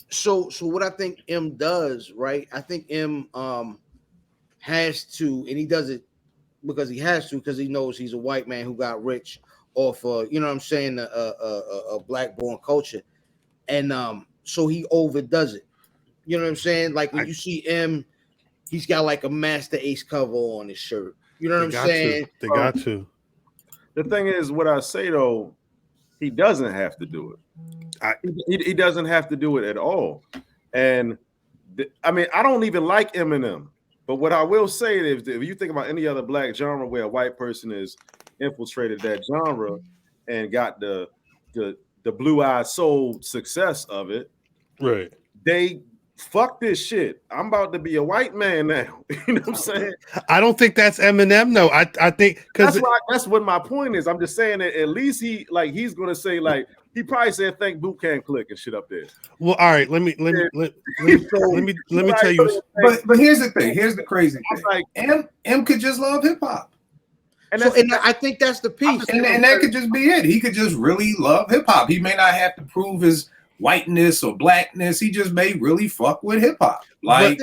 So what I think M does, right? I think M has to, and he does it because he has to, because he knows he's a white man who got rich off you know what I'm saying, a black born culture. And so he overdoes it. You know what I'm saying? Like when I, you see M, he's got like a Master Ace cover on his shirt. You know what they I'm got to. saying? They got to. The thing is, what I say though, he doesn't have to do it. I, He doesn't have to do it at all. And I mean, I don't even like Eminem. But what I will say is, if you think about any other black genre where a white person has infiltrated that genre and got the blue-eyed soul success of it, right. they fuck this shit. I'm about to be a white man now. You know what I'm saying? I don't think that's Eminem. No, I think because that's what my point is. I'm just saying that at least he's gonna say like he probably said thank Boot Camp Click and shit up there. well, all right. Let me tell you. But here's the thing. Here's the crazy thing. Like, M could just love hip hop. And, I think that's the piece. And that could just be it. He could just really love hip hop. He may not have to prove his whiteness or blackness. He just may really fuck with hip hop. Like,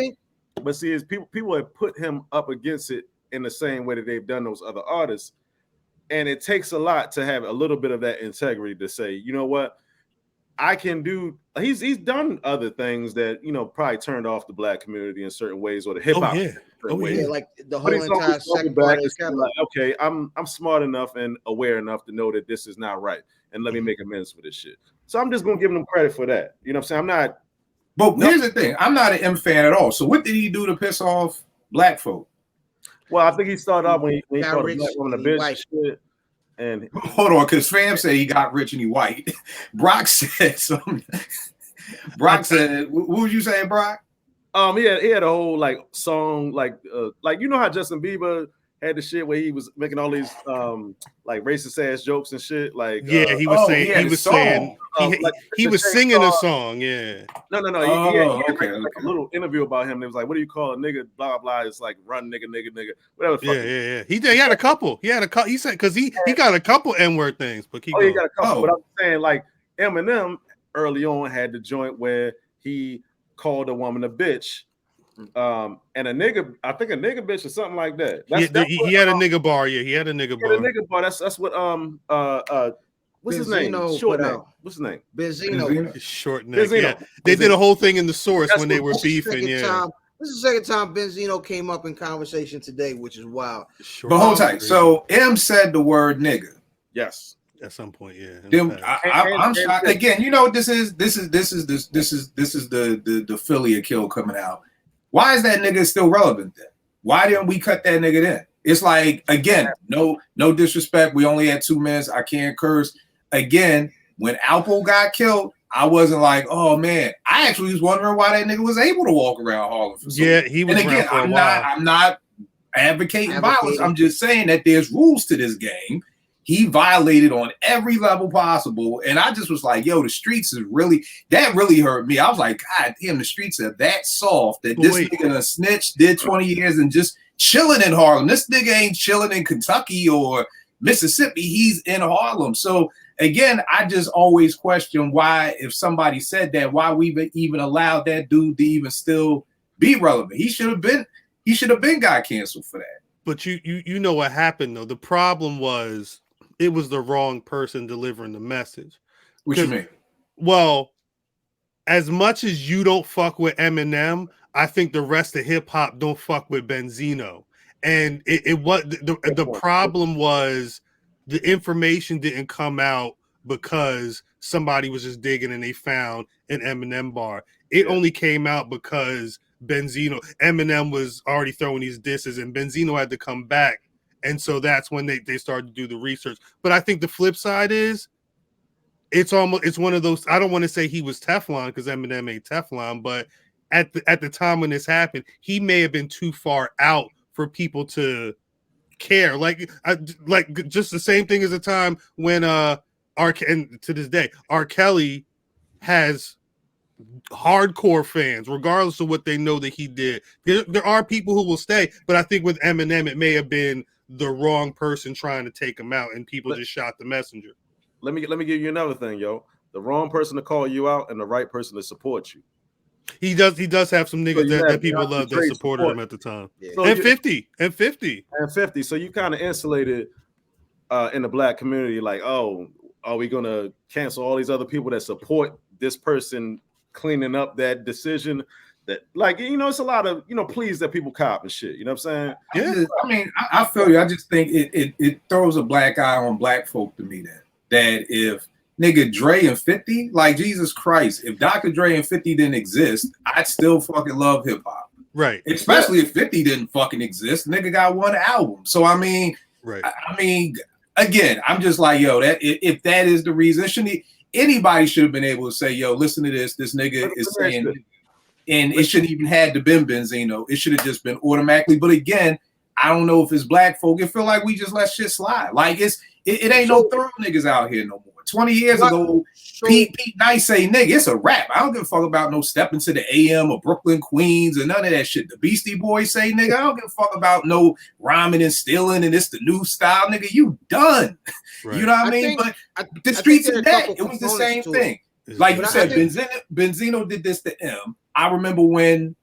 but see, people have put him up against it in the same way that they've done those other artists. And it takes a lot to have a little bit of that integrity to say, you know what, I can do. He's done other things that, you know, probably turned off the black community in certain ways, or the hip hop. Yeah, like the whole entire second part is kind of like, okay, I'm smart enough and aware enough to know that this is not right, and let me make amends for this shit. So I'm just gonna give him credit for that. You know what I'm saying? I'm not. But here's the thing: I'm not an M fan at all. So what did he do to piss off black folk? Well, I think he started off when he called a black woman a bitch. Shit. And hold on, because fam said he got rich and he white. Brock said something. Brock said, "What was you saying, Brock?" He had a whole like song like you know how Justin Bieber had the shit where he was making all these like racist ass jokes and shit. Like he was saying he was singing a song. Yeah. No. He had a little interview about him. It was like, what do you call a nigga? Blah blah. It's like run nigga, whatever. Yeah. He had a couple. He said because he got a couple N-word things. But he got a couple. But I'm saying like Eminem early on had the joint where he called a woman a bitch. And a nigga, I think a nigga bitch or something like that. He had a nigga bar. Yeah, he had a nigga bar. A nigga bar. That's what what's his name? Short name. What's his name? Benzino. Short name. Yeah. They did a whole thing in the source when they were beefing. Yeah. This is the second time Benzino came up in conversation today, which is wild. But hold tight. So M said the word nigga. Yes. At some point, yeah. Then I'm shocked. Again, you know what this is? This is the Philly kill coming out. Why is that nigga still relevant then? Why didn't we cut that nigga then? It's like, again, no disrespect. We only had 2 minutes. I can't curse. Again, when Alpo got killed, I wasn't like, oh man. I actually was wondering why that nigga was able to walk around Harlem. Yeah, he was. And again, I'm not advocating violence. I'm just saying that there's rules to this game. He violated on every level possible. And I just was like, yo, the streets is really hurt me. I was like, God damn, the streets are that soft that this nigga snitch, did 20 years and just chilling in Harlem. This nigga ain't chilling in Kentucky or Mississippi. He's in Harlem. So again, I just always question why, if somebody said that, why we even allowed that dude to even still be relevant. He should have been got canceled for that. But you know what happened though. The problem was it was the wrong person delivering the message. What you mean? Well, as much as you don't fuck with Eminem, I think the rest of hip hop don't fuck with Benzino. And it was the problem was the information didn't come out because somebody was just digging and they found an Eminem bar. It only came out because Eminem was already throwing these disses and Benzino had to come back. And so that's when they started to do the research. But I think the flip side is it's one of those, I don't want to say he was Teflon because Eminem ain't Teflon, but at the time when this happened, he may have been too far out for people to care. Like just the same thing as the time when and to this day, R. Kelly has hardcore fans, regardless of what they know that he did. There are people who will stay, but I think with Eminem, it may have been the wrong person trying to take him out, and people just shot the messenger. Let me give you another thing, yo. the wrong person to call you out and the right person to support you. He does have some niggas that people love that supported support him at the time. Yeah. So And you- 50. And 50. So you kind of insulated in the black community, like, oh, are we gonna cancel all these other people that support this person cleaning up that decision? That, like, you know, it's a lot of, you know, pleas that people cop and shit. You know what I'm saying? Yeah. I feel you. I just think it throws a black eye on black folk to me that if nigga Dre and 50, like, Jesus Christ, if Dr. Dre and 50 didn't exist, I'd still fucking love hip hop. Right. Especially if 50 didn't fucking exist. Nigga got one album. So I mean, again, I'm just like, yo, that if that is the reason, anybody should have been able to say, yo, listen to this nigga is saying, and it shouldn't even had to been Benzino. It should have just been automatically. But again, I don't know if it's black folk. It feel like we just let shit slide. Like it ain't no thorough niggas out here no more. 20 years ago, Pete Nice say, nigga, it's a rap. I don't give a fuck about no Step Into the AM or Brooklyn Queens or none of that shit. The Beastie Boys say, nigga, I don't give a fuck about no rhyming and stealing and it's the new style, nigga. You done. Right. You know what I mean? But the streets are dead. It was the same thing. Like you said, Benzino did this to M. I remember when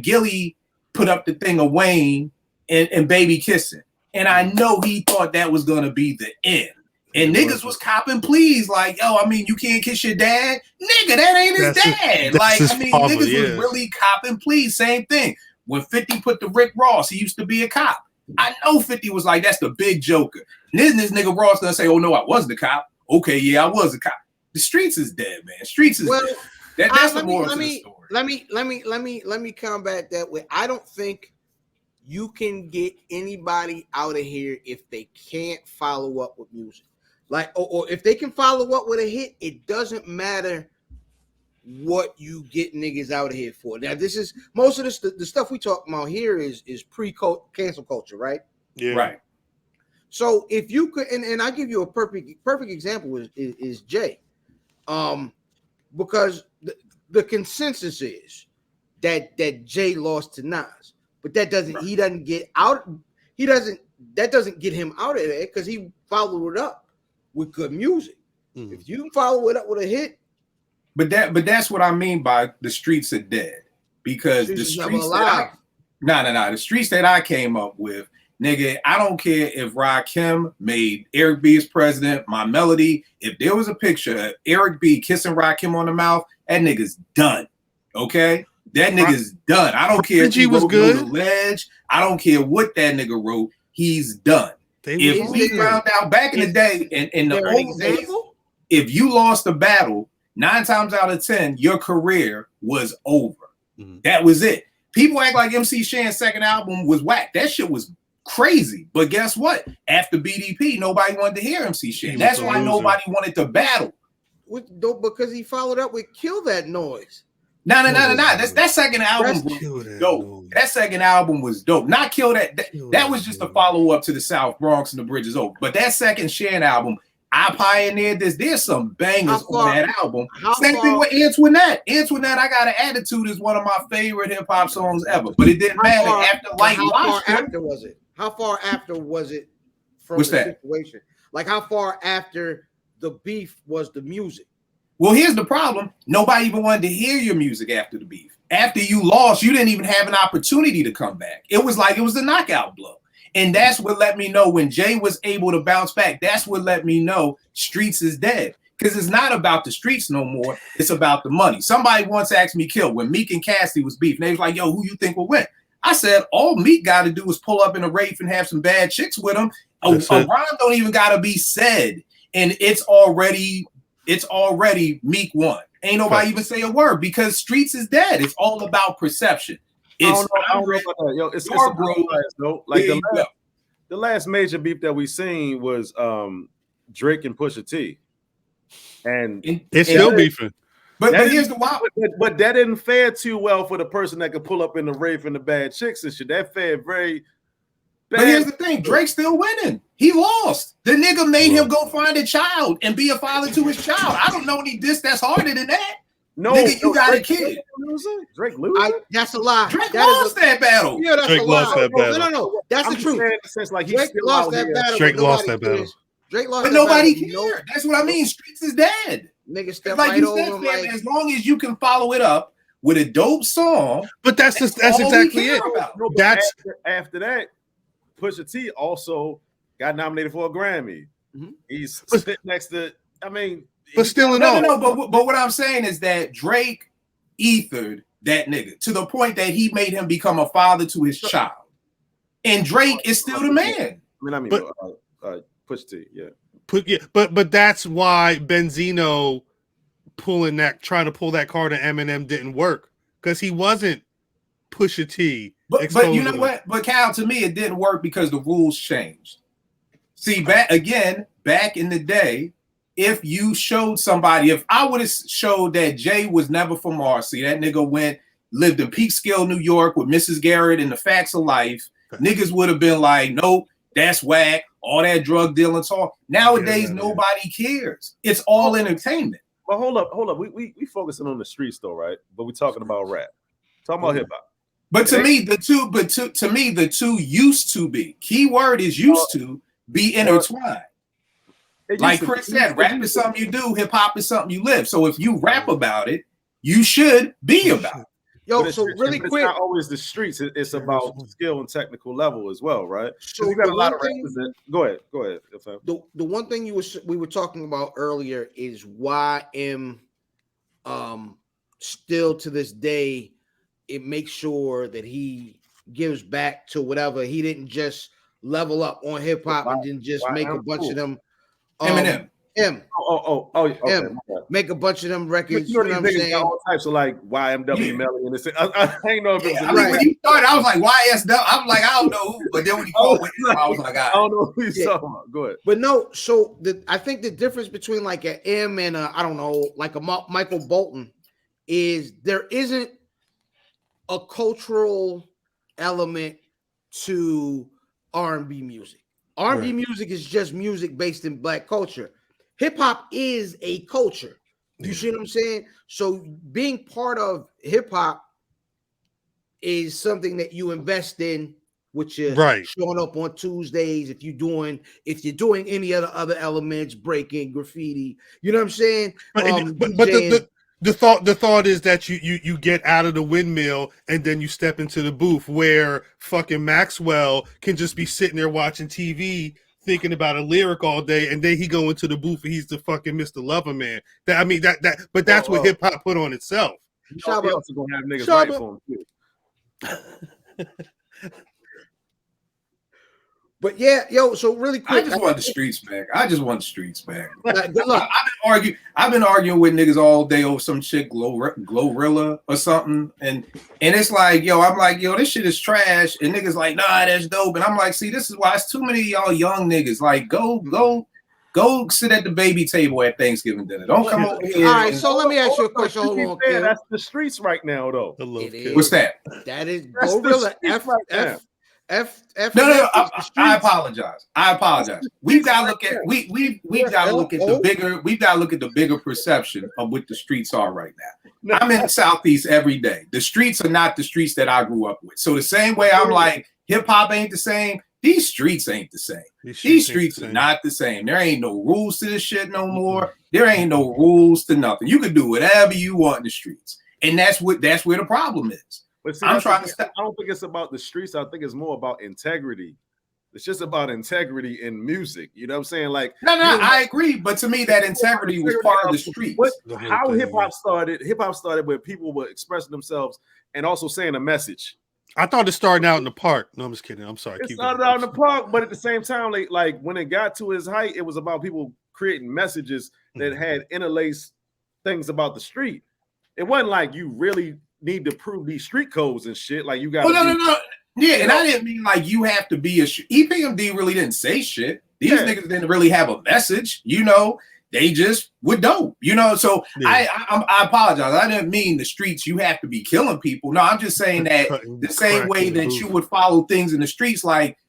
Gilly put up the thing of Wayne and Baby Kissing. And I know he thought that was going to be the end. And niggas was copping pleas like, yo, I mean, you can't kiss your dad? Nigga, that ain't his dad. Niggas was really copping pleas. Same thing. When 50 put the Rick Ross, he used to be a cop. I know 50 was like, that's the big joker. And then this nigga Ross gonna say, oh, no, I wasn't a cop. Okay, yeah, I was a cop. The streets is dead, man. Streets is dead. That's the moral to the story. Let me combat that with, I don't think you can get anybody out of here if they can't follow up with music. Like, or if they can follow up with a hit, it doesn't matter what you get niggas out of here for. Now, this is most of the stuff we talk about here is pre-cancel culture, right? Yeah. Right. So if you could, and I give you a perfect example is Jay, because the consensus is that Jay lost to Nas, but that doesn't that doesn't get him out of there because he followed it up with good music. If you follow it up with a hit, but that's what I mean by the streets are dead, because the streets the streets that I came up with, nigga, I don't care if Rakim made Eric B as president, My Melody. If there was a picture of Eric B kissing Rakim on the mouth, that nigga's done. Okay, that nigga's done. I don't care if he was good. The Ledge. I don't care what that nigga wrote. He's done. If we found out back in the day, in the old days, if you lost a battle, 9 times out of 10, your career was over. That was it. People act like MC Shan's second album was whack. That shit was crazy. But guess what? After BDP, nobody wanted to hear MC Shan. That's why nobody wanted to battle. Because he followed up with Kill That Noise. No. That second album was dope. That second album was dope. Not Kill That. That was just a follow up to the South Bronx and the Bridges Over. But that second Shan album, I pioneered this. There's some bangers on that album. Same thing with Antoinette. Antoinette, I Got an Attitude is one of my favorite hip hop songs ever. But it didn't matter after Light Watched. How far after was it from the situation? Like, how far after the beef was the music? Well, here's the problem. Nobody even wanted to hear your music after the beef. After you lost, you didn't even have an opportunity to come back. It was like it was a knockout blow. And that's what let me know when Jay was able to bounce back. That's what let me know streets is dead. Because it's not about the streets no more. It's about the money. Somebody once asked me, Kill, when Meek and Cassidy was beef, and they was like, yo, who you think will win? I said, all Meek got to do is pull up in a rafe and have some bad chicks with him. A rhyme don't even got to be said. And it's already Meek won. Ain't nobody even say a word because streets is dead. It's all about perception. It's the last major beef that we seen was Drake and Pusha T. And it's still beefing. But here's the wild. But that didn't fare too well for the person that could pull up in the rave and the bad chicks and shit. That fared very bad. But here's the thing, Drake's still winning. He lost. The nigga made him go find a child and be a father to his child. I don't know any diss that's harder than that. No, nigga, you got Drake, a kid. Drake losing? That's a lie. Drake lost that battle. Yeah, that's Drake a lie. lost that battle. No. That's the truth. Like Drake lost that battle. Drake lost that battle. Drake lost, but nobody cared. That's what I mean. Streets is dead. nigga step like right you over said, him. fam, Like, as long as you can follow it up with a dope song, But that's all we exactly care it. about. No, but That's after that, Pusha T also got nominated for a Grammy. Mhm. He's sitting next to. I mean, but still in all. No. But what I'm saying is that Drake ethered that nigga to the point that he made him become a father to his child, and Drake is still the man. Pusha T, yeah. But that's why Benzino trying to pull that card to Eminem didn't work, because he wasn't Pusha T. But you know what? But Cal, to me, it didn't work because the rules changed. See, back in the day, if you showed somebody, if I would have showed that Jay was never from Marcy, that nigga lived in Peekskill, New York with Mrs. Garrett and the Facts of Life, niggas would have been like, nope, that's whack, all that drug dealing talk. Nowadays, nobody cares. It's all entertainment. But hold up. We focusing on the streets though, right? But we talking about rap. Talking about hip hop. But to me, the two used to be. Key word is used to be intertwined. Like Chris said, rap is something you do, hip hop is something you live. So if you rap about it, you should be about it. Yo, so really quick, it's not always the streets. It's about skill and technical level as well, right? So you got a lot of rappers that. Go ahead. The one thing we were talking about earlier is why still to this day it makes sure that he gives back to whatever. He didn't just level up on hip hop and then just make a bunch of them. Eminem. Okay. Make a bunch of them records. You know what I'm saying? All types of like YMW Melly and this. I ain't know if it was. When you started, I was like YSW. I'm like, I don't know who. But then when you called with it, I was like, I don't know who you're talking about. Go ahead. But no, so I think the difference between like an M and I don't know, like a Michael Bolton is there isn't a cultural element to R&B music. R&B music is just music based in Black culture. Hip hop is a culture. You see what I'm saying? So being part of hip hop is something that you invest in, which is showing up on Tuesdays. If you're doing any other elements, breaking, graffiti, you know what I'm saying? But the thought is that you get out of the windmill and then you step into the booth where fucking Maxwell can just be sitting there watching TV thinking about a lyric all day, and then he go into the booth and he's the fucking Mr. Lover Man. But that's what hip hop put on itself. He also gonna have niggas write for him too. But yeah, yo, so really quick, I just want the streets back. I've been arguing with niggas all day over some shit, Glorilla or something, and it's like, I'm like, this shit is trash, and niggas like, nah, that's dope, and I'm like, see, this is why it's too many of y'all young niggas. Like, go sit at the baby table at Thanksgiving dinner. Don't come over here. All right, so let me ask you a question. Hold on, Kim. That's the streets right now, though. What's that? That is Glorilla. No. I apologize. We've got to look at the bigger perception of what the streets are right now. I'm in the Southeast every day. The streets are not the streets that I grew up with. So the same way I'm like hip hop ain't the same. These streets ain't the same. These streets are not the same. There ain't no rules to this shit no more. There ain't no rules to nothing. You can do whatever you want in the streets, and that's where the problem is. But see, I'm trying to stop. I don't think it's about the streets. I think it's more about integrity. It's just about integrity in music. You know what I'm saying? Like, no, I agree. But to me, that integrity was part of the streets. How hip hop started where people were expressing themselves and also saying a message. I thought it started out in the park. No, I'm just kidding. I'm sorry. It started out in the park, but at the same time, like when it got to its height, it was about people creating messages that had interlaced things about the street. It wasn't like you really need to prove these street codes and shit. Like you got. No. Yeah, and I didn't mean like you have to be EPMD really didn't say shit. These niggas didn't really have a message. They just were dope. So I apologize. I didn't mean the streets. You have to be killing people. No, I'm just saying that the same way that you would follow things in the streets, like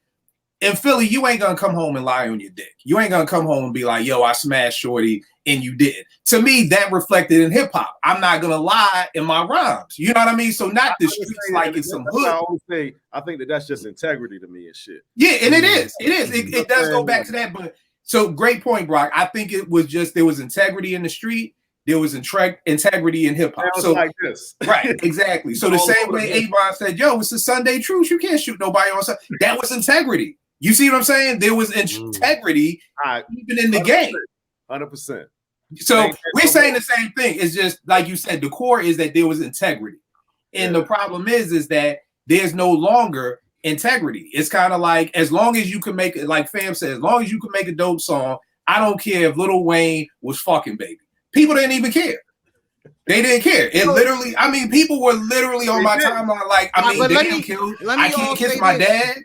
in Philly, you ain't gonna come home and lie on your dick. You ain't gonna come home and be like, yo, I smashed shorty and you didn't. To me, that reflected in hip hop. I'm not gonna lie in my rhymes. You know what I mean? So not the streets like it's some hood. I always say I think that's just integrity to me and shit. Yeah, and it is. It does go back to that. But so great point, Brock. I think it was just there was integrity in the street, there was integrity in hip hop. Sounds So like this. right, exactly. So the All same over way the Avon said, "Yo, it's a Sunday truce. You can't shoot nobody on Sunday." That was integrity. You see what I'm saying? There was integrity even in the 100%, game. 100%. So we're saying the same thing. It's just like you said, the core is that there was integrity. And the problem is that there's no longer integrity. It's kind of like, as long as you can make it, like Fam said, as long as you can make a dope song, I don't care if Lil Wayne was fucking baby. People didn't even care. They didn't care. It literally, I mean, people were literally on my timeline like, I mean, damn, kill. I can't kiss my dad.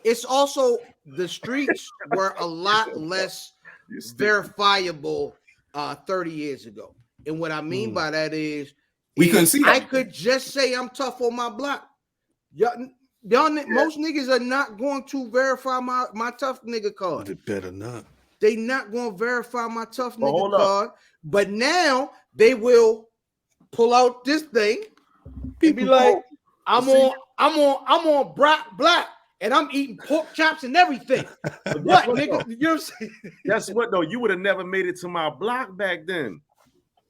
It's also, the streets were a lot less verifiable 30 years ago. And what I mean by that is, we couldn't see that. I could just say I'm tough on my block. Most niggas are not going to verify my tough nigga card. They better not. They not going to verify my tough nigga card. But now they will pull out this thing and be like, I'm on black, and I'm eating pork chops and everything. What, nigga? You know what I'm saying? Guess what though? You would have never made it to my block back then.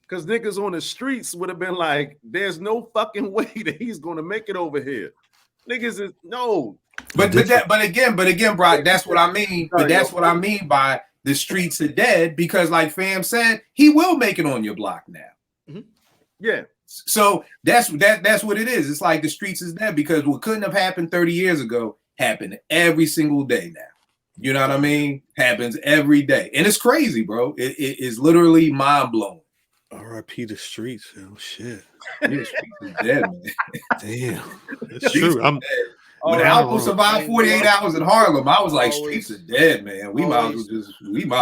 Because niggas on the streets would have been like, there's no fucking way that he's gonna make it over here. Niggas is no. But again, Brock, that's what I mean. But that's what I mean by the streets are dead, because like Fam said, he will make it on your block now. Mm-hmm. Yeah. So that's what it is. It's like the streets is dead because what couldn't have happened 30 years ago happened every single day now. You know what I mean? Happens every day. And it's crazy, bro. It is literally mind blowing. R.I.P. the streets. Oh shit. Yeah, the streets is dead, man. Damn. That's true. When the album survived 48 hours in Harlem, I was like, streets are dead, man. We might as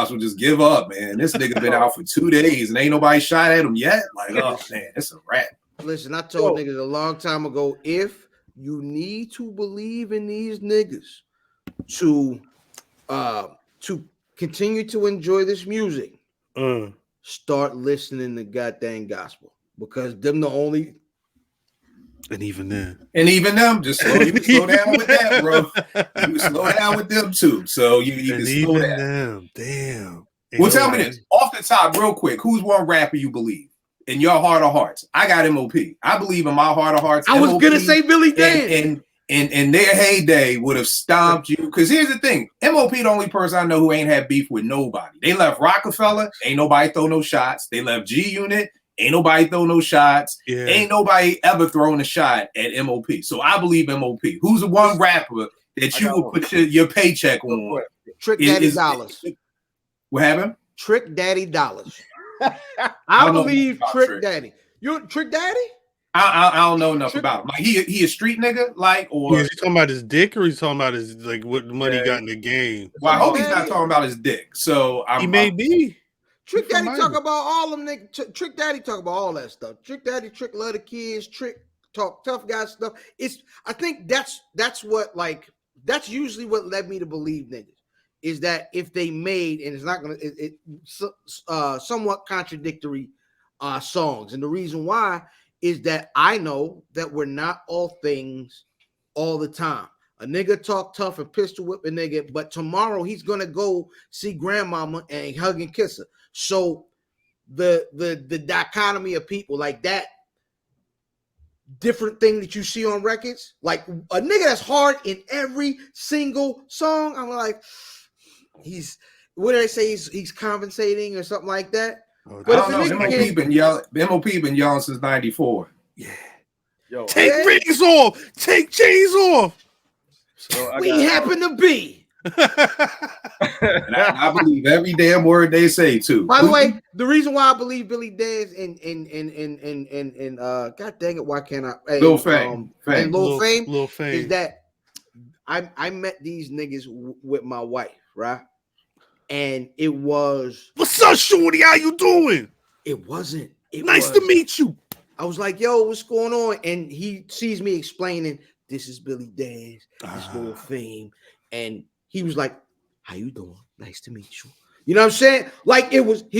well just give up, man. This nigga been out for 2 days and ain't nobody shot at him yet. Like, oh man, it's a wrap. Listen, I told niggas a long time ago, if you need to believe in these niggas to continue to enjoy this music, start listening to goddamn gospel, because them the only. And even then, just slow down with that, bro. You slow down with them too. So you can slow down. Them, damn. Well, tell me this off the top, real quick. Who's one rapper you believe in your heart of hearts? I got MOP. I believe in my heart of hearts. I was gonna say Billy Dan. And their heyday would have stomped you. Because here's the thing: MOP the only person I know who ain't had beef with nobody. They left Rockefeller, ain't nobody throw no shots. They left G Unit. Ain't nobody throw no shots. Yeah. Ain't nobody ever thrown a shot at MOP. So I believe MOP. Who's the one rapper that you would put your paycheck on? Trick Daddy Dollars. What happened? Trick Daddy Dollars. I believe Trick Daddy. You Trick Daddy? I don't know enough about him. Like he a street nigga, like, or is he talking about his dick, or he's talking about his like what money he got in the game? Well, I hope he's not talking about his dick. So he may be. Trick Daddy talk about all them niggas. Trick Daddy talk about all that stuff. Trick Daddy, Trick love the kids. Trick talk tough guy stuff. I think that's what, like, that's usually what led me to believe niggas is that if they made, and it's not gonna somewhat contradictory songs, and the reason why is that I know that we're not all things all the time. A nigga talk tough and pistol whip a nigga, but tomorrow he's gonna go see grandmama and hug and kiss her. So the dichotomy of people like that, different thing that you see on records, like a nigga that's hard in every single song, I'm like, he's, what do they say, he's compensating or something like that. But I don't know. MOP been yelling since '94. Yeah. Yo, take rings off. Take chains off. So we happen to be. And I believe every damn word they say too. By the way, the reason why I believe Billy Dance and God dang it, why can't I? Lil Fame. And Lil Fame is that I met these niggas with my wife, right? And it was, what's up, shorty? How you doing? It wasn't. Nice to meet you. I was like, yo, what's going on? And he sees me explaining, this is Billy Dance, this Lil Fame. And he was like, how you doing? Nice to meet you. You know what I'm saying? Like it wasn't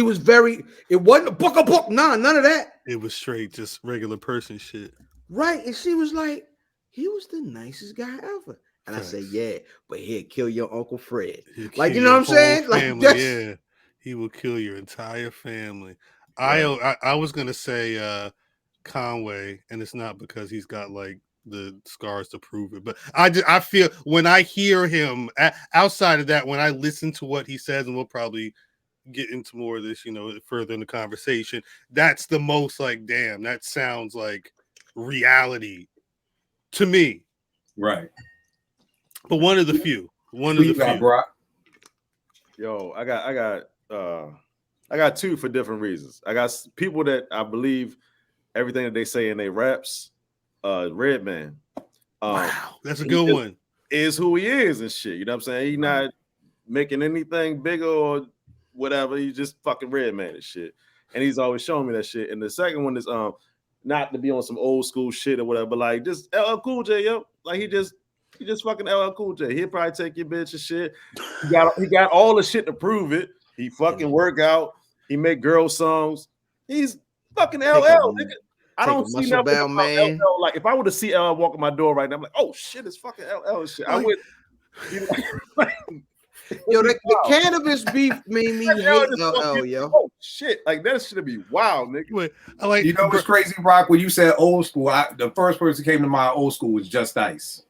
a book, nah, none of that. It was straight, just regular person shit. Right. And she was like, he was the nicest guy ever. And I said, yeah, but he'll kill your Uncle Fred. Like, you know what I'm saying? Like, yeah, he will kill your entire family. I was gonna say Conway, and it's not because he's got like the scars to prove it, but I feel when I hear him outside of that, when I listen to what he says, and we'll probably get into more of this, further in the conversation. That's the most like, damn, that sounds like reality to me. Right. But one of the few. One of the few. Brock? Yo, I got two for different reasons. I got people that I believe everything that they say in their raps. Redman. Wow, that's a good one. Is who he is and shit. You know what I'm saying? He's not making anything bigger or whatever. He's just fucking Redman and shit. And he's always showing me that shit. And the second one is not to be on some old school shit or whatever, but like just LL Cool J, yo. Like he just fucking LL Cool J. He'll probably take your bitch and shit. He got all the shit to prove it. He fucking work out. He make girl songs. He's fucking LL. Nigga. I don't see nothing about man. LL. Like if I were to see LL walk in my door right now, I'm like, oh shit, it's fucking LL and shit. I would. Yo, the cannabis beef made me hate LL, yo. Oh shit, like that should be wild, nigga. I like, what's crazy, Rock? When you said old school, the first person that came to my old school was Just Ice.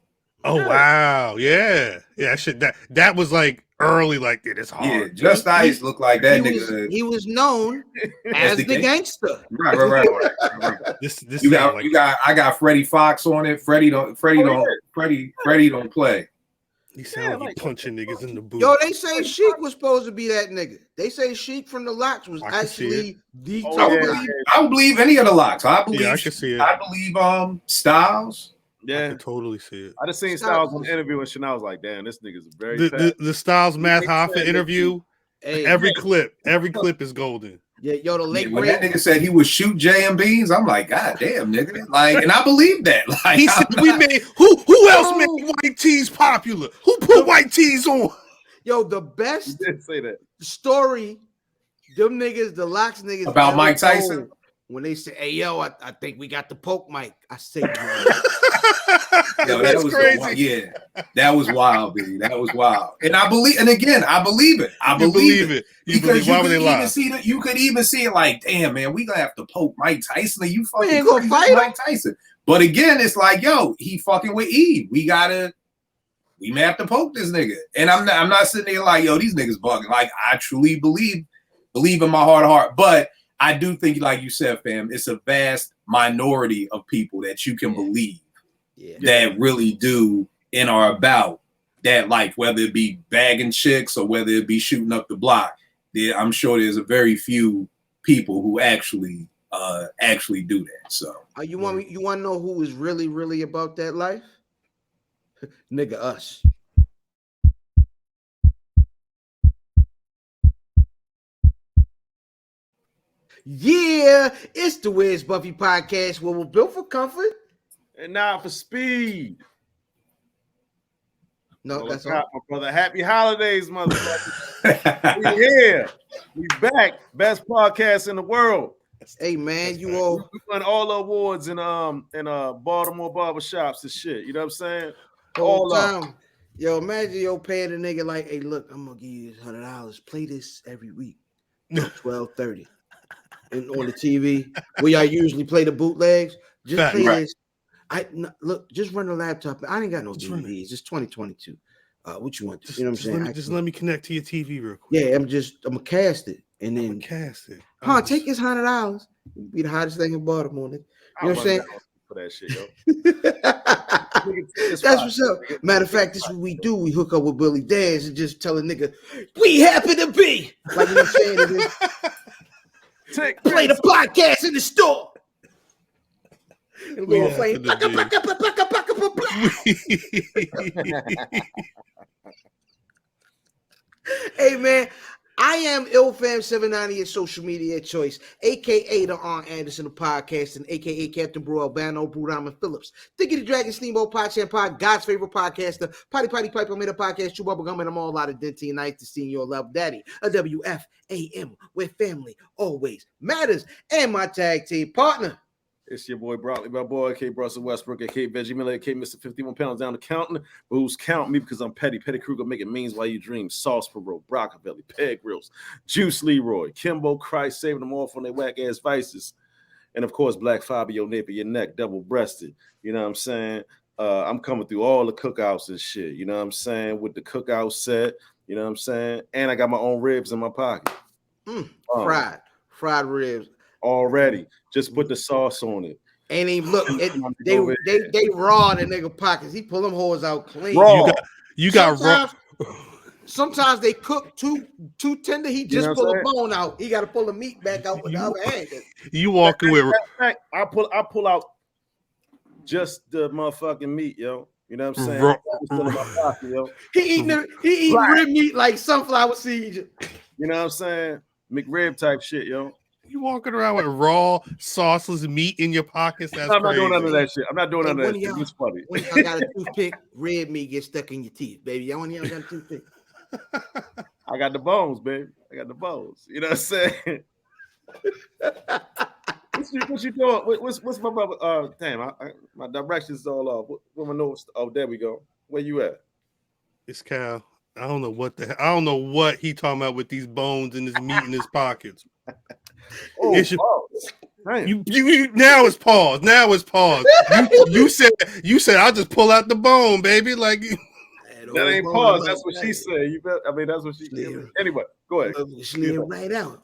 Oh wow, yeah. Shit, that was like early, like that. It's hard. Yeah, Just Ice looked like that nigga. He was known as the gangster. Right. This I got Freddie Fox on it. Freddie don't play. He sound like he punching niggas in the booth. Yo, they say Sheik was supposed to be that nigga. They say Sheik from the Locks was actually the. I would believe any of the Locks. I believe. Yeah, I can see it. I believe Styles. Yeah, I can totally see it. I just seen Styles on the interview and shit. And I was like, damn, this nigga's very the Styles Matt Hoffa interview. Hey, every clip is golden. Yeah, yo, the late when that nigga said he would shoot J&B's, I'm like, God damn, nigga. Like, and I believe that. Like, he said, we made who else made white tees popular? Who put white tees on? Yo, the best say that story, them niggas, the Locks niggas about Mike Tyson. When they say, "Hey, yo, I think we got the poke Mike," I say, yo, that was crazy. That was wild, baby. That was wild. And I believe it. I believe it. Because you could even see it like, damn, man, we gonna have to poke Mike Tyson. Are you fucking ain't gonna fight Mike Tyson? But again, it's like, yo, he fucking with Eve. We may have to poke this nigga. And I'm not sitting there like, yo, these niggas bugging. Like, I truly believe in my heart of heart. But I do think, like you said, fam, it's a vast minority of people that you can believe that really do and are about that life, whether it be bagging chicks or whether it be shooting up the block. I'm sure there's a very few people who actually do that. So you want to know who is really, really about that life? Nigga, us. Yeah, it's the Where's Buffy podcast where we're built for comfort and not for speed. No, that's all. all. Brother, happy holidays, motherfucker. We here. We back. Best podcast in the world. Hey man, you all won all the awards in Baltimore barbershops and shit. You know what I'm saying? All time. Yo, imagine paying a nigga like, hey, look, I'm gonna give you $100. Play this every week. 12:30. And on the TV, where I usually play the bootlegs, just play this. Look, just run the laptop. I ain't got no DVDs. It's 2022. What you want? You know what I'm saying? Let me connect to your TV real quick. Yeah, I'm gonna cast it and then cast it. Take this $100. Be the hottest thing in Baltimore. Nigga. You know what I'm saying? For that shit, yo. That's what's up. Matter of fact, this is what we do. We hook up with Billy Dance and just tell a nigga, we happen to be. Like you know what I'm saying? Play the podcast in the store. And we're playing. Hey man, I am IlFam790 at social media choice, aka the Arn Anderson of podcast, and aka Captain Brew Albano, Brew Diamond Phillips, Thinking the Dragon Steamboat Pod Champ Pod, God's favorite podcaster, Potty Piper made a podcast, Chew Bubble Gum, and I'm all out of Denty, and nice to see your love daddy, a WFAM, where family always matters, and my tag team partner. It's your boy Broccoli, my boy K. Russell Westbrook, K. Veggie Miller, K. Mr. 51 pounds down the counting. But who's counting me because I'm petty? Petty Kruger making means while you dream. Sauce Perot, Brockavelli, Peg Grills, Juice Leroy, Kimbo Christ, saving them all from their whack ass vices. And of course, Black Fabio, nape of your neck, double breasted. You know what I'm saying? I'm coming through all the cookouts and shit. You know what I'm saying? With the cookout set, you know what I'm saying? And I got my own ribs in my pocket. Fried ribs. Already. Just put the sauce on it. Ain't even look. They raw in the nigga pockets. He pull them hoes out clean. Raw. You got raw. Sometimes they cook too tender. He just pull a bone out. He got to pull the meat back out with the other hand. You walking with? I pull out just the motherfucking meat, yo. You know what I'm saying? Still in my pocket, yo. He eating rib meat like sunflower seeds. You know what I'm saying? McRib type shit, yo. You walking around with raw, sauceless meat in your pockets? That's I'm not crazy. doing none of that shit. I'm not doing none of that shit. It's funny. When y'all got a toothpick, red meat gets stuck in your teeth, baby. Y'all got a toothpick. I got the bones, baby. I got the bones. You know what I'm saying? What you doing? What's my brother? Damn, my directions all off. What my notes? Oh, there we go. Where you at? It's Cal. I don't know what he talking about with these bones and his meat in his pockets. Oh, you now it's pause. Now it's pause. You said I'll just pull out the bone, baby. Like that ain't pause. That's what she said. You bet. I mean, that's what she said. Anyway, go ahead. Slid right out.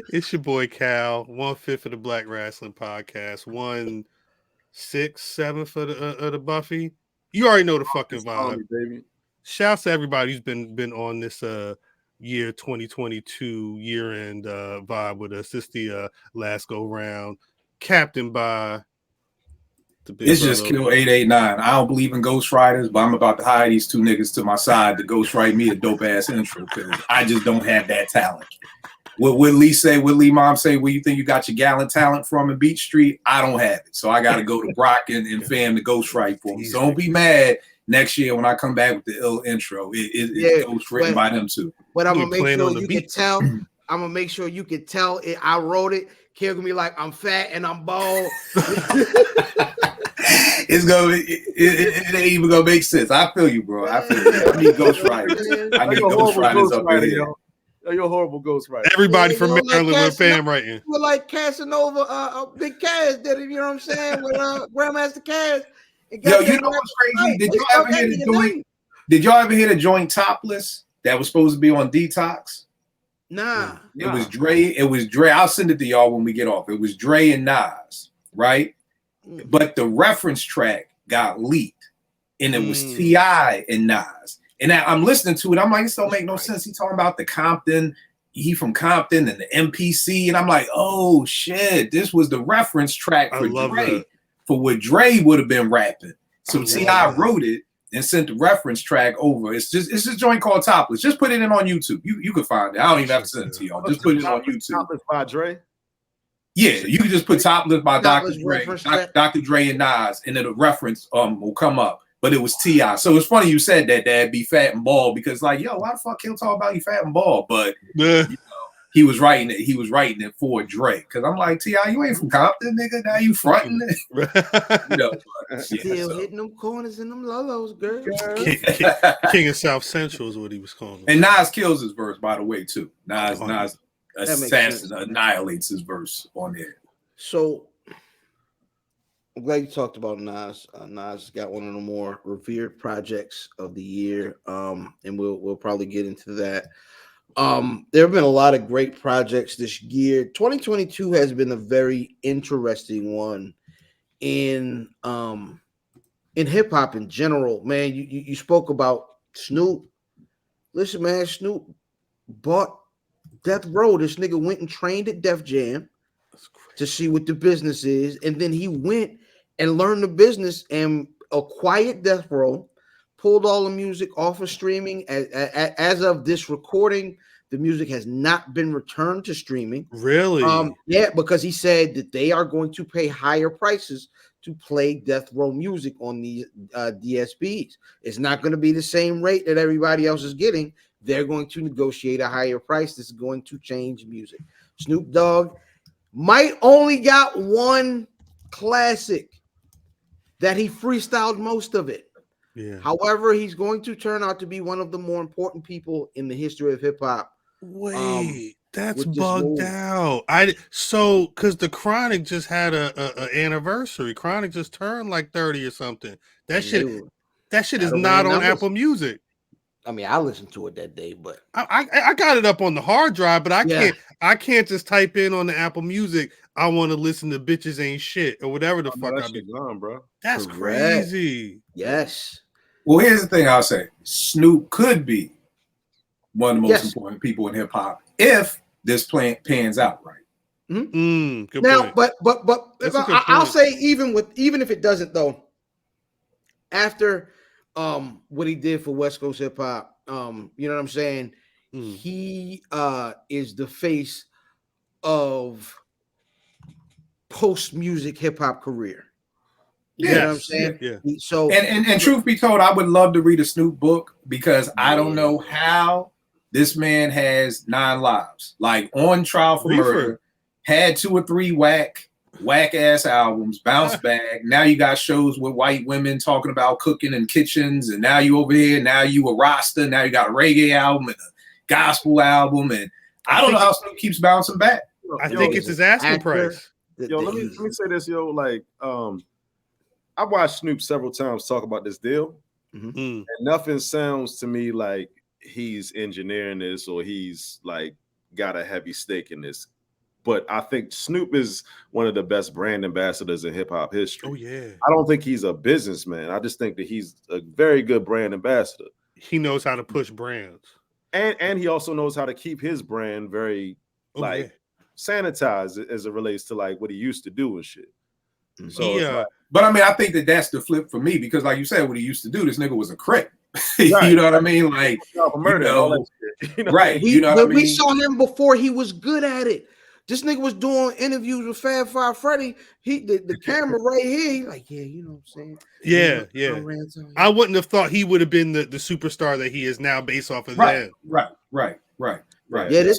It's your boy Cal, 1/5 of the Black Wrestling Podcast, 1/6, 7 of the Buffy. You already know the fucking vibe, baby. Shouts to everybody who's been on this year 2022 year-end vibe with us. This the last go round, captained by the big It's just Kill 889. I don't believe in Ghost Riders, but I'm about to hire these two niggas to my side to Ghost Ride me a dope ass intro because I just don't have that talent. What would Lee say? What Lee mom say? Where you think you got your gallant talent from in Beach Street? I don't have it, so I got to go to Brock and fam to Ghost Ride for me. So don't be mad next year when I come back with the ill intro. It's ghost written by them too. But I'm gonna make sure you can tell. I'm gonna make sure you can tell it. I wrote it. Kid gonna be like, I'm fat and I'm bald. It ain't even gonna make sense. I feel you, bro. I feel you. I need Ghost Riders. I need Ghost Riders up in here. You're a horrible Ghost Rider. Everybody from Maryland with fam writing. We're like Casanova, Big Cass did it. You know what I'm saying? With Grandmaster Cass. Yo, you know what's crazy? Did y'all ever hear the joint Topless that was supposed to be on Detox? Nah. It was Dre. I'll send it to y'all when we get off. It was Dre and Nas, right? But the reference track got leaked, and it was T.I. and Nas. And I'm listening to it. I'm like, this don't make no sense. He talking about the Compton. He from Compton and the MPC. And I'm like, oh, shit. This was the reference track for Dre. For what Dre would have been rapping. So T.I. wrote it and sent the reference track over. It's just a joint called Topless. Just put it in on YouTube. You can find it. I don't even have to send it to y'all. Just put it on YouTube. Topless by Dre? Yeah, you can just put Topless by Dr. Dre. Dr. Dre and Nas, and then the reference will come up. But it was T.I. So it's funny you said that, Dad, be fat and bald, because like, yo, why the fuck he'll talk about you fat and bald? But you know, he was writing it for Dre. Because I'm like, T.I., you ain't from Compton, nigga. Now you fronting it. You know, Still hitting them corners and them lolos, girl. King of South Central is what he was calling. And Nas kills his verse, by the way, too. Nas annihilates his verse on there. So I'm glad you talked about Nas. Nas got one of the more revered projects of the year, and we'll probably get into that. There have been a lot of great projects this year. 2022 has been a very interesting one in hip hop in general. Man, you spoke about Snoop. Listen, man, Snoop bought Death Row. This nigga went and trained at Def Jam to see what the business is, and then he went and learned the business and acquired Death Row, pulled all the music off of streaming. As of this recording, the music has not been returned to streaming. Really? Yeah, because he said that they are going to pay higher prices to play Death Row music on these DSPs. It's not going to be the same rate that everybody else is getting. They're going to negotiate a higher price. This is going to change music. Snoop Dogg Might only got one classic that he freestyled most of it. Yeah. However, he's going to turn out to be one of the more important people in the history of hip hop. Wait, that's with this bugged move. out. Because the Chronic just had a anniversary. Chronic just turned like 30 or something. That shit is not on Apple Music. I mean, I listened to it that day, but I got it up on the hard drive, but I can't just type in on the Apple Music. I want to listen to Bitches Ain't Shit or whatever the fuck I be gone, bro. That's crazy. Yes. Well, here's the thing I'll say. Snoop could be one of the most important people in hip hop if this pans out right. Good now, point. but I'll say even if it doesn't though, after what he did for West Coast hip hop, you know what I'm saying? He is the face of post music hip hop career. You know what I'm saying? Yeah. So and truth be told, I would love to read a Snoop book because I don't know how this man has 9 lives. Like on trial for murder, had 2 or 3 whack ass albums, bounce back. Now you got shows with white women talking about cooking in kitchens, and now you over here. Now you a Rasta. Now you got a reggae album and a gospel album, and I don't know how Snoop keeps bouncing back. I think it's his asking price. Yo, let me say this, yo. Like, I watched Snoop several times talk about this deal, and nothing sounds to me like he's engineering this or he's like got a heavy stake in this. But I think Snoop is one of the best brand ambassadors in hip hop history. Oh yeah. I don't think he's a businessman. I just think that he's a very good brand ambassador. He knows how to push brands. And he also knows how to keep his brand very sanitized as it relates to like what he used to do and shit. So but I mean, I think that's the flip for me because, like you said, what he used to do, this nigga was a crip. You know what I mean? Like, right? You know what I mean? We saw him before he was good at it. This nigga was doing interviews with Fab Five Freddy. The camera right here. He like, you know what I'm saying? Yeah. I wouldn't have thought he would have been the superstar that he is now based off of that. Right. Yeah,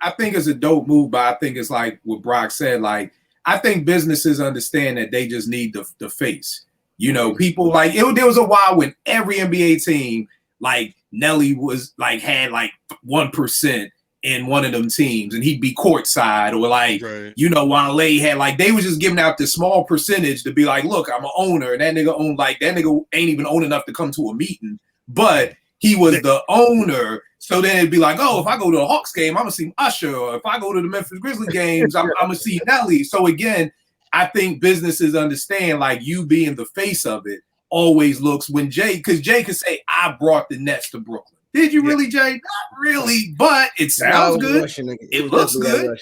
I think it's a dope move, but I think it's like what Brock said. Like, I think businesses understand that they just need the face. You know, people like there was a while when every NBA team, like Nelly was like had like 1%. In one of them teams, and he'd be courtside, or like you know, Wale had like they was just giving out this small percentage to be like, look, I'm an owner, and that nigga ain't even old enough to come to a meeting, but he was the owner. So then it'd be like, oh, if I go to a Hawks game, I'm gonna see Usher, or if I go to the Memphis Grizzlies games, I'm gonna see Nelly. So again, I think businesses understand like you being the face of it always looks when Jay could say, I brought the Nets to Brooklyn. Did you really, Jay? Not really, but it sounds good. It looks good.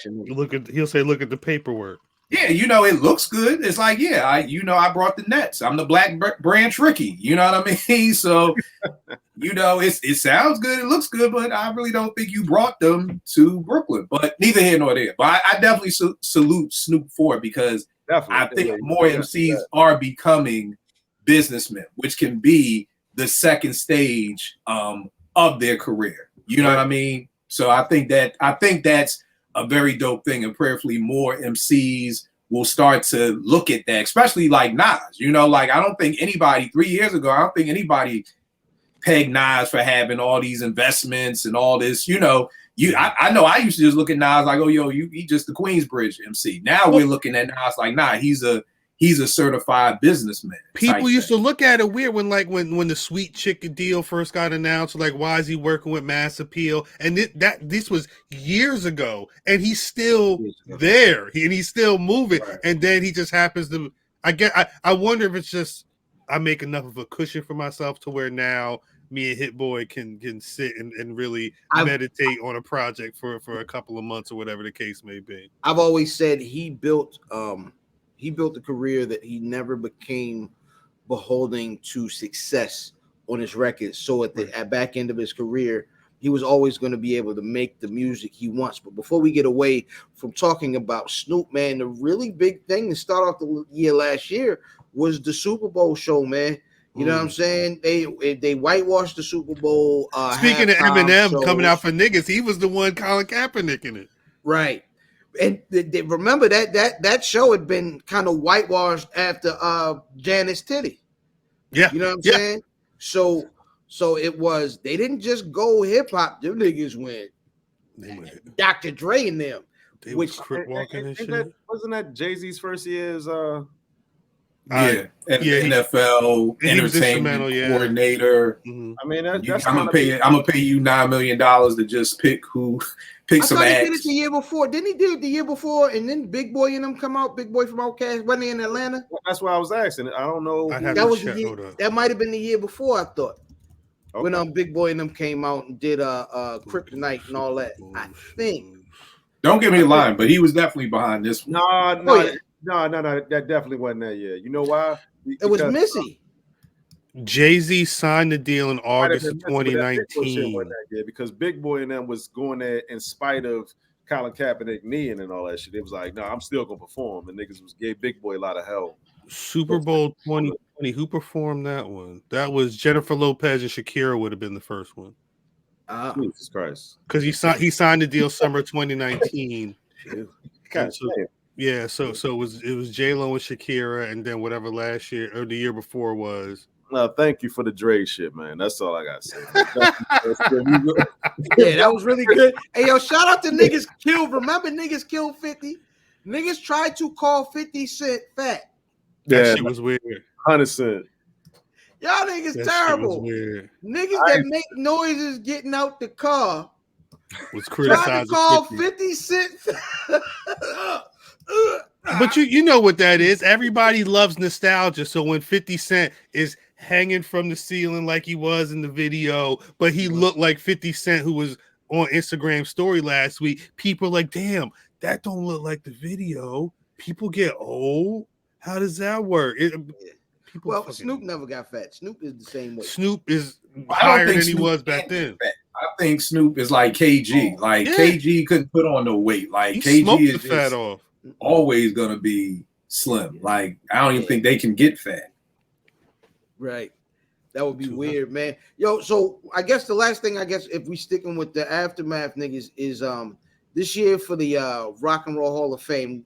He'll say, look at the paperwork. Yeah, you know, it looks good. It's like, I brought the Nets. I'm the Black Branch Ricky. You know what I mean? So, you know, it sounds good. It looks good, but I really don't think you brought them to Brooklyn. But neither here nor there. But I definitely salute Snoop for it because I think more MCs are becoming businessmen, which can be the second stage of their career. You know what I mean? So I think that's a very dope thing, and prayerfully more MCs will start to look at that, especially like Nas. You know, like I don't think anybody 3 years ago, I don't think anybody pegged Nas for having all these investments and all this. You know, I know I used to just look at Nas like, oh, he just the Queensbridge MC. Now we're looking at Nas like, nah, he's a certified businessman. People used to look at it weird when the Sweet Chicken deal first got announced. Like, why is he working with Mass Appeal? And this was years ago, and he's still there, and he's still moving. Right. And then he just happens to. I wonder if it's just I make enough of a cushion for myself to where now me and Hit Boy can sit and really meditate on a project for a couple of months or whatever the case may be. I've always said he built a career that he never became beholden to success on his records. So at back end of his career, he was always going to be able to make the music he wants. But before we get away from talking about Snoop, man, the really big thing to start off the year last year was the Super Bowl show, man. You know what I'm saying? They whitewashed the Super Bowl. Speaking of Eminem coming out for niggas, he was the one Colin Kaepernick in it. Right. And remember that show had been kind of whitewashed after Janice Titty. Yeah, You know what I'm yeah. saying? So it was, they didn't just go hip hop. Them niggas went Dr. Dre and them. They was crip walking and shit. Wasn't that Jay-Z's first year's Yeah, NFL entertainment coordinator. Mm-hmm. I mean, I'm gonna pay you $9 million to just pick some acts. He did it the year before. Didn't he do it the year before? And then Big Boy and them come out. Big Boy from Outkast, wasn't he in Atlanta? That's why I was asking. I don't know. That was the year. That might have been the year before. I thought when Big Boy and them came out and did Kryptonite and all that. I think. Don't get me lying, but he was definitely behind this one. No, that definitely wasn't that year. You know why? It was Missy. Jay-Z signed the deal in August of 2019. Because Big Boy and them was going there in spite of Colin Kaepernick kneeing and all that shit. It was like, no, I'm still gonna perform. And niggas gave Big Boy a lot of hell. Super Bowl 2020. Who performed that one? That was Jennifer Lopez and Shakira would have been the first one. Jesus Christ! Because he signed the deal summer 2019. Yeah, so it was J-Lo and Shakira, and then whatever last year or the year before was. No, thank you for the Dre shit, man. That's all I gotta say. Yeah, that was really good. Hey, yo, shout out to niggas killed. Remember, niggas killed 50. Niggas tried to call 50 Cent fat. That shit was weird. 100%. Y'all niggas terrible. Niggas that make noises getting out the car was criticized. Tried to call 50 Cent. But you know what that is. Everybody loves nostalgia. So when 50 Cent is hanging from the ceiling like he was in the video, but he looked like 50 Cent who was on Instagram story last week, people are like, damn, that don't look like the video. People get old. How does that work? Snoop never got fat. Snoop is the same way. Snoop is higher than he was back then. I think Snoop is like KG. KG couldn't put on no weight. Like he KG is the fat off. Always gonna be slim. Like I don't even think they can get fat. Right. That would be weird, man. Yo, so I guess the last thing, if we sticking with the aftermath niggas is this year for the Rock and Roll Hall of Fame.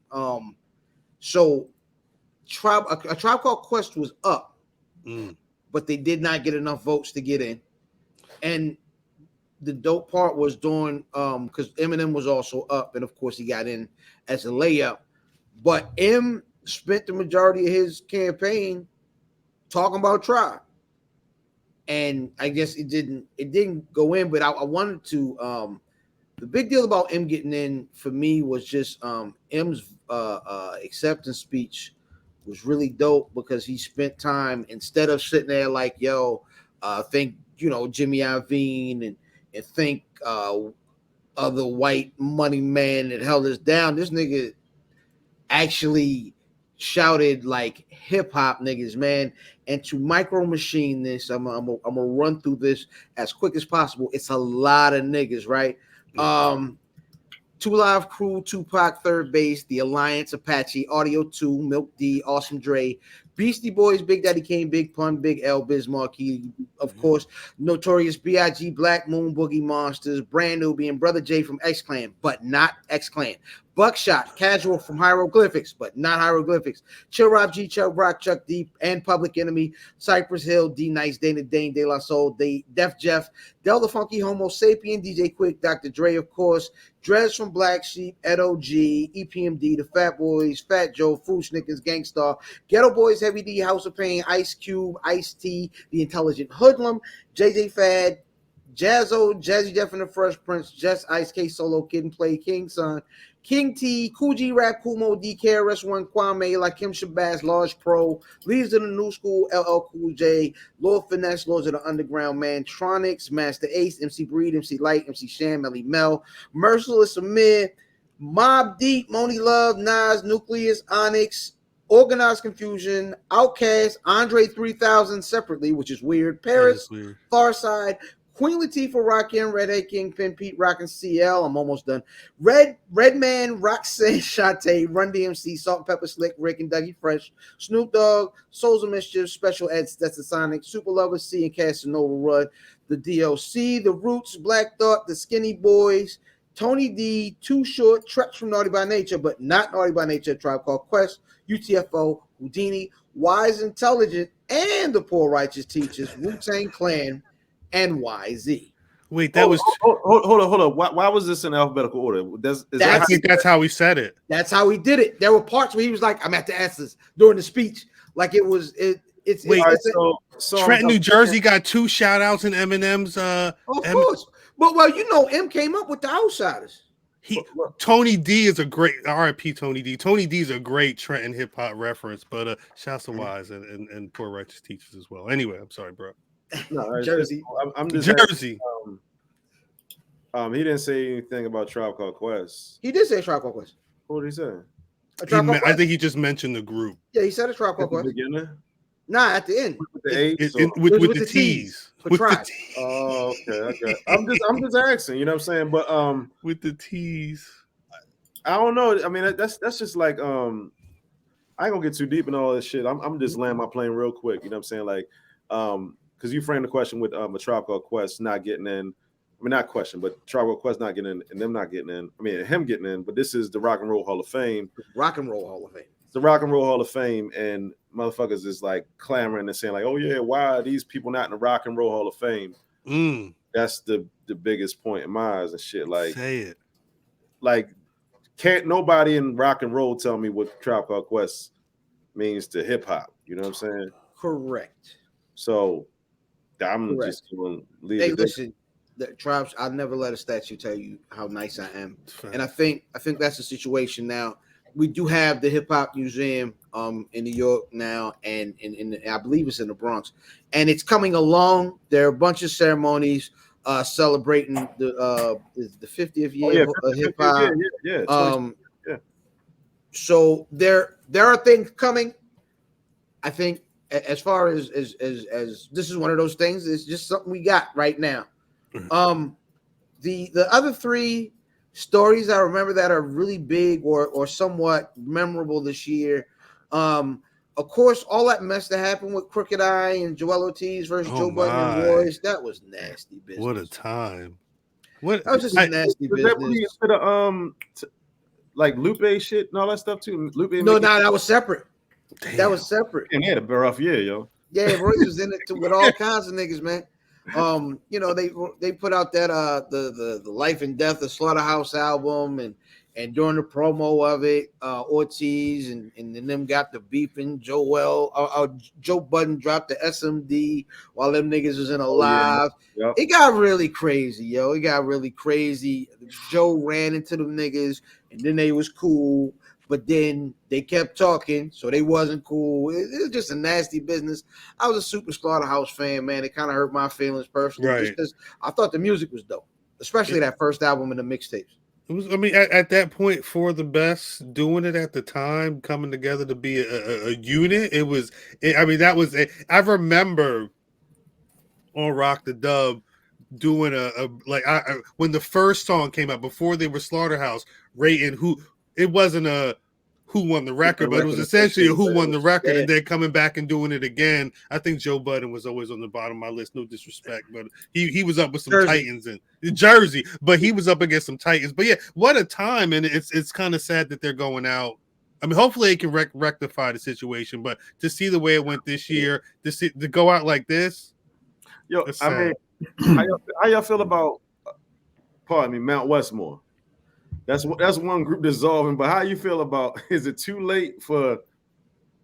So a Tribe Called Quest was up, but they did not get enough votes to get in. And the dope part was during because Eminem was also up, and of course he got in as a layup. But M spent the majority of his campaign talking about Tribe, and I guess it didn't go in. But I wanted to. The big deal about M getting in for me was just M's acceptance speech was really dope because he spent time, instead of sitting there like, yo, think Jimmy Iovine and think other white money man that held us down. This nigga actually shouted like hip hop niggas, man. And to micro machine this, I'm gonna run through this as quick as possible. It's a lot of niggas, right? Two Live Crew, Tupac, Third Base, The Alliance, Apache, Audio 2, Milk D, Awesome Dre, Beastie Boys, Big Daddy Kane, Big Pun, Big L, Biz Markie, of course, Notorious B.I.G., Black Moon, Boogie Monsters, Brand Nubian, Brother J from X Clan, but not X Clan, Buckshot, Casual from Hieroglyphics, but not Hieroglyphics, Chill Rob G, Chuck Rock, Chuck D, and Public Enemy, Cypress Hill, D Nice, Dana Dane, De La Soul, Def Jeff, Del the Funky, Homo Sapien, DJ Quick, Dr. Dre, of course, Drez from Black Sheep, Ed O.G., EPMD, The Fat Boys, Fat Joe, Food Snickers, Gangstar, Ghetto Boys, Heavy D, House of Pain, Ice Cube, Ice T, The Intelligent Hoodlum, JJ Fad, Jazzo, Jazzy Jeff and the Fresh Prince, Jess Ice K Solo, Kid and Play, King Son, King T, Cool G Rap, Kumo, D, KRS-One, Kwame, Lakim Shabazz, Large Pro, Leaders of the New School, LL Cool J, Lord Finesse, Lords of the Underground, Mantronics, Master Ace, MC Breed, MC Light, MC Sham, Melly Mel, Merciless Amir, Mob Deep, Moni Love, Nas, Nucleus, Onyx, Organized Confusion, Outkast, Andre 3000 separately, which is weird, Paris, Farside, Queen Latifah, Rakim, Redhead Kingpin, Pete Rockin' CL. I'm almost done. Redman, Roxanne, Shantae, Run DMC, Salt and Pepper Slick, Rick and Dougie Fresh, Snoop Dogg, Souls of Mischief, Special Ed, Stetsasonic, Super Lover C and Casanova Rudd, the DOC, The Roots, Black Thought, The Skinny Boys, Tony D, Too Short, Treach from Naughty by Nature, but not Naughty by Nature, Tribe Called Quest, UTFO, Houdini, Wise Intelligent, and the Poor Righteous Teachers, Wu-Tang Clan, and YZ. Wait, that was. Hold on. Why was this in alphabetical order? I think that's how he said it. That's how he did it. There were parts where he was like, "I'm at the answers" during the speech. Like it was. It's Trenton, New Jersey got 2 shout outs in Eminem's. Of course, but well, you know, M came up with the Outsiders. Tony D is a great RIP. Tony D. Tony D is a great Trenton hip hop reference, but shouts to Wise and Poor Righteous Teachers as well. Anyway, I'm sorry, bro. No, Jersey. I'm just Jersey. He didn't say anything about Tribe Called Quest. He did say Tribe Called Quest. What did he say? I think he just mentioned the group. Yeah, he said a Tribe Called Quest. Beginning? Nah, at the end. With the H, with the T's. With the T's. Oh, okay. I'm just asking, you know what I'm saying? But with the T's. I don't know. I mean, that's just like I ain't gonna get too deep in all this shit. I'm just landing my plane real quick. You know what I'm saying? Like, because you framed the question with a Tribe Called Quest not getting in. I mean, not question, but Tribe Called Quest not getting in and them not getting in. I mean, him getting in, but this is the Rock and Roll Hall of Fame. Rock and Roll Hall of Fame. It's the Rock and Roll Hall of Fame, and motherfuckers is like clamoring and saying like, "Oh yeah, why are these people not in the Rock and Roll Hall of Fame?" That's the biggest point in my eyes and shit. Like, say it. Like, can't nobody in rock and roll tell me what Tribe Called Quest means to hip hop? You know what I'm saying? Correct. So I'm just gonna leave it. Hey, listen. The tribes, I'll never let a statue tell you how nice I am. And I think that's the situation now. We do have the hip hop museum in New York now, and I believe it's in the Bronx, and it's coming along. There are a bunch of ceremonies celebrating the 50th year of hip hop. Yeah. So there are things coming. I think as far as this is one of those things. It's just something we got right now. The other 3 stories I remember that are really big or somewhat memorable this year. Of course, all that mess that happened with Crooked Eye and Joel Ortiz versus Joe Budden and Royce, that was nasty business. What a time! That was just nasty business. Like Lupe shit and all that stuff too. No, that was separate. Damn. That was separate. And he had a rough year, yo. Yeah, Royce was in it too with all kinds of niggas, man. You know, they put out that the Life and Death of Slaughterhouse album, and during the promo of it, Ortiz and them got the beefing. Joe Budden dropped the SMD while them niggas was in a live. Yeah. Yep. It got really crazy, yo. It got really crazy. Joe ran into them niggas, and then they was cool. But then they kept talking, so they wasn't cool. It was just a nasty business. I was a super Slaughterhouse fan, man. It kind of hurt my feelings personally, right? Just because I thought the music was dope, especially that first album and the mixtapes. It was, I mean, at that point, For the Best, doing it at the time, coming together to be a unit. That was it. I remember on Rock the Dub doing when the first song came out before they were Slaughterhouse, rating who. It wasn't a who won the record, but it was essentially a who won the record, and then coming back and doing it again. I think Joe Budden was always on the bottom of my list. No disrespect, but he was up with some Titans and Jersey, but he was up against some Titans. But yeah, what a time! And it's kind of sad that they're going out. I mean, hopefully it can rectify the situation, but to see the way it went this year, to go out like this, yo, I mean, how y'all feel about? Pardon me, Mount Westmore. That's one group dissolving, but how you feel about? Is it too late for?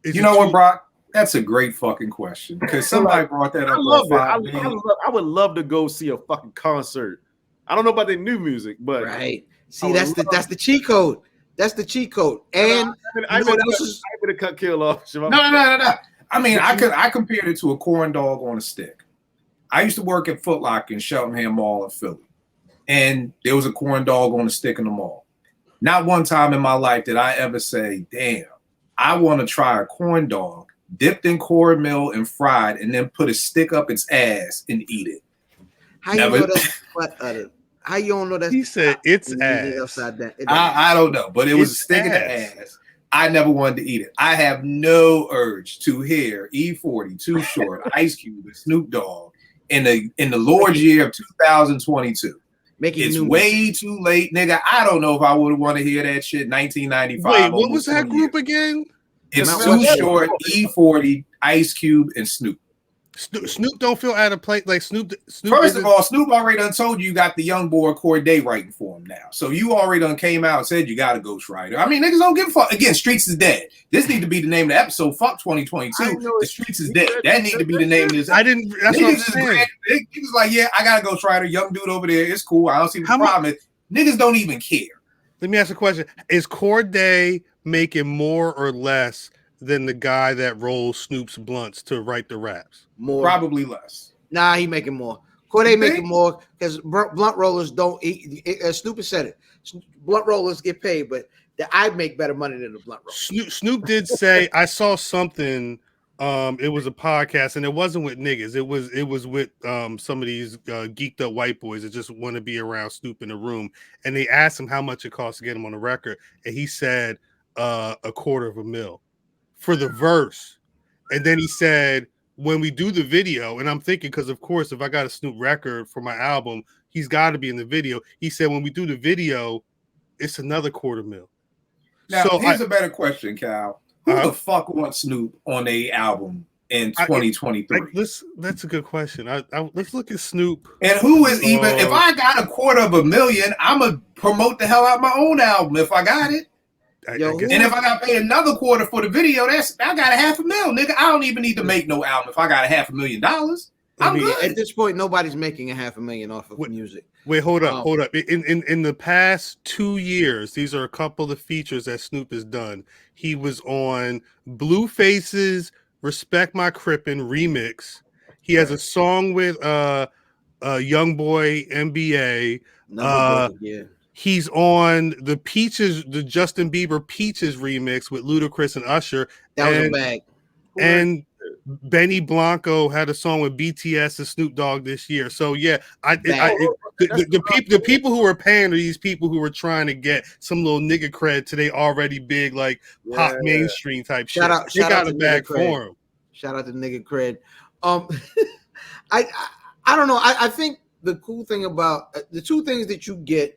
You know what, Brock? That's a great fucking question because somebody brought that up. I love it. I would love to go see a fucking concert. I don't know about their new music, but right. See, that's the cheat code. That's the cheat code. And I could have cut Kill off. No. I mean, I compared it to a corn dog on a stick. I used to work at Foot Locker in Cheltenham Mall in Philly. And there was a corn dog on a stick in the mall. Not one time in my life did I ever say, damn, I want to try a corn dog dipped in cornmeal and fried and then put a stick up its ass and eat it. How you know that? How you don't know that? He said it's ass. Upside down. I don't know, but it was a stick in the ass. I never wanted to eat it. I have no urge to hear E40, Too Short, Ice Cube, and Snoop Dogg in the Lord's year of 2022. Making It's new way too late, nigga. I don't know if I would want to hear that shit. 1995. Wait, what was that 20 group years. again? It's Mount Too Westmore. Short, E40, Ice Cube, and Snoop. Snoop don't feel out of place. Like Snoop First of all, Snoop already done told you got the young boy Corday writing for him now. So you already done came out and said you got a ghostwriter. I mean, niggas don't give a fuck. Again, Streets is dead. This need to be the name of the episode. Fuck 2022. The Streets is dead. That need to be the name of this. I didn't. That's what I'm saying. Niggas like, yeah, I got a ghostwriter. Young dude over there. It's cool. I don't see what the problem is. Niggas don't even care. Let me ask a question: is Corday making more or less than the guy that rolls Snoop's blunts to write the raps? More. Probably less. Nah, he making more. Corday making more because blunt rollers don't. Snoop has said it. Blunt rollers get paid, but I make better money than the blunt roller. Snoop did say, I saw something. It was a podcast, and it wasn't with niggas. It was with some of these geeked up white boys that just want to be around Snoop in the room. And they asked him how much it costs to get him on the record, and he said $250,000 for the verse. And then he said, when we do the video, and I'm thinking, because of course, if I got a Snoop record for my album, he's got to be in the video. He said, when we do the video, it's another $250,000. Now, so here's a better question, Cal. Who the fuck wants Snoop on a album in 2023? That's a good question. Let's look at Snoop. And who is even, if I got $250,000, I'm going to promote the hell out my own album if I got it. And if I got to pay another quarter for the video, I got $500,000, nigga. I don't even need to make no album if I got $500,000. I'm good. At this point, nobody's making $500,000 off of music. Wait, hold up. In the past 2 years, these are a couple of features that Snoop has done. He was on Blueface's "Respect My Crippin" remix. He has a song with Young Boy NBA. He's on the Justin Bieber Peaches remix with Ludacris and Usher. That was a bag. And Benny Blanco had a song with BTS and Snoop Dogg this year. So yeah, the people who are paying are these people who are trying to get some little nigga cred to they already big pop mainstream type shit. Shout out to bag for him. Shout out to nigga cred. I don't know. I think the cool thing about the two things that you get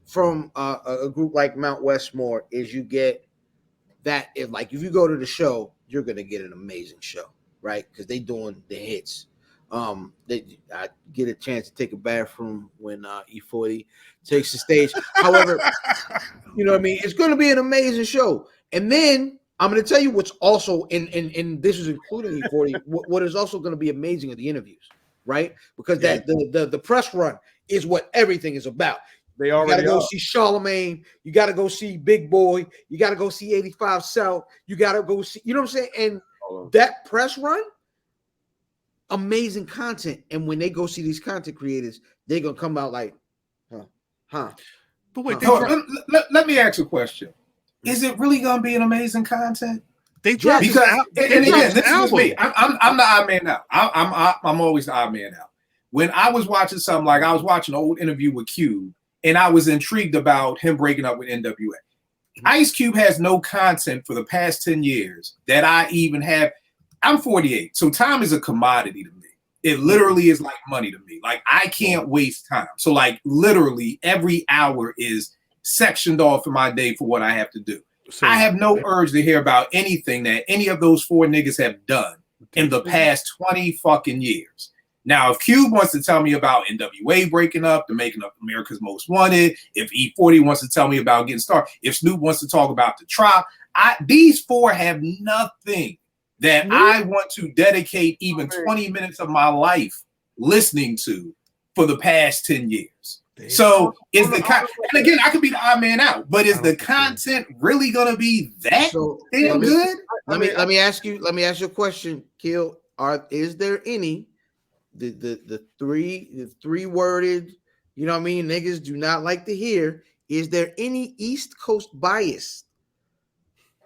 from a group like Mount Westmore is you get that if you go to the show, you're gonna get an amazing show, right? Because they doing the hits. I get a chance to take a bathroom when E40 takes the stage. However, you know what I mean? It's gonna be an amazing show. And then I'm gonna tell you what's also in this is including E40. What is also gonna be amazing are the interviews, right? Because the press run is what everything is about. They already got to go see Charlemagne. You got to go see Big Boy. You got to go see 85 South. You got to go see, you know what I'm saying? And that press run, amazing content. And when they go see these content creators, they're going to come out like, But wait, let me ask a question. Is it really going to be an amazing content? They drop because, and again, this is me. I'm the odd man out. I'm always the odd man out. When I was watching something, like I was watching an old interview with Cube, and I was intrigued about him breaking up with NWA. Ice Cube has no content for the past 10 years that I even have. I'm 48, so time is a commodity to me. It literally is like money to me. Like, I can't waste time. So, literally every hour is sectioned off in my day for what I have to do. I have no urge to hear about anything that any of those four niggas have done in the past 20 fucking years. Now, if Cube wants to tell me about NWA breaking up, the making of America's Most Wanted, if E40 wants to tell me about getting started, if Snoop wants to talk about the trial, these four have nothing that I want to dedicate even 20 minutes of my life listening to for the past 10 years. So is the and again, I could be the odd man out, but is the content really gonna be that damn good? Let me ask you a question, Kill. Is there any the three worded, you know what I mean, niggas do not like to hear, is there any East Coast bias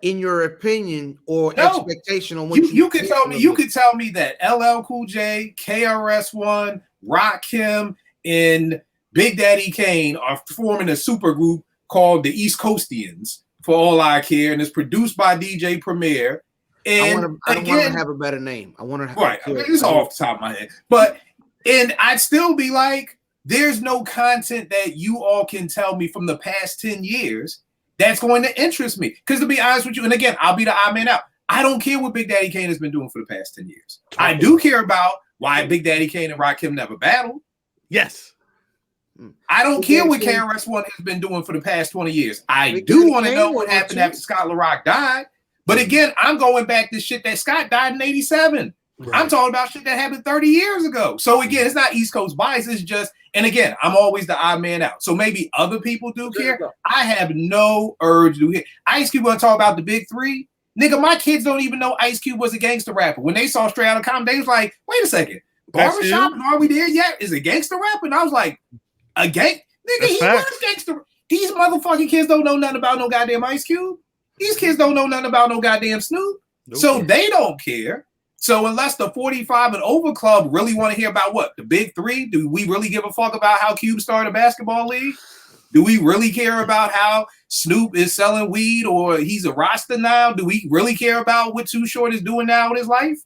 in your opinion or expectation on what you can tell me? You could tell me that LL Cool J, KRS-One, Rakim, and Big Daddy Kane are forming a super group called the East Coastians, for all I care, and it's produced by DJ Premier. And I want to have a better name. I want to right. I mean, it's off the top of my head, and I'd still be like, there's no content that you all can tell me from the past 10 years that's going to interest me. Because to be honest with you, and again, I'll be the odd man out. I don't care what Big Daddy Kane has been doing for the past 10 years. I do care about why Big Daddy Kane and Rakim never battled. Yes. I don't care what KRS-One has been doing for the past 20 years. I do want to know what happened after Scott LaRock died. But again, I'm going back to shit that Scott died in 87. Right. I'm talking about shit that happened 30 years ago. So again, it's not East Coast bias. It's just, and again, I'm always the odd man out. So maybe other people do care. I have no urge to hear. Ice Cube want to talk about the big three. Nigga, my kids don't even know Ice Cube was a gangster rapper. When they saw Straight Outta Compton, they was like, wait a second. Barbershop, and Are We There Yet? Is a gangster rapper? And I was like, a gang? Nigga, he was gangster. These motherfucking kids don't know nothing about no goddamn Ice Cube. These kids don't know nothing about no goddamn Snoop. So they don't care. So unless the 45 and over club really want to hear about what? The big three? Do we really give a fuck about how Cube started a basketball league? Do we really care about how Snoop is selling weed or he's a Rasta now? Do we really care about what Too Short is doing now in his life?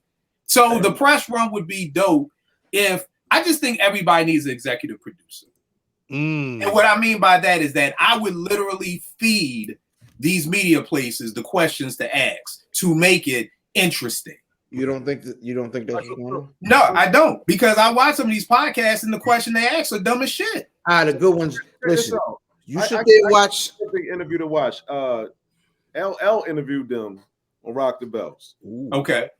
So the press run would be dope if I just think everybody needs an executive producer. And what I mean by that is that I would literally feed these media places the questions to ask to make it interesting. You don't think that's going on? No, I don't, because I watch some of these podcasts and the question they ask are dumb as shit. The good ones. Listen, you should watch a big interview to watch. LL interviewed them on Rock the Bells. Okay.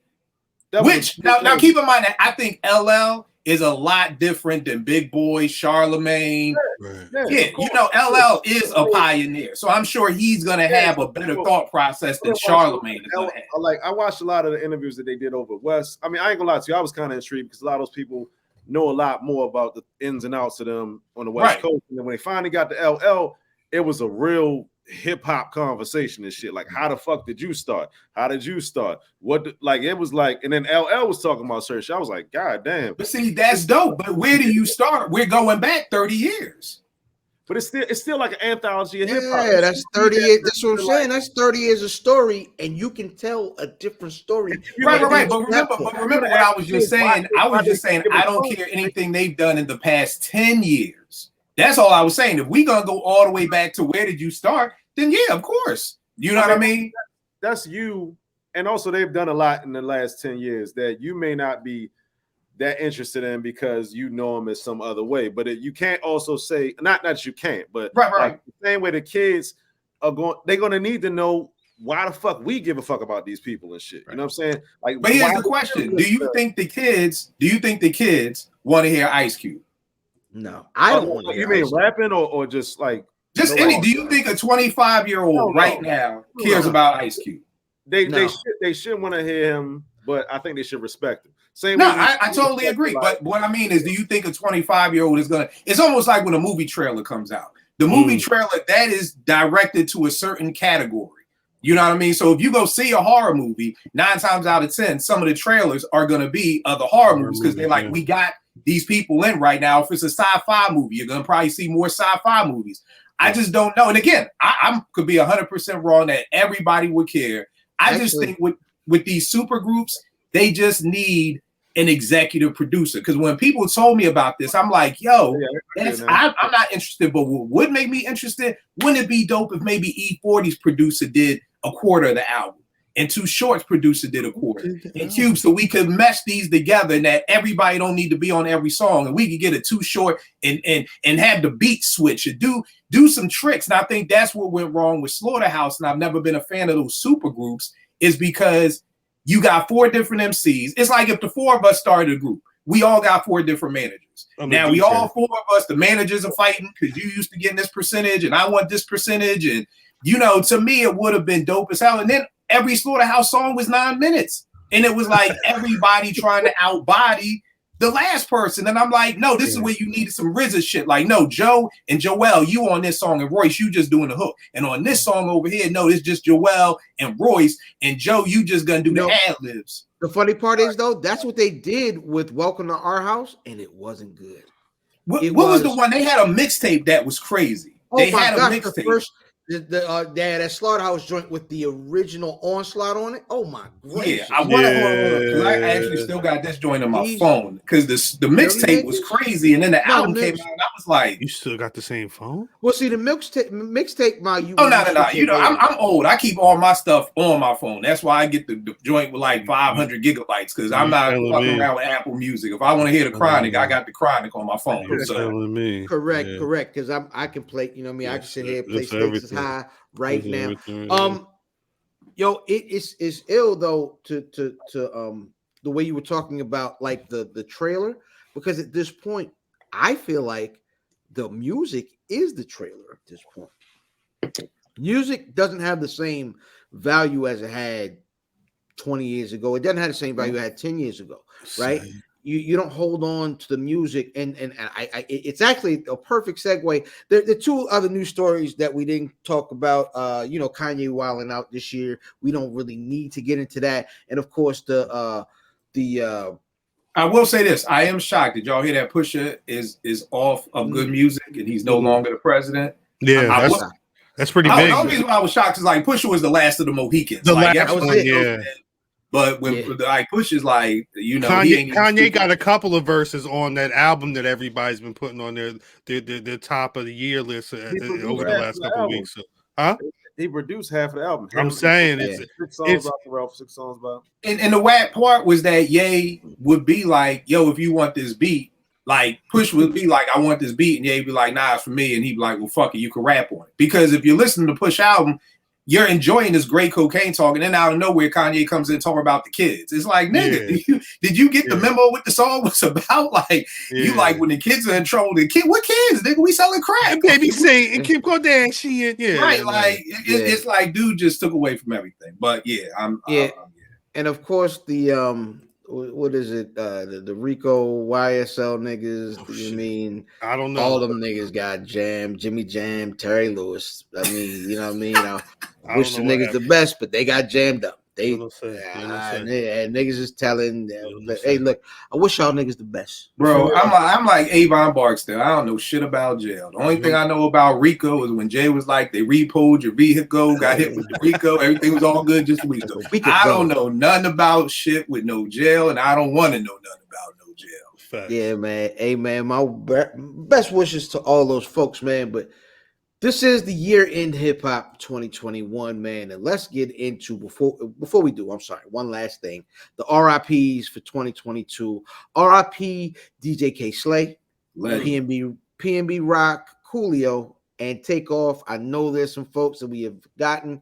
Which now keep in mind that I think LL is a lot different than Big Boy, Charlemagne. Yeah, you know, LL is a pioneer, so I'm sure he's gonna have a better thought process than Charlemagne is gonna have. Like, I watched a lot of the interviews that they did over West. I mean, I ain't gonna lie to you, I was kind of intrigued because a lot of those people know a lot more about the ins and outs of them on the West Coast. And then when they finally got to LL, it was a real hip-hop conversation and shit. Like, how the fuck did you start? How did you start? It was like, and then LL was talking about certain shit. I was like, God damn. But see, that's dope. But where do you start? We're going back 30 years. But it's still like an anthology of hip-hop. Yeah, that's 30 years. That's what I'm saying. That's 30 years of story, and you can tell a different story. Right. But remember what I was just saying. I was just saying I don't care anything they've done in the past 10 years. That's all I was saying. If we're gonna go all the way back to where did you start, then yeah, of course. You know what I mean? That's you. And also they've done a lot in the last 10 years that you may not be that interested in because you know them as some other way. But you can't also say, not that you can't, but right. Like the same way the kids are going, they're gonna need to know why the fuck we give a fuck about these people and shit. You know what I'm saying? Like, but here's the question: Do you think the kids want to hear Ice Cube? No, I don't want to hear. You mean rapping or just like just any? Do you think a 25-year-old right now cares about Ice Cube? They should want to hear him, but I think they should respect him. I totally agree. But what I mean is, do you think a 25-year-old is gonna? It's almost like when a movie trailer comes out. The movie trailer that is directed to a certain category. You know what I mean? So if you go see a horror movie, 9 times out of 10, some of the trailers are going to be other horror movies because they're like, we got these people in right now. If it's a sci-fi movie, you're going to probably see more sci-fi movies. I just don't know. And again, I could be 100% wrong that everybody would care. I just think with these super groups, they just need an executive producer. Because when people told me about this, I'm like, yo, I'm not interested. But what would make me interested? Wouldn't it be dope if maybe E40's producer did a quarter of the album and Too Short's producer did a quarter and Cube, so we could mesh these together and that everybody don't need to be on every song and we could get a Too Short and have the beat switch and do some tricks. And I think that's what went wrong with Slaughterhouse. And I've never been a fan of those super groups is because you got 4 different MCs. It's like if the 4 of us started a group, we all got 4 different managers. Now we all 4 of us, the managers are fighting because you used to get this percentage and I want this percentage. And, you know, to me, it would have been dope as hell. And then every Slaughterhouse song was 9 minutes. And it was like everybody trying to outbody the last person. And I'm like, no, this is where you needed some RZA shit. Like, no, Joe and Joel, you on this song, and Royce, you just doing the hook. And on this song over here, no, it's just Joel and Royce, and Joe, you just gonna do the ad-libs. The funny part is, though, that's what they did with Welcome to Our House, and it wasn't good. What was the one? They had a mixtape that was crazy. They had a mixtape. That slaughterhouse joint with the original Onslaught on it. Oh my gracious! Yeah, I want to hold on because I actually still got this joint on my phone because the mixtape was crazy, and then the album came out, and I was like, "You still got the same phone?" Well, see, the mixtape, you. Oh no! You know, I'm old. I keep all my stuff on my phone. That's why I get the joint with like 500 gigabytes because I'm not fucking around with Apple Music. If I want to hear the Chronic, I got the Chronic on my phone. You're telling me. Correct. Because I can play. You know what I mean? I can sit here and play Stakes is High right now. Yo, it's ill though to the way you were talking about like the trailer, because at this point I feel like the music is the trailer at this point. Music doesn't have the same value as it had 20 years ago. It doesn't have the same value it had 10 years ago, right? You don't hold on to the music, and it's actually a perfect segue. The two other news stories that we didn't talk about, Kanye wilding out this year. We don't really need to get into that, and of course the I will say this: I am shocked. Did y'all hear that Pusha is off of good music and he's no longer the president? Yeah, that's pretty big. The only reason why I was shocked is like Pusha was the last of the Mohicans. The like, last one, yeah. But when like Push is like, Kanye got a couple of verses on that album that everybody's been putting on their top of the year list over the last couple of weeks. So, he produced half of the album. I'm saying it's 6 songs off the Ralph, 6 songs about. And the whack part was that Ye would be like, yo, if you want this beat, like Push would be like, I want this beat, and Ye be like, nah, it's for me, and he'd be like, well, fuck it, you can rap on it. Because if you listen to Push album, you're enjoying this great cocaine talk, and then out of nowhere, Kanye comes in talking about the kids. It's like, nigga, did you get the memo what the song was about? Like, you like when the kids are in trouble, what kids? Nigga, we selling crack. And Baby Saint and Kim Kardashian, right? Like, it's like, dude just took away from everything. But and of course the what is it? The Rico YSL niggas. You mean I don't know. All them niggas got jammed. Jimmy Jam, Terry Lewis. I mean, you know what I mean? I wish the niggas the best, but they got jammed up. And niggas is telling them, hey, look, I wish y'all niggas the best. Bro, I'm like Avon Barksdale. I don't know shit about jail. The only thing I know about Rico is when Jay was like, they repoed your vehicle, got hit with the Rico, everything was all good, just Rico. I don't know nothing about shit with no jail, and I don't want to know nothing about no jail. Facts. Yeah, man. Hey, man, my best wishes to all those folks, man, but this is the year-end hip-hop 2021, man, and let's get into, before we do, I'm sorry, one last thing. The RIPs for 2022. RIP DJ K Slay, PNB Rock, Coolio, and Takeoff. I know there's some folks that we have forgotten.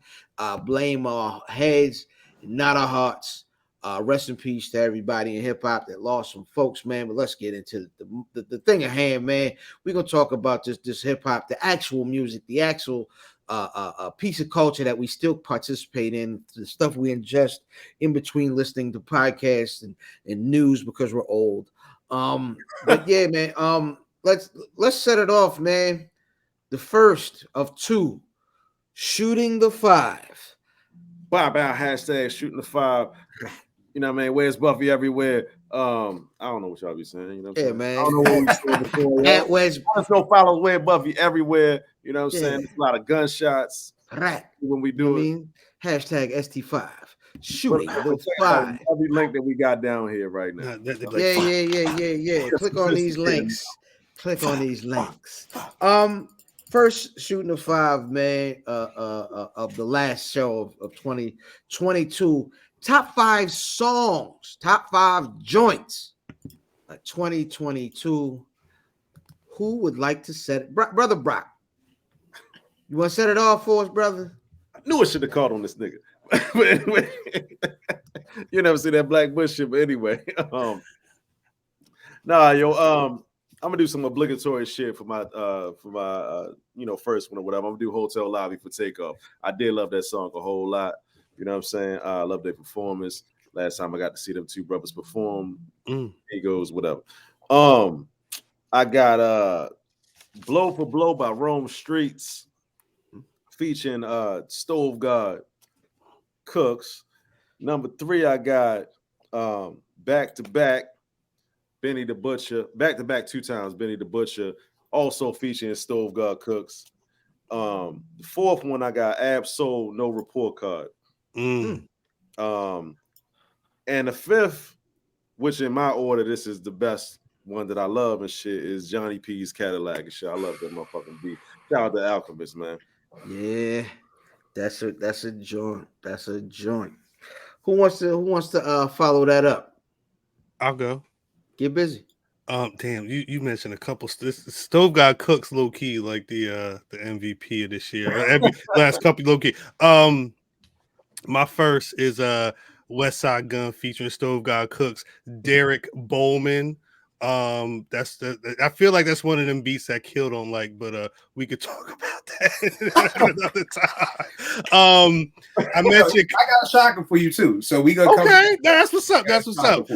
Blame our heads, not our hearts. Rest in peace to everybody in hip-hop that lost some folks, man. But let's get into the thing at hand, man. We're gonna talk about this hip-hop, the actual music, the actual piece of culture that we still participate in, the stuff we ingest in between listening to podcasts and news because we're old. But yeah, man. Let's set it off, man. The first of two, shooting the 5. Bob out hashtag shooting the 5. You know what I mean? Where's Buffy everywhere? I don't know what y'all be saying. You know what I'm saying? Man. I don't know what we said before. Where's no follow Where Buffy everywhere? You know what I'm saying? There's a lot of gunshots. Right. When we do it. Hashtag ST5. Shooting the 5. Every link that we got down here right now. Yeah. Click on these links. First shooting the 5, man, of the last show of 2022. Top 5 songs, top 5 joints, 2022. Who would like to set it? Brother Brock, you want to set it off for us, brother? I knew I should have called on this nigga. But anyway, you never see that Black Bush shit. But anyway, I'm gonna do some obligatory shit for my first one or whatever. I'm gonna do Hotel Lobby for Takeoff. I did love that song a whole lot. You know what I'm saying? I love their performance. Last time I got to see them two brothers perform. Egos, whatever. I got Blow for Blow by Rome Streets, featuring Stove God Cooks. Number 3, I got Back to Back, Benny the Butcher. Back to Back 2 times, Benny the Butcher, also featuring Stove God Cooks. The fourth one I got Absol No Report Card. Mm. And the fifth, which in my order, this is the best one that I love and shit, is Johnny P's Cadillac and shit. I love that motherfucking beat. Shout out to Alchemist, man. Yeah, that's a joint. That's a joint. Who wants to follow that up? I'll go. Get busy. Damn, you mentioned a couple. Stove God Cooks low key like the MVP of this year. Every last couple low key. My first is West Side Gun featuring Stove God Cooks, Derek Bowman. That's I feel like that's one of them beats that Kill don't like, but we could talk about that another time. I mentioned I got a shocker for you too, so we gonna okay. That's what's up. That's what's up.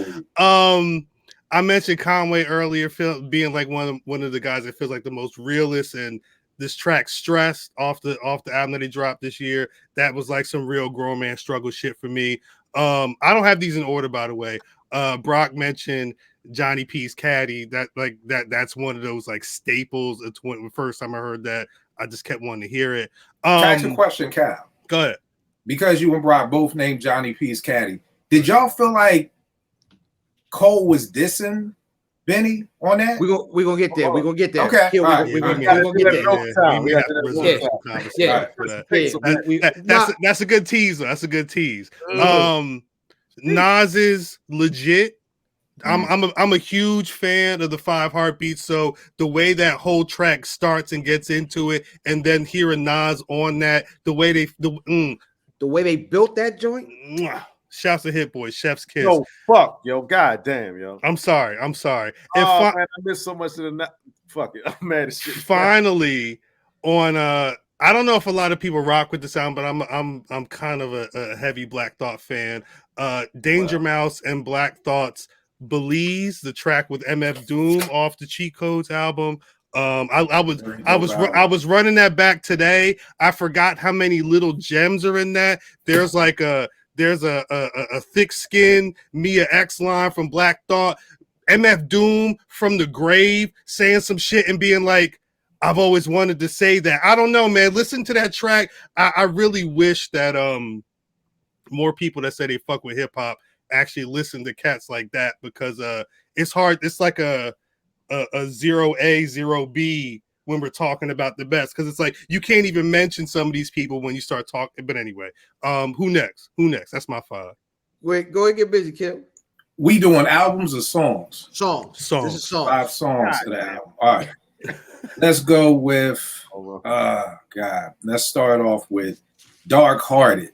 I mentioned Conway earlier, being like one of the guys that feels like the most realist, and this track "Stressed" off the album that he dropped this year, that was like some real grown man struggle shit for me. I don't have these in order, by the way. Brock mentioned Johnny P's Caddy. That's one of those like staples. It's when the first time I heard that, I just kept wanting to hear it. Can I ask a question, Cal? Go ahead. Because you and Brock both named Johnny P's Caddy, did y'all feel like Cole was dissing Benny on that? We're gonna get there. We're gonna get there. Okay. We're gonna get there. That's a good tease. That's a good tease. Nas's legit. I'm a huge fan of the 5 Heartbeats. So the way that whole track starts and gets into it, and then hearing Nas on that, the way they built that joint. Shouts to Hit Boy, Chef's Kiss. Yo, fuck, yo, goddamn, yo. I'm sorry. Man, I missed so much of the fuck it. I'm mad as shit. Finally, on I don't know if a lot of people rock with the sound, but I'm kind of a heavy Black Thought fan. Danger Mouse and Black Thought's Belize, the track with MF Doom off the Cheat Codes album. I was running that back today. I forgot how many little gems are in that. There's a thick skin Mia X line from Black Thought, MF Doom from the grave saying some shit and being like, I've always wanted to say that. I don't know, man. Listen to that track. I really wish that more people that say they fuck with hip hop actually listen to cats like that, because it's hard. It's like a 0A, 0B when we're talking about the best, because it's like you can't even mention some of these people when you start talking. But anyway, who next? That's my 5. Wait, go ahead, get busy, Kim. We doing albums or songs? Songs. This is songs. 5 songs to the album. All right. Let's go with let's start off with Dark Hearted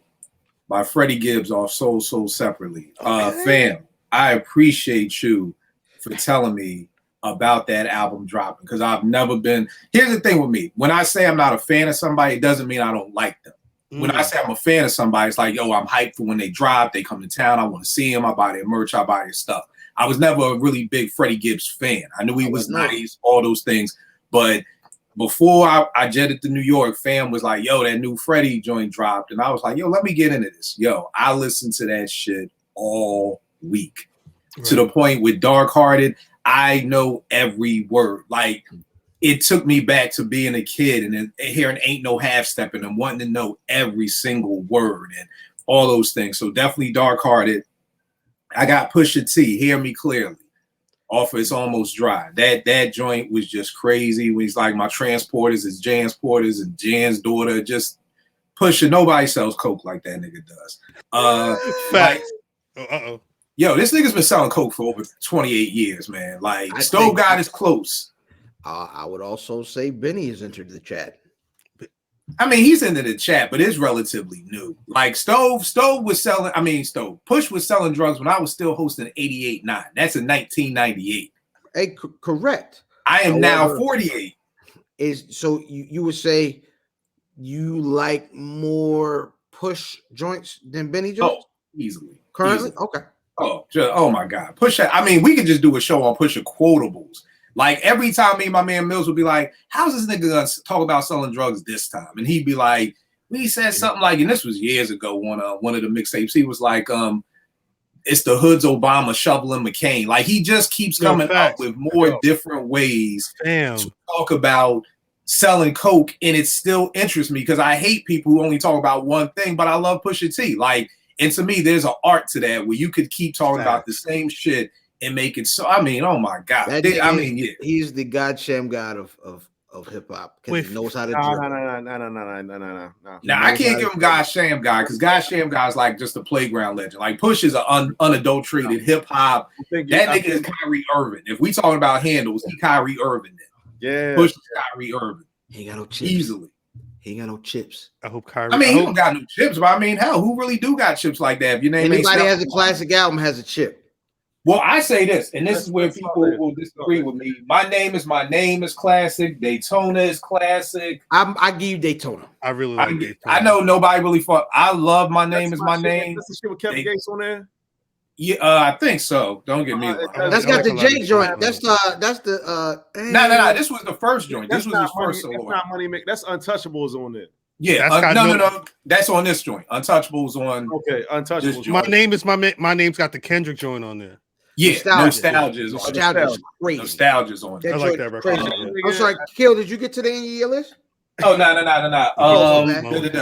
by Freddie Gibbs off Soul Separately. Fam, I appreciate you for telling me about that album dropping, because I've never been. Here's the thing with me: when I say I'm not a fan of somebody, it doesn't mean I don't like them. When I say I'm a fan of somebody, it's like, yo, I'm hyped for when they drop, they come to town, I want to see them, I buy their merch, I buy their stuff. I was never a really big Freddie Gibbs fan. I knew he was nice, all those things, but before I jetted to New York, fam was like, yo, that new Freddie joint dropped, and I was like, yo, let me get into this. Yo, I listened to that shit all week, to the point with Dark Hearted, I know every word. Like, it took me back to being a kid and hearing Ain't No Half Stepping and wanting to know every single word and all those things. So definitely Dark Hearted. I got Pusha T, Hear Me Clearly, off of It's Almost Dry. That joint was just crazy. When he's like, my transporters is Jan's Porters and Jan's daughter. Just Pusha. Nobody sells coke like that nigga does. Yo, this nigga's been selling coke for over 28 years, man. Like, Stove God is close. I would also say Benny has entered the chat. I mean, he's into the chat, but it's relatively new. Like, Push was selling drugs when I was still hosting 88.9. That's in 1998. Hey, correct. I am now 48. So you would say you like more Push joints than Benny joints? Oh, easily. Currently? Easily. Okay. Oh my God. Pusha, I mean, we could just do a show on Pusha quotables. Like, every time me and my man Mills would be like, how's this nigga gonna talk about selling drugs this time? And he'd be like, we said something like, and this was years ago on one of the mixtapes, he was like, it's the hood's Obama shoveling McCain. Like, he just keeps coming up with more different ways to talk about selling coke, and it still interests me because I hate people who only talk about one thing, but I love Pusha T. Like, and to me, there's an art to that where you could keep talking about the same shit and make it so. I mean, oh my god! Yeah, he's the goddamn god of hip hop because he knows how to dribble. No. Now I can't give him goddamn guy because goddamn guy is like just a playground legend. Like Push is an unadulterated hip hop. That nigga is Kyrie Irving. If we talking about handles, he Kyrie Irving. Yeah, Push is Kyrie Irving. He ain't got no chips. Easily. He ain't got no chips. I hope Kyrie. I mean, he don't got no chips, but I mean, hell, who really do got chips like that? If your name anybody has a classic album has a chip. Well, I say this, and this is where people will disagree with me. My name is classic. Daytona is classic. I give you Daytona. I really like Daytona. I know nobody really fought. I love My Name Is My Name. That's the shit with Kevin Gates on there. Yeah, I think so. Don't get me wrong. That's got the J joint. That's the No. This was the first joint. This was his first solo. That's not Money Make. That's Untouchables on it. Yeah, no. That's on this joint. Untouchables on. Okay, Untouchables. My name's got the Kendrick joint on there. Yeah, Nostalgia's crazy. Nostalgia's on. I like that record. I'm sorry, Kill. Did you get to the end of your list? Oh no.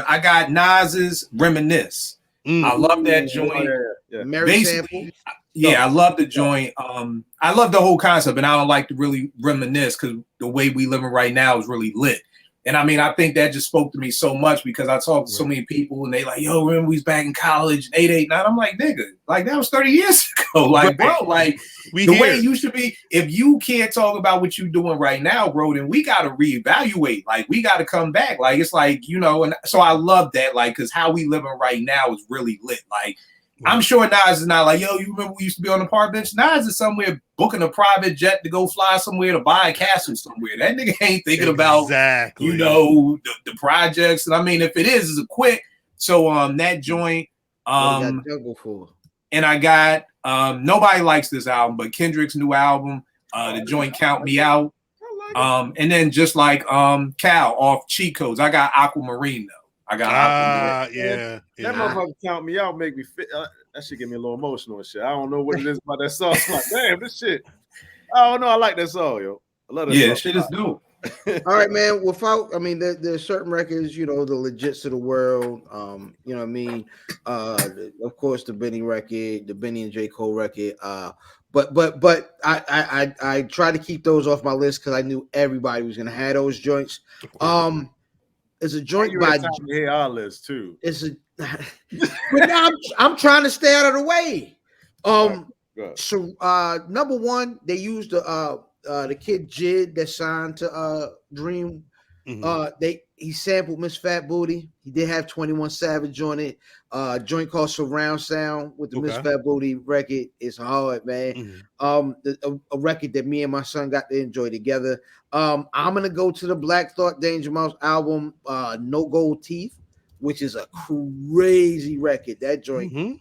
I got Nas's Reminisce. I love that joint. Yeah. Mary Sample. Yeah, I love the joint. I love the whole concept, and I don't like to really reminisce because the way we living right now is really lit. And I mean, I think that just spoke to me so much because I talked to so many people and they like, yo, remember we was back in college, 889. I'm like, nigga, like that was 30 years ago. Like, bro, like way you should be. If you can't talk about what you're doing right now, bro, then we got to reevaluate. Like, we got to come back. Like, it's like, you know, and so I love that, like, because how we living right now is really lit. Like, I'm sure Nas is not like, yo, you remember we used to be on the park bench? Nas is somewhere booking a private jet to go fly somewhere to buy a castle somewhere. That nigga ain't thinking about, you know, the projects. And I mean, if it is, it's a quick. So that joint, and I got nobody likes this album, but Kendrick's new album, the joint Count Me Out. And then just like Cal off Cheat Codes, I got Aquamarine though. I got yeah. That motherfucker Count Me Out make me fit. That shit get me a little emotional and shit. I don't know what it is about that song. I'm like, damn, this shit. I don't know. I like that song, yo. I love that song. Yeah, shit is dope. All right, man. There's certain records, you know, the legits of the world. You know what I mean? Of course, the Benny record, the Benny and J. Cole record. But I try to keep those off my list because I knew everybody was gonna have those joints. It's a joint by our list too. It's a but now I'm trying to stay out of the way. So number one, they used the kid Jid that signed to Dream. He sampled Miss Fat Booty. He did have 21 Savage on it. Joint called Surround Sound with the Miss Fat Booty record. It's hard, man. A record that me and my son got to enjoy together. I'm gonna go to the Black Thought Danger Mouse album, No Gold Teeth, which is a crazy record. That joint,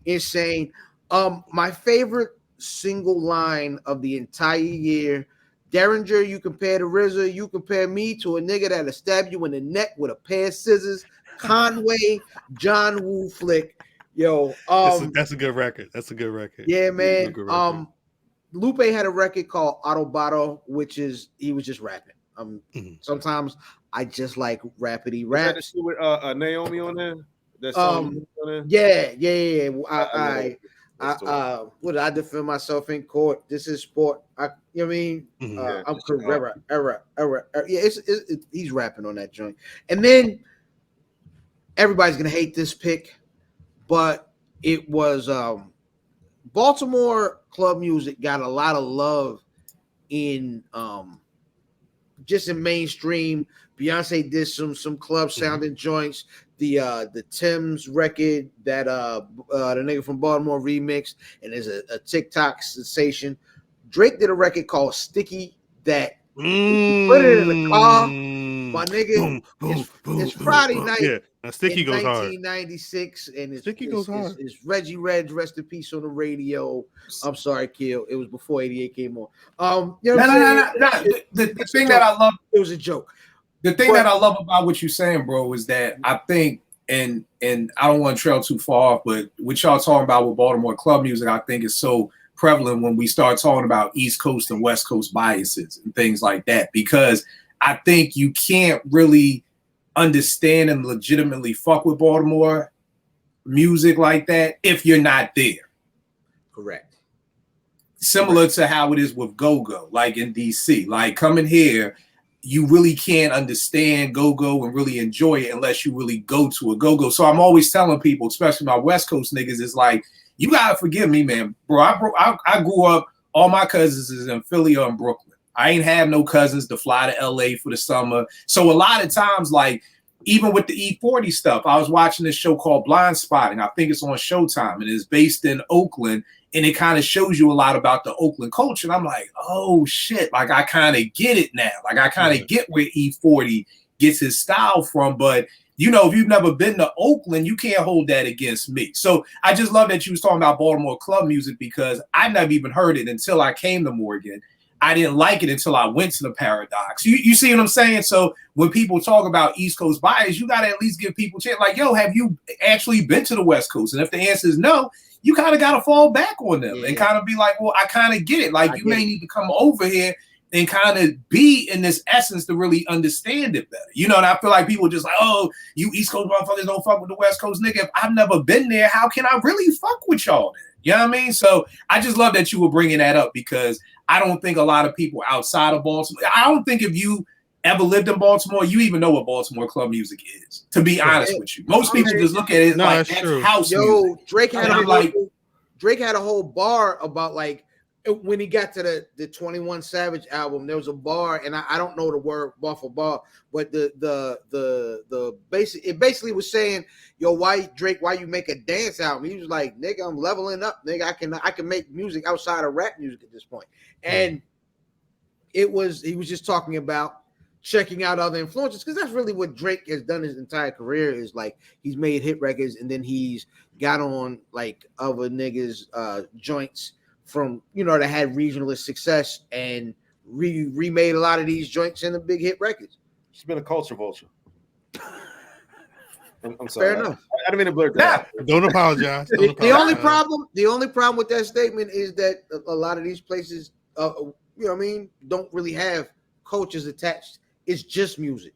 insane. My favorite single line of the entire year. Derringer, you compare to RZA, you compare me to a nigga that'll stab you in the neck with a pair of scissors. Conway, John Woo flick. Yo, that's a good record. That's a good record. Yeah, man. Lupe had a record called Autobotto, which is he was just rapping. Sometimes I just like rapidy rap. Is that the shit with Naomi on there? That song on there? Yeah. What did I defend myself in court? This is sport. You know what I mean? I'm Carrera. Yeah, he's rapping on that joint. And then everybody's gonna hate this pick, but it was Baltimore club music got a lot of love in just in mainstream. Beyonce did some club sounding joints. The Tim's record that the nigga from Baltimore remixed, and there's a TikTok sensation. Drake did a record called Sticky that put it in the car. My nigga, it's Friday night. Yeah, now Sticky goes hard. 1996, and Sticky goes hard. It's Reggie Reg, rest in peace, on the radio. I'm sorry, Kill. It was before 88 came on. You know the thing that I love, it was a joke. The thing that I love about what you're saying, bro, is that I think, and I don't want to trail too far off, but what y'all talking about with Baltimore club music, I think is so prevalent when we start talking about East Coast and West Coast biases and things like that. Because I think you can't really understand and legitimately fuck with Baltimore music like that if you're not there. Correct. Similar to how it is with go-go, like in DC. Like coming here, you really can't understand go-go and really enjoy it unless you really go to a go-go. So I'm always telling people, especially my West Coast niggas, is like, you gotta forgive me, man. Bro, I grew up, all my cousins is in Philly or in Brooklyn. I ain't have no cousins to fly to LA for the summer. So a lot of times, like, even with the E40 stuff, I was watching this show called Blind Spotting. I think it's on Showtime, and it's based in Oakland, and it kind of shows you a lot about the Oakland culture. And I'm like, oh shit, like I kind of get it now. Like I kind of get where E40 gets his style from. But you know, if you've never been to Oakland, you can't hold that against me. So I just love that you was talking about Baltimore club music, because I never even heard it until I came to Morgan. I didn't like it until I went to the Paradox. You see what I'm saying? So when people talk about East Coast bias, you got to at least give people a chance. Like, yo, have you actually been to the West Coast? And if the answer is no, you kind of got to fall back on them and kind of be like, well, I kind of get it. Like, you may need to come over here and kind of be in this essence to really understand it better. You know, and I feel like people just like, oh, you East Coast motherfuckers don't fuck with the West Coast nigga. If I've never been there, how can I really fuck with y'all then? You know what I mean? So I just love that you were bringing that up, because I don't think a lot of people outside of Baltimore, I don't think if you ever lived in Baltimore, you even know what Baltimore club music is, to be honest with you. Most people just look at it like that's house music. Drake had Drake had a whole bar about, like, when he got to the 21 Savage album, there was a bar, and I don't know the word Buffalo bar, but the basic, it basically was saying, yo, why you make a dance album? He was like, nigga, I'm leveling up, nigga. I can make music outside of rap music at this point. And he was just talking about checking out other influences, because that's really what Drake has done his entire career, is like he's made hit records and then he's got on like other niggas joints from, you know, that had regionalist success and remade a lot of these joints into big hit records. She's been a culture vulture. I'm sorry. Fair enough. I didn't mean to blurt that out. Don't apologize. The only problem with that statement is that a lot of these places, you know what I mean, don't really have cultures attached. It's just music.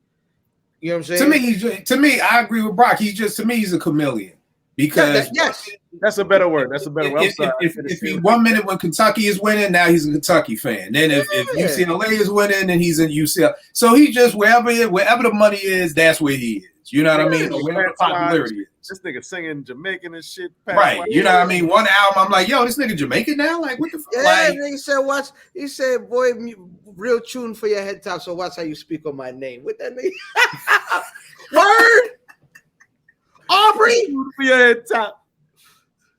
You know what I'm saying? To me, I agree with Brock. To me, he's a chameleon. Because yes, that's a better word. That's a better word. If he 1 minute when Kentucky is winning, now he's a Kentucky fan. Then if UCLA is winning, then he's in UCLA. So he just wherever the money is, that's where he is. You know what I mean? Or wherever the popularity is. This nigga singing Jamaican and shit. Right. You know what I mean? One album, I'm like, yo, this nigga Jamaican now? Like, what the fuck? Yeah, like, nigga said, watch. He said, boy, real tune for your head top. So watch how you speak on my name. What that nigga? Word. Aubrey for your head top.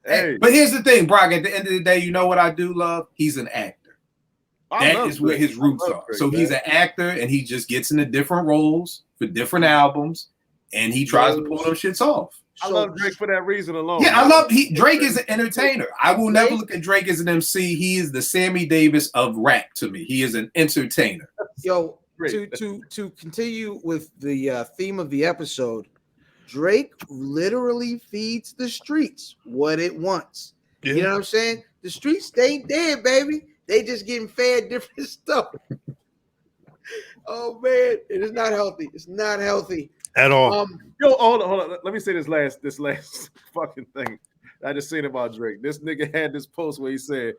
Hey. But here's the thing, Brock. At the end of the day, you know what I do love? He's an actor. That is where his roots are. So he's an actor, and he just gets into different roles for different albums, and he tries to pull those shits off. I love Drake for that reason alone. Yeah, I love Drake is an entertainer. I will never look at Drake as an MC. He is the Sammy Davis of rap to me. He is an entertainer. Yo, to continue with the theme of the episode, Drake literally feeds the streets what it wants. Yeah. You know what I'm saying? The streets, they ain't dead, baby. They just getting fed different stuff. Oh man, it is not healthy. It's not healthy at all. Yo, hold on. Let me say this last fucking thing I just seen about Drake. This nigga had this post where he said,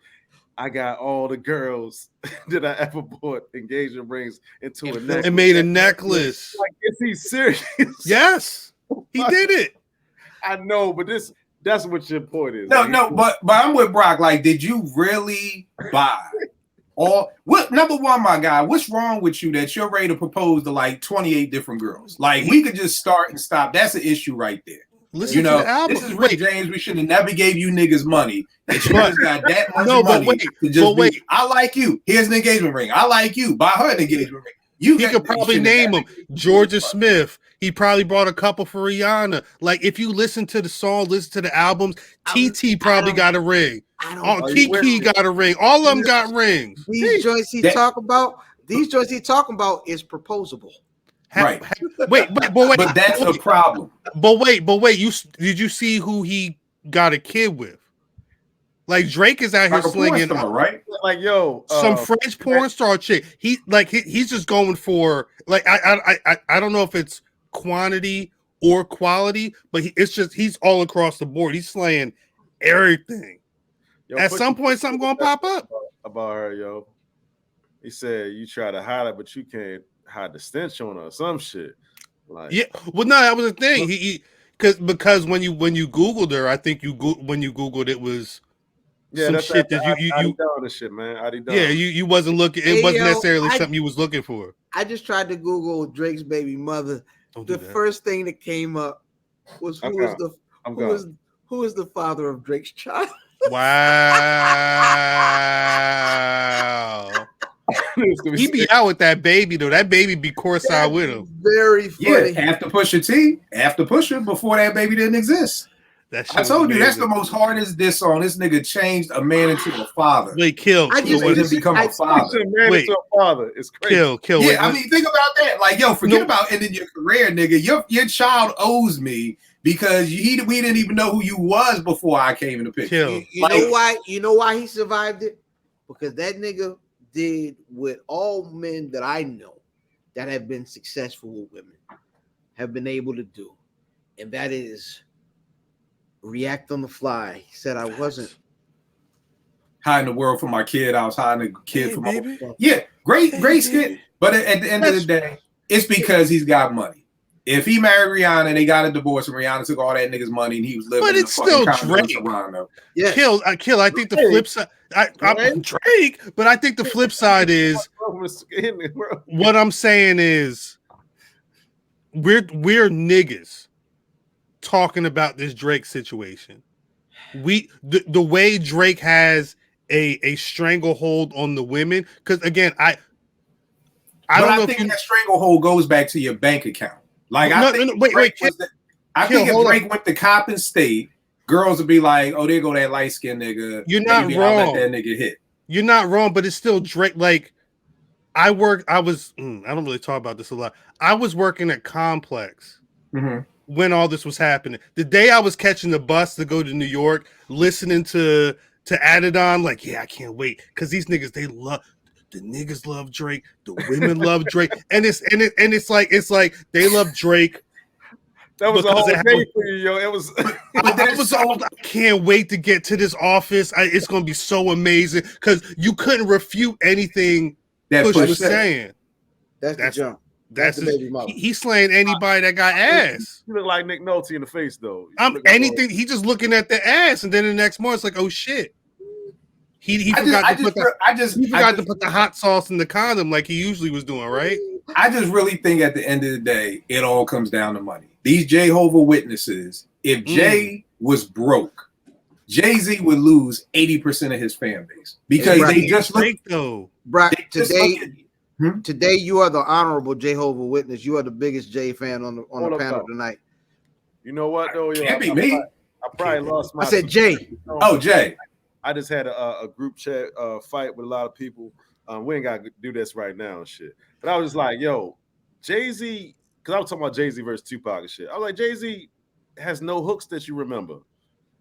I got all the girls that I ever bought engagement rings into a necklace. And made a necklace. Like, is he serious? Yes. He did it. I know, but that's what your point is. No, but I'm with Brock. Like, did you really buy what? Number one, my guy, what's wrong with you that you're ready to propose to like 28 different girls? Like, we could just start and stop. That's an issue right there. Listen, you know, this is Rick James. We should have never gave you niggas money. That you just got that much money. Wait. I like you. Here's an engagement ring. I like you. Buy her an engagement ring. He could probably name them Georgia Smith. He probably brought a couple for Rihanna. Like, if you listen to the song, listen to the albums, TT probably got a ring. Kiki got a ring. All of them got rings. These joints he talking about is proposable. Right. Wait. But that's a problem. But wait. Did you see who he got a kid with? Like Drake is out here like a porn slinging star, right? Like yo, some French porn star chick. He's just going for like I don't know if it's quantity or quality, but he's all across the board. He's slaying everything. yo, At put some the- point, something gonna pop up. about her, yo. He said you try to hide it, but you can't hide the stench on her or some shit. Like, Yeah, well, no, that was the thing. Because when you Googled her, I think when you Googled it was yeah, some that's shit that that you done this shit, man. I done. yeah you wasn't looking. It Hey, wasn't yo, necessarily something you was looking for. I just tried to Google Drake's baby mother. Don't do The that. first thing that came up was I'm who is gone. the father of Drake's child? Wow. He be out with that baby though. That baby be courtside with him. Very funny. Yeah, after Pusha T, after Pusha, before that baby didn't exist. That shit I told was you that's the amazing. most hardest diss song. This nigga changed a man into a father. Wait, kill. I So just- what- He didn't become a father. Man, Wait. it's a father. It's crazy. kill. Yeah, Wait, I mean, think about that. Like, yo, forget No. about ending your career, nigga. Your child owes me because we didn't even know who you was before I came in the picture. kill. You know why? You know why he survived it? Because that nigga did what all men that I know that have been successful with women have been able to do, and that is react on the fly. He said, "I wasn't Hiding the world from my kid. I was hiding the kid Hey, from baby. my. Yeah, great Hey, skit. baby. But at the end of the day, it's because he's got money. If he married Rihanna and they got a divorce and Rihanna took all that nigga's money and he was living But in it's the fucking still condo in Drake. Toronto. yes." Kill. I think the flip side. I'm Drake, but I think the flip side is what I'm saying is we're niggas talking about this Drake situation. The way Drake has a stranglehold on the women, because again, I But don't know I if think you that stranglehold goes back to your bank account. Like No, I no, think no, wait, Drake wait, was I Kill, think if hold Drake went to Coppin State, girls would be like, "Oh, there go that light skinned nigga." You're not Maybe I'll wrong. let that nigga hit. you're not wrong, but it's still Drake. Like I don't really talk about this a lot. I was working at Complex when all this was happening. The day I was catching the bus to go to New York, listening to Adidon, like, yeah, I can't wait because these niggas, the niggas love Drake, the women love Drake, and it's like they love Drake. That was a because whole it day happened- for you, yo. It was. I can't wait to get to this office. It's gonna be so amazing because you couldn't refute anything That Push Push was said. saying. That's the That's- jump. That's the his, baby mama. he's slaying anybody that got ass. You look like Nick Nolte in the face, though. You look like- Anything. He just looking at the ass, and then the next morning it's like, oh shit. He forgot to put the hot sauce in the condom like he usually was doing, right? I just really think at the end of the day, it all comes down to money. These Jehovah Witnesses, if Jay was broke, Jay-Z would lose 80% of his fan base because Right. they just look. Drake, though. Brock, They just look at- today you are the honorable Jehovah Witness. You are the biggest Jay fan on the panel tonight. You know what, though? Yo, Can't be me. I probably lost my. I said Jay. Oh, Jay. I just had a group chat fight with a lot of people. We ain't got to do this right now and shit. But I was just like, yo, Jay-Z, because I was talking about Jay-Z versus Tupac and shit. I was like, Jay-Z has no hooks that you remember.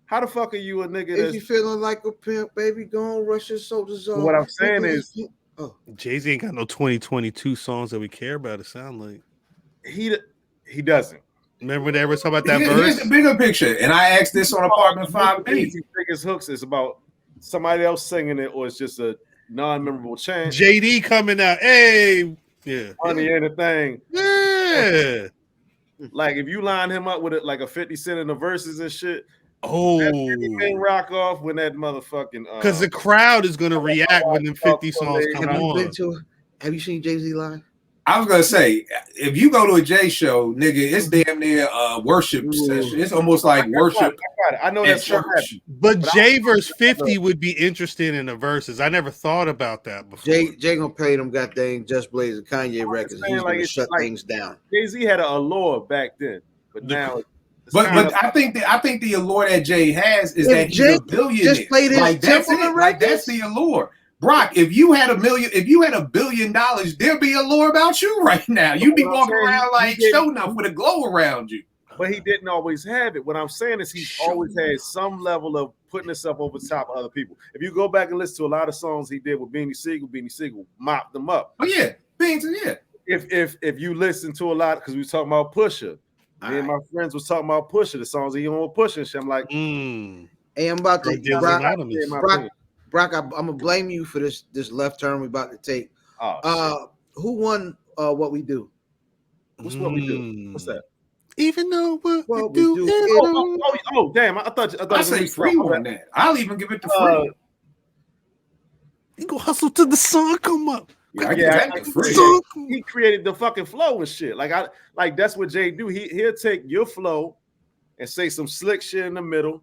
How the fuck are you a nigga If you feeling like a pimp, baby, go on, rush your shoulders off. What I'm saying is, Jay-Z ain't got no 2022 songs that we care about. It sound like he doesn't. Remember they ever talk about that Here's verse? the bigger picture, and I asked this on Apartment 5B. Jay-Z's biggest hooks is about somebody else singing it, or it's just a non-memorable chant. JD coming out, hey, yeah, Funny anything. yeah. Like if you line him up with it like a 50 Cent in the verses and shit. Oh, Anything rock off when that motherfucking because the crowd is gonna react when them 50 songs come on. Have you seen Jay-Z live? I was gonna say, if you go to a Jay show, nigga, it's damn near a worship session. It's almost like worship. I know at that's church. But Jay verse 50 would be interesting in the verses. I never thought about that before. Jay gonna play them goddamn Just Blaze and Kanye records. He's like gonna it's shut like- things down. Jay-Z had an allure back then, but now. But I think the allure that Jay has is If that he's Jay a billionaire. just played his like that's Timberland it. Like that's the allure. Brock, if you had $1 billion, there'd be allure about you right now. You'd be walking around like show enough with a glow around you. but he didn't always have it. What I'm saying is he's always had some level of putting himself over the top of other people. If you go back and listen to a lot of songs he did with Beanie Siegel mopped them up. Oh yeah, Beans, yeah. If you listen to a lot, because we was talking about Pusha, me and my friends was talking about Pusha, the songs he on with Pusha, and shit, I'm like, hey, I'm about to Brock, I'm gonna blame you for this left turn we're about to take. Who won what we do? What's what we do? What's that? Even though what we do. Oh, damn! I thought I say Free on that. I'll even give it to Free. You go hustle till the sun come up. Yeah, he created the fucking flow and shit. Like that's what Jay do. He'll take your flow and say some slick shit in the middle.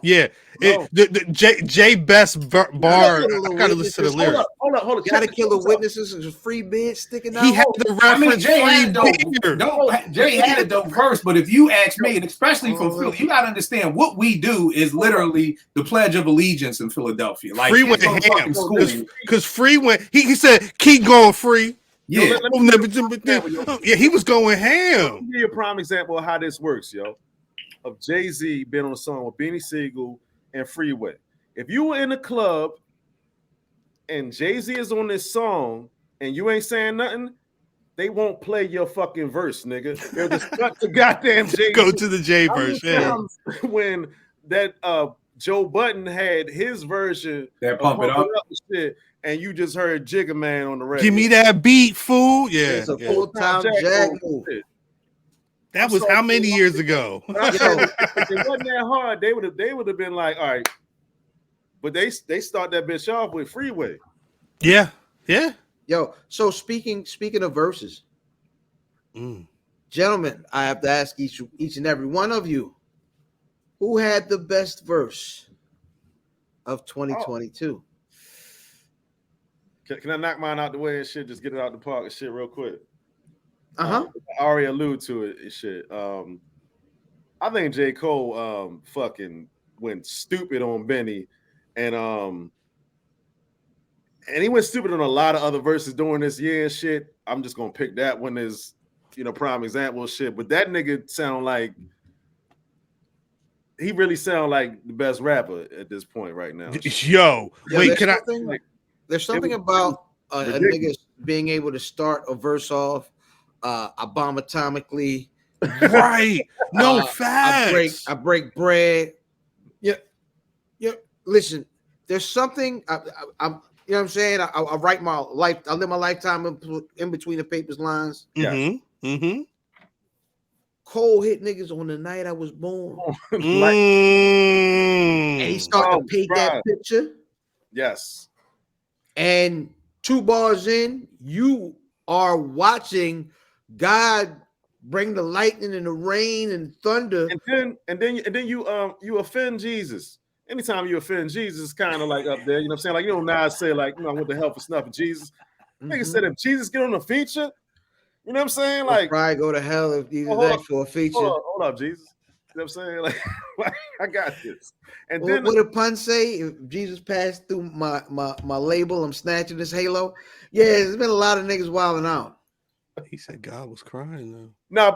Yeah, the Jay Best bar. I gotta listen to the lyrics. Hold up. Gotta kill the witnesses. There's a free bid sticking out. He had the reference. Jay had it though first, but if you ask me, and especially from Philly, you gotta understand what we do is literally the Pledge of Allegiance in Philadelphia. Like Free went ham because Free went. He said, "Keep going, Free." Yeah, yeah, he was going ham. Let me give you a prime example of how this works, yo. Of Jay-Z being on a song with Beanie Siegel and Freeway. If you were in a club and Jay-Z is on this song and you ain't saying nothing, they won't play your fucking verse, nigga. They'll just cut the goddamn Jay-Z. Go to the J verse, yeah. When that Joe Budden had his version that Pump It Up and shit, and you just heard Jigga Man on the radio. Give me that beat, fool. Yeah. It's a full-time Jag move. That was how many years ago? If it wasn't that hard, they would have been like, all right. But they start that bitch off with Freeway. Yeah. Yo, so speaking of verses, gentlemen, I have to ask each and every one of you, who had the best verse of 2022? Can I knock mine out the way and shit? Just get it out the park and shit real quick. I already allude to it and shit. I think J. Cole fucking went stupid on Benny, and he went stupid on a lot of other verses during this year and shit. I'm just gonna pick that one as prime example of shit. But that nigga he really sound like the best rapper at this point right now. Yo, wait, there's something about a nigga being able to start a verse off abomatomically, right? No facts. I break bread. Yeah. Listen, there's something. I'm. You know what I'm saying? I write my life. I live my lifetime in between the papers lines. Yeah. Cole hit niggas on the night I was born, and he started to paint that picture. Yes. And 2 bars in, you are watching God bring the lightning and the rain and thunder, and then you offend Jesus. Anytime you offend Jesus, it's kind of like up there. You know what I'm saying? Like you don't now say like I went to hell for snuffing Jesus. Nigga said if Jesus get on the feature, you know what I'm saying? Like probably go to hell if Jesus asked for a feature. Hold up, Jesus. You know what I'm saying? Like I got this. And then what did Pun say? If Jesus passed through my label, I'm snatching this halo. Yeah, there's been a lot of niggas wilding out. He said God was crying though. No,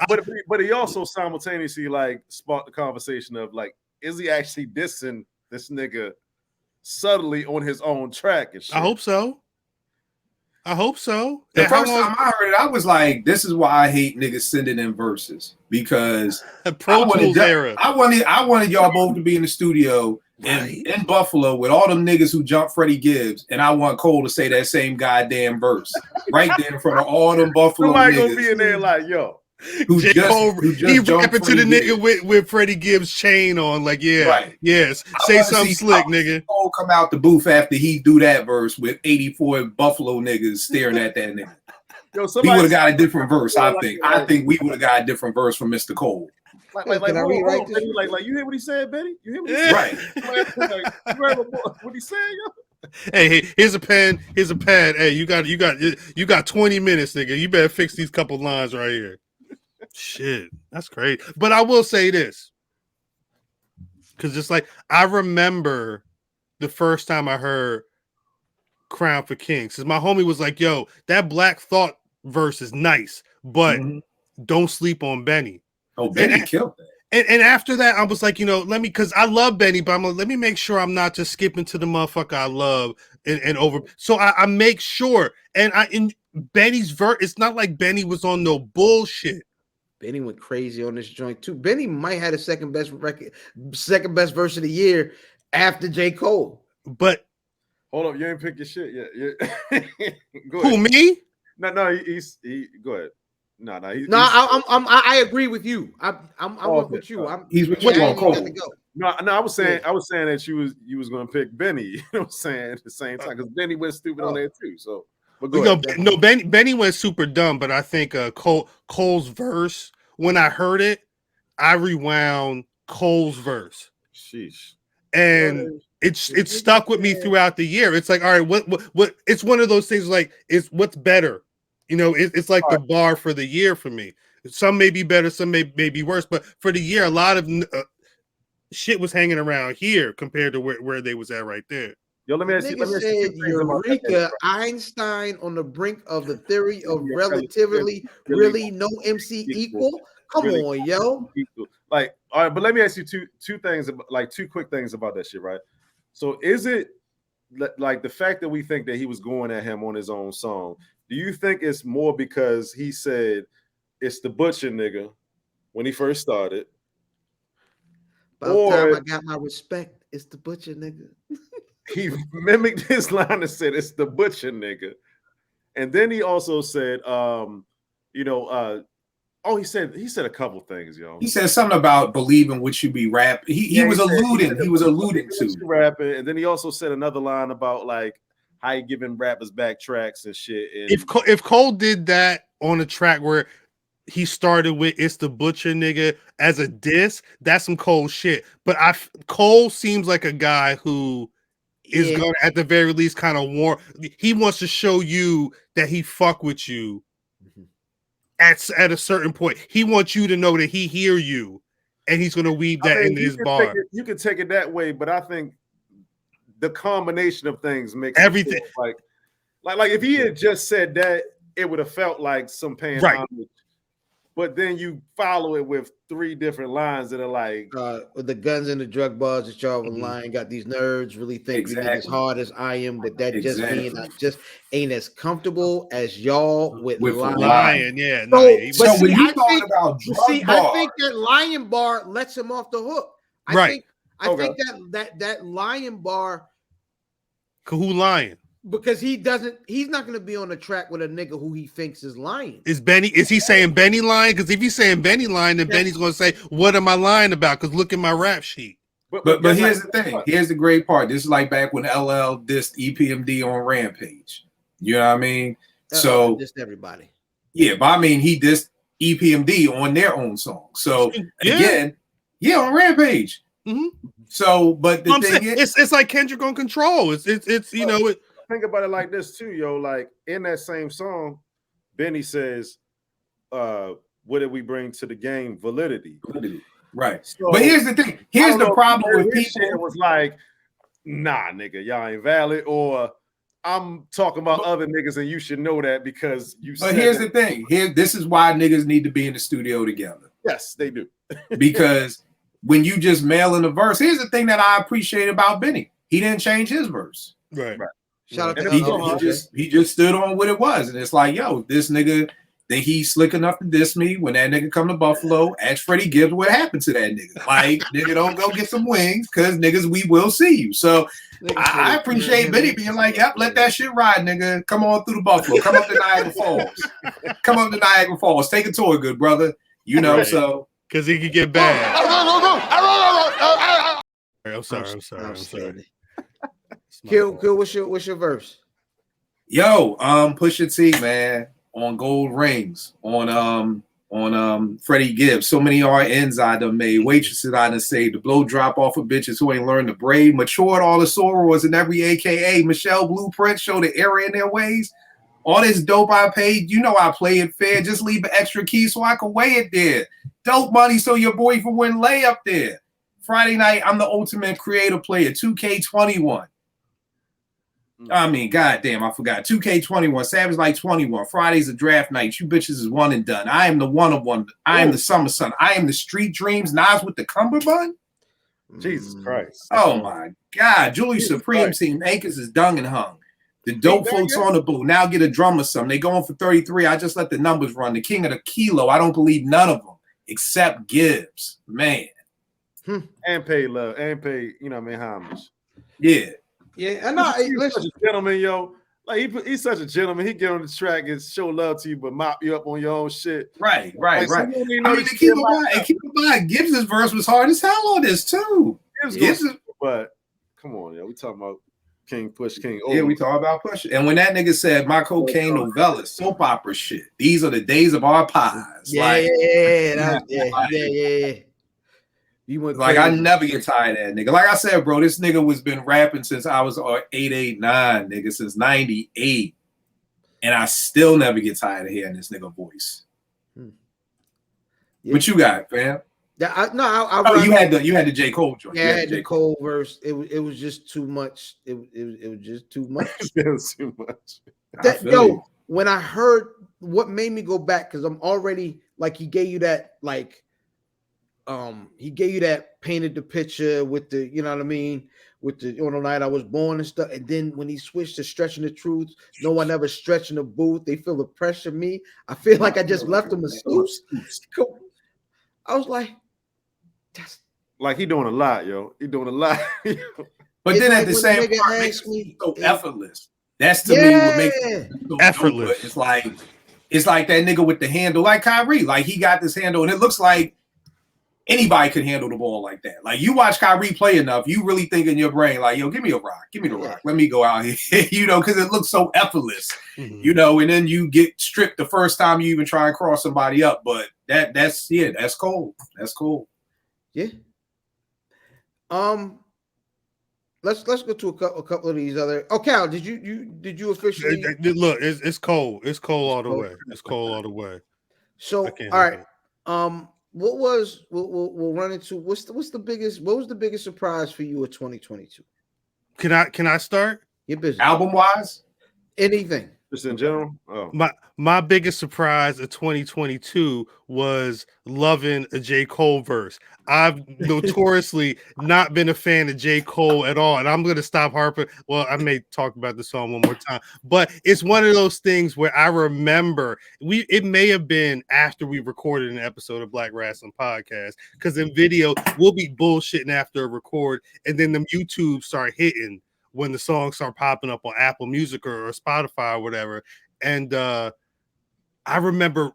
but he also simultaneously like sparked the conversation of like, is he actually dissing this nigga subtly on his own track and shit? I hope so. The first time I heard it, I was like, this is why I hate niggas sending in verses, because I wanted y'all both to be in the studio in Buffalo with all them niggas who jumped Freddie Gibbs, and I want Cole to say that same goddamn verse right there in front of all them Buffalo Somebody niggas. Gonna be in there like, yo. He rapping to the nigga with Freddie Gibbs chain on, like, yeah, right. Yes, say something slick, nigga. Cole come out the booth after he do that verse with 84 Buffalo niggas staring at that nigga. Yo, he would have got a different verse, I think. I think we would have got a different verse from Mr. Cole. Like, you hear what he said, Betty? You hear what he said? Right. You heard what he said, yo? Hey, here's a pen. Hey, you got 20 minutes, nigga. You better fix these couple lines right here. Shit, that's great. But I will say this, because just like I remember the first time I heard Crown for Kings, because my homie was like, yo, that Black Thought verse is nice, but don't sleep on Benny. Oh, Benny killed that. And after that, I was like, because I love Benny, but I'm like, let me make sure I'm not just skipping to the motherfucker I love and over. So I make sure, and in Benny's verse, it's not like Benny was on no bullshit. Benny went crazy on this joint too. Benny might have the second best verse of the year after J. Cole. But hold up, you ain't pick your shit yet. Go who, ahead. Me? No, he go ahead. I agree with you. I'm with you. He's with you on Cole. No, I was saying that you was gonna pick Benny. You know what I'm saying at the same time because Benny went stupid on there too. So, but go ahead. Benny went super dumb. But I think Cole's verse. When I heard it, I rewound Cole's verse. Sheesh. And it stuck with me throughout the year. It's like, all right, what? It's one of those things. Like, is what's better? It's like the bar for the year for me. Some may be better, some may be worse, but for the year, a lot of shit was hanging around here compared to where they was at right there. Yo, let me ask you. Said Eureka, Einstein on the brink of the theory of relativity. Really, no MC equal. Come on, yo. Like, all right, but let me ask you two things, like two quick things about that shit, right? So, is it like the fact that we think that he was going at him on his own song? Do you think it's more because he said it's the butcher nigga when he first started? About time I got my respect, it's the butcher nigga. He mimicked his line and said it's the butcher nigga. And then he also said, he said a couple things, yo. He said something about believing what you be rap. He was alluding to rapping, and then he also said another line about like how you giving rappers back tracks and shit. And if Cole did that on a track where he started with "It's the Butcher nigga" as a diss, that's some Cole shit. But Cole seems like a guy who is going to, at the very least, kind of warn. He wants to show you that he fuck with you at a certain point. He wants you to know that he hear you, and he's going to weave that into his bar. You can take it that way, but I think the combination of things makes everything like if he had just said that, it would have felt like some paying homage. But then you follow it with three different lines that are like with the guns and the drug bars that y'all were lying. Got these nerds really think we as hard as I am, but that just means I just ain't as comfortable as y'all with lying. Yeah. So when you talking about drug bar, I think that lion bar lets him off the hook. I think that lion bar. Who lying? Because he's not going to be on the track with a nigga who he thinks is lying. Is he saying Benny lying? Because if he's saying Benny lying, then Benny's going to say, what am I lying about? Because look at my rap sheet. But here's the thing. Here's the great part. This is like back when LL dissed EPMD on Rampage. You know what I mean? So dissed everybody. Yeah, but I mean, he dissed EPMD on their own song. So again, on Rampage. Mm-hmm. So, but the thing is, it's like Kendrick on Control. It's think about it like this too, yo. Like in that same song, Benny says, what did we bring to the game? Validity. Right. So, but here's the thing. Here's the problem with people. It was like, nah, nigga, y'all ain't valid, or I'm talking about other niggas and you should know that because you said. But here's the thing. This is why niggas need to be in the studio together. Yes, they do. Because when you just mail in a verse, here's the thing that I appreciate about Benny. He didn't change his verse. Right. Shout out to he just stood on what it was, and it's like, yo, this nigga think he's slick enough to diss me. When that nigga come to Buffalo, ask Freddie Gibbs what happened to that nigga. Like, nigga, don't go get some wings, because niggas, we will see you. So I appreciate Benny being like, yep, let that shit ride, nigga. Come on through the Buffalo. Come up to Niagara Falls. Take a tour, good brother. You know, so because he could get bad. I'm sorry. Kill, what's your verse? Yo, Pusha T, man, on Gold Rings, on Freddie Gibbs. So many RNs I done made, waitresses I done saved, the blow drop off of bitches who ain't learned to braid, matured all the sorors in every AKA, Michelle Blueprint, show the error in their ways. All this dope I paid, you know I play it fair. Just leave an extra key so I can weigh it there. Dope money so your boyfriend wouldn't lay up there. Friday night, I'm the ultimate creative player, 2K21. I mean, goddamn, I forgot. 2K21, Savage Light 21. Friday's a draft night. You bitches is one and done. I am the one of one. I am the summer sun. I am the street dreams. Nas with the cummerbund. Jesus Christ. Oh my God. Julie Supreme team anchors is dung and hung. The dope floats on the boot. Now get a drum or something. They going for 33. I just let the numbers run. The king of the kilo. I don't believe none of them except Gibbs. Man. And pay love. And pay, you know what I mean, homage. Yeah. Yeah, and He's such a gentleman, yo. Like he's such a gentleman. He get on the track and show love to you, but mop you up on your own shit. Right. Like, I mean, to keep in mind, Gibbs' verse was hard as hell on this too. But come on, yo, we talking about King Push King. Yeah, we talking about Push. And when that nigga said my cocaine novella, soap opera shit, these are the days of our pies. Yeah. You went like crazy. I never get tired of that nigga. Like I said, bro, this nigga was been rapping since I was 889, nigga, since 98. And I still never get tired of hearing this nigga voice. Yeah. What you got, fam? You had the J. Cole joint. Yeah, I had the Cole verse. It was just too much. It was just too much. It was too much. When I heard what made me go back, because I'm already like he gave you that painted the picture with the, you know what I mean, with the on the night I was born and stuff. And then when he switched to stretching the truth, no one ever stretching the booth. They feel the pressure. Me, I feel like I just left him a snooze. I was like, that's like he doing a lot, yo. He doing a lot. But then at the same time, makes me so effortless. That's to me what makes it so effortless. It's like that nigga with the handle, like Kyrie. Like he got this handle, and it looks like anybody could handle the ball like that. Like you watch Kyrie play enough, you really think in your brain, like, yo, give me a rock, give me the rock. Let me go out here, you know, because it looks so effortless, you know, and then you get stripped the first time you even try and cross somebody up. But that's cold. That's cool. Yeah. Let's go to a couple of these other. Oh, Cal, did you officially look? It's cold. It's cold all the way. It's cold all the way. So all right. We'll run into what was the biggest surprise for you of 2022? Can I start? Your business. Album wise? Anything. Just in general. Oh. My biggest surprise of 2022 was loving a J. Cole verse. I've notoriously not been a fan of J. Cole at all, and I'm going to stop harping. Well, I may talk about the song one more time, but it's one of those things where I remember it may have been after we recorded an episode of Black Wrestling Podcast, because in video we'll be bullshitting after a record, and then the YouTube start hitting when the songs start popping up on Apple Music or Spotify or whatever. And I remember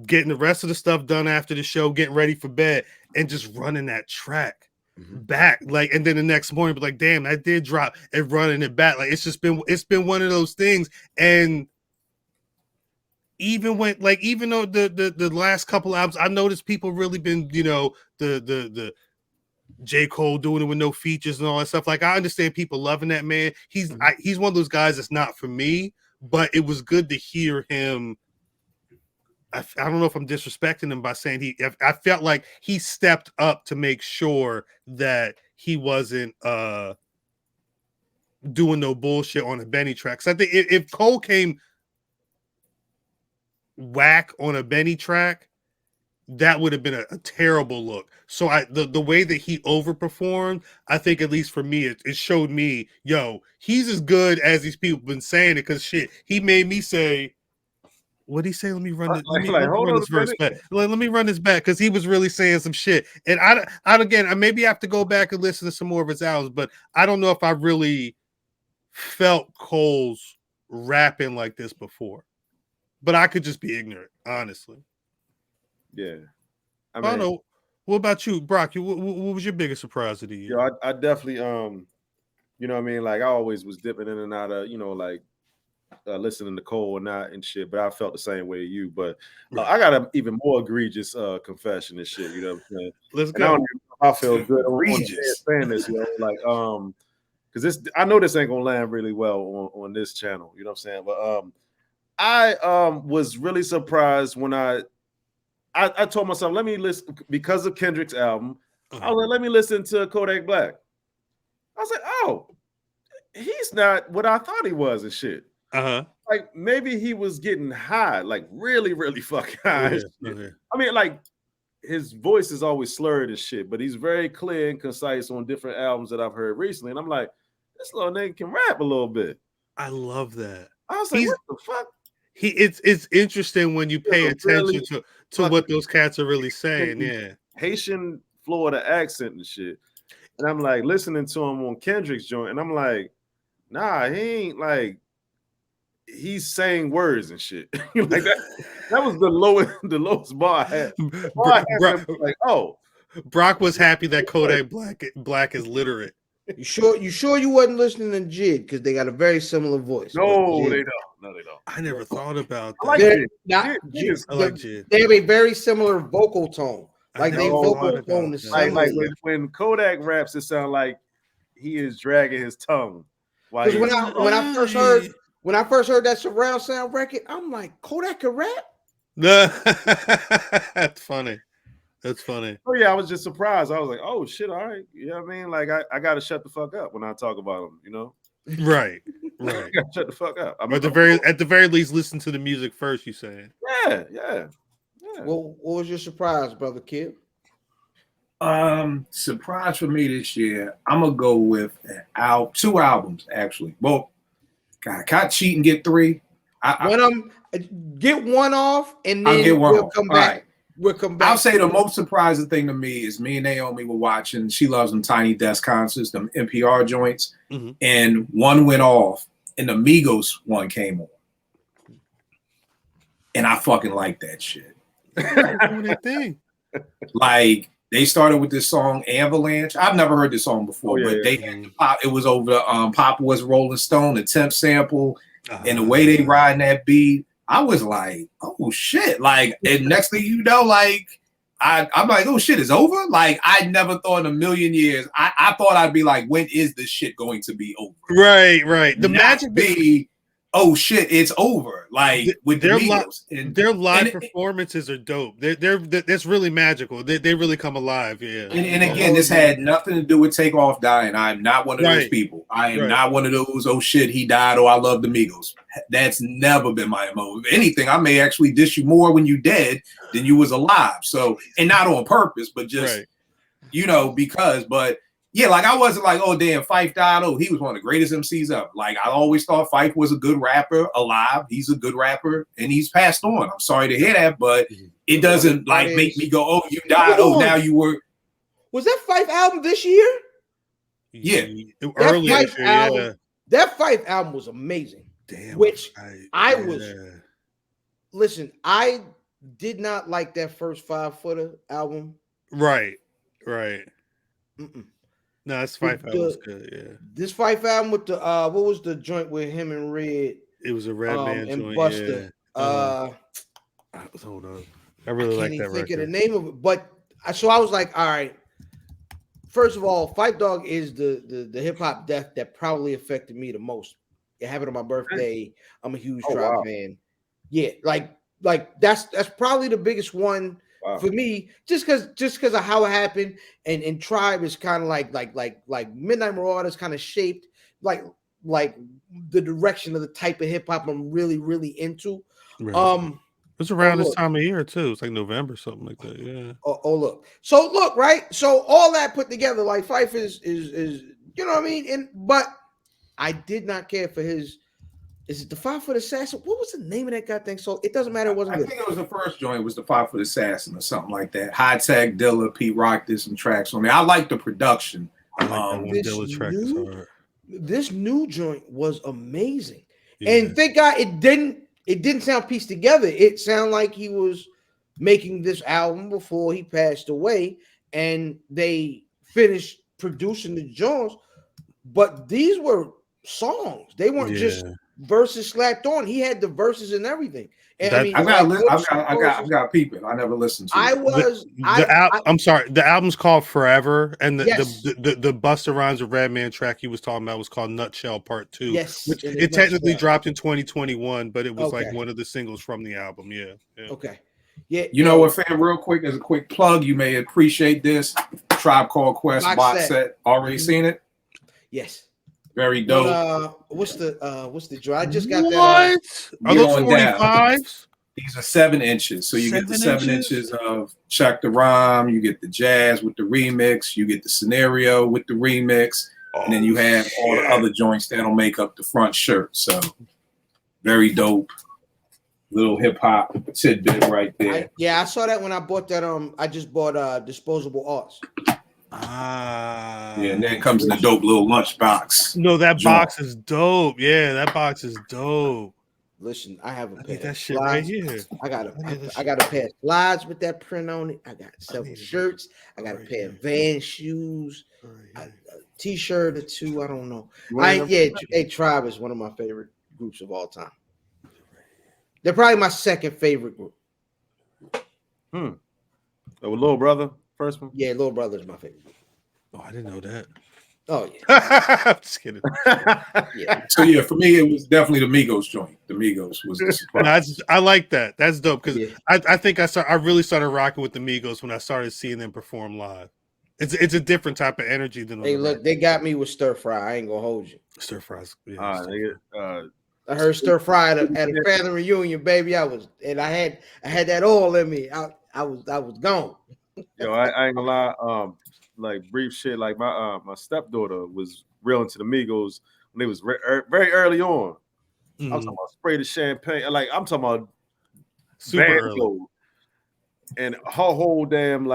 getting the rest of the stuff done after the show, getting ready for bed, and just running that track back. Like, and then the next morning, be like, damn, that did drop, and running it back. Like, it's been one of those things. And even though the last couple albums, I noticed people really been, you know, the J. Cole doing it with no features and all that stuff. Like, I understand people loving that man. He's one of those guys that's not for me, but it was good to hear him. I don't know if I'm disrespecting him by saying I felt like he stepped up to make sure that he wasn't doing no bullshit on a Benny track. So I think if Cole came whack on a Benny track, that would have been a terrible look. So the way that he overperformed, I think, at least for me, it showed me, yo, he's as good as these people been saying it, because shit, he made me say, what'd he say? Let me run this verse back. Let me run this back, because he was really saying some shit. And I again, I maybe have to go back and listen to some more of his albums, but I don't know if I really felt Cole's rapping like this before. But I could just be ignorant, honestly. Yeah. I don't know. What about you, Brock? What was your biggest surprise of the year? Yo, I definitely, you know what I mean? Like, I always was dipping in and out of, you know, like, listening to Cole and not and shit, but I felt the same way you. But I got an even more egregious confession and shit, you know what I'm saying? Let's go. I feel good saying this, you know, like, because I know this ain't gonna land really well on this channel, you know what I'm saying? But I was really surprised when I told myself, let me listen, because of Kendrick's album, I was like, let me listen to Kodak Black. I was like, oh, he's not what I thought he was and shit. Uh-huh. Like maybe he was getting high, like really, really fucking high. and shit. Okay. I mean, like his voice is always slurred and shit, but he's very clear and concise on different albums that I've heard recently. And I'm like, this little nigga can rap a little bit. I love that. I was like, what the fuck? It's interesting when you pay attention really to what those cats are really saying. Yeah. Haitian Florida accent and shit. And I'm like listening to him on Kendrick's joint, and I'm like, nah, he ain't like he's saying words and shit. Like that was the lowest bar I had. The bar I had was like, oh. Brock was happy that Kodak Black is literate. You sure you wasn't listening to Jid because they got a very similar voice. No, they don't. No, they don't. I never thought about that. I like Jid. I like Jid. They have a very similar vocal tone. Like they vocal tone is like when Kodak raps, it sounds like he is dragging his tongue. Because when I first heard that surround sound record, I'm like, Kodak can rap? That's funny. That's funny. Oh yeah, I was just surprised. I was like, oh shit, all right. You know what I mean? Like I gotta shut the fuck up when I talk about him, you know? Right. I gotta shut the fuck up. At the very least, listen to the music first, you saying. Yeah. Well, what was your surprise, brother Kid? Surprise for me this year, I'm gonna go with two albums actually. Well, God, can I cheat and get three? Get one off, and then we'll come back. Right. We'll come back. I'll say the most surprising thing to me is me and Naomi were watching. She loves them Tiny Desk concerts, them NPR joints, and one went off, and the Migos one came on, and I fucking like that shit. Thing. Like they started with this song Avalanche. I've never heard this song before, but they had it was over Papa Was Rolling Stone, the temp sample, and the way they riding that beat. I was like, oh shit. Like, and next thing you know, like I'm like, oh shit, it's over. Like, I never thought in a million years. I thought I'd be like, when is this shit going to be over? Right. The magic be, oh shit, it's over. Like with their their live performances are dope. That's really magical. They really come alive. Yeah. And again, this had nothing to do with Takeoff dying. I'm not one of those people. I am not one of those. Oh shit, he died. Oh, I love the Migos. That's never been my MO. If anything, I may actually dish you more when you dead than you was alive. So, and not on purpose, but just because. But yeah, like I wasn't like, oh damn, Phife died. Oh, he was one of the greatest MCs ever. Like I always thought Phife was a good rapper alive. He's a good rapper, and he's passed on. I'm sorry to hear that, but it doesn't like make me go, oh, you died. Oh, now you were. Was that Phife album this year? Yeah, earlier. That Phife album was amazing. Damn. Which I was. Listen, I did not like that first 5-footer album. Right. Mm-mm. No, this Phife album was good. Yeah. This Phife album with the what was the joint with him and Red? It was a Red Man and joint. Buster. Hold on. I really like that record. Think of the name of it, but so I was like, all right. First of all, Phife Dawg is the hip hop death that probably affected me the most. It happened on my birthday. I'm a huge Tribe fan. Yeah, like that's probably the biggest one for me, just because of how it happened. And Tribe is kind of like Midnight Marauders kind of shaped like the direction of the type of hip hop I'm really, really into. Right. It's around this time of year too. It's like November, something like that. Yeah. Look. So look, right. So all that put together, like Phife is you know what I mean. But I did not care for his. Is it the 5-Foot Assassin? What was the name of that goddamn song? It doesn't matter. It wasn't good. I think it was the first joint. It was the 5-Foot Assassin or something like that. High Tech, Dilla, Pete Rock did some tracks on there. I like the production. I like that Dilla track is hard. This new joint was amazing, and thank God it didn't sound pieced together. It sounded like he was making this album before he passed away, and they finished producing the joints. But these were songs. They weren't just verses slapped on. He had the verses and everything. And I got people. I never listened to it. I'm sorry. The album's called Forever, and the Busta Rhymes with Redman track he was talking about was called Nutshell Part 2. Yes, which it technically dropped in 2021, but it was like one of the singles from the album. Yeah. Okay. Yeah. You know what, fam? Real quick, as a quick plug, you may appreciate this Tribe Called Quest box set. Already seen it? Yes. Very dope. What's the draw? I just got that. What? Are those 45s? These are 7 inches. So you get the 7 inches of Check the Rhyme, you get the jazz with the remix, you get the scenario with the remix, and then you have all the other joints that'll make up the front shirt. So very dope. Little hip hop tidbit right there. I saw that when I bought that. I just bought Disposable Arts. Yeah, and then comes in the dope little lunchbox. No, that box is dope. Yeah, that box is dope. Listen, I have a pair that of shit slides. right here. I got a pair of slides with that print on it. I got several shirts. I got a pair of Vans shoes, a t-shirt or two. I don't know. Tribe is one of my favorite groups of all time. They're probably my second favorite group. Oh, Little Brother, first one? Yeah, Little Brother is my favorite group. Oh, I didn't know that. Oh, yeah. I'm just kidding. Yeah. So, yeah, for me, it was definitely the Migos joint. The Migos was the surprise. I like that. That's dope because I think I really started rocking with the Migos when I started seeing them perform live. It's a different type of energy than Hey, look, they got me with Stir Fry. I ain't gonna hold you. Stir Fries. I heard Stir Fry at a family reunion, baby. I had that all in me. I was gone. Yo, I ain't gonna lie. Like brief shit. Like my stepdaughter was real into the Migos when they was very early on. I'm talking about Spray the Champagne. Like I'm talking about super early. And her whole damn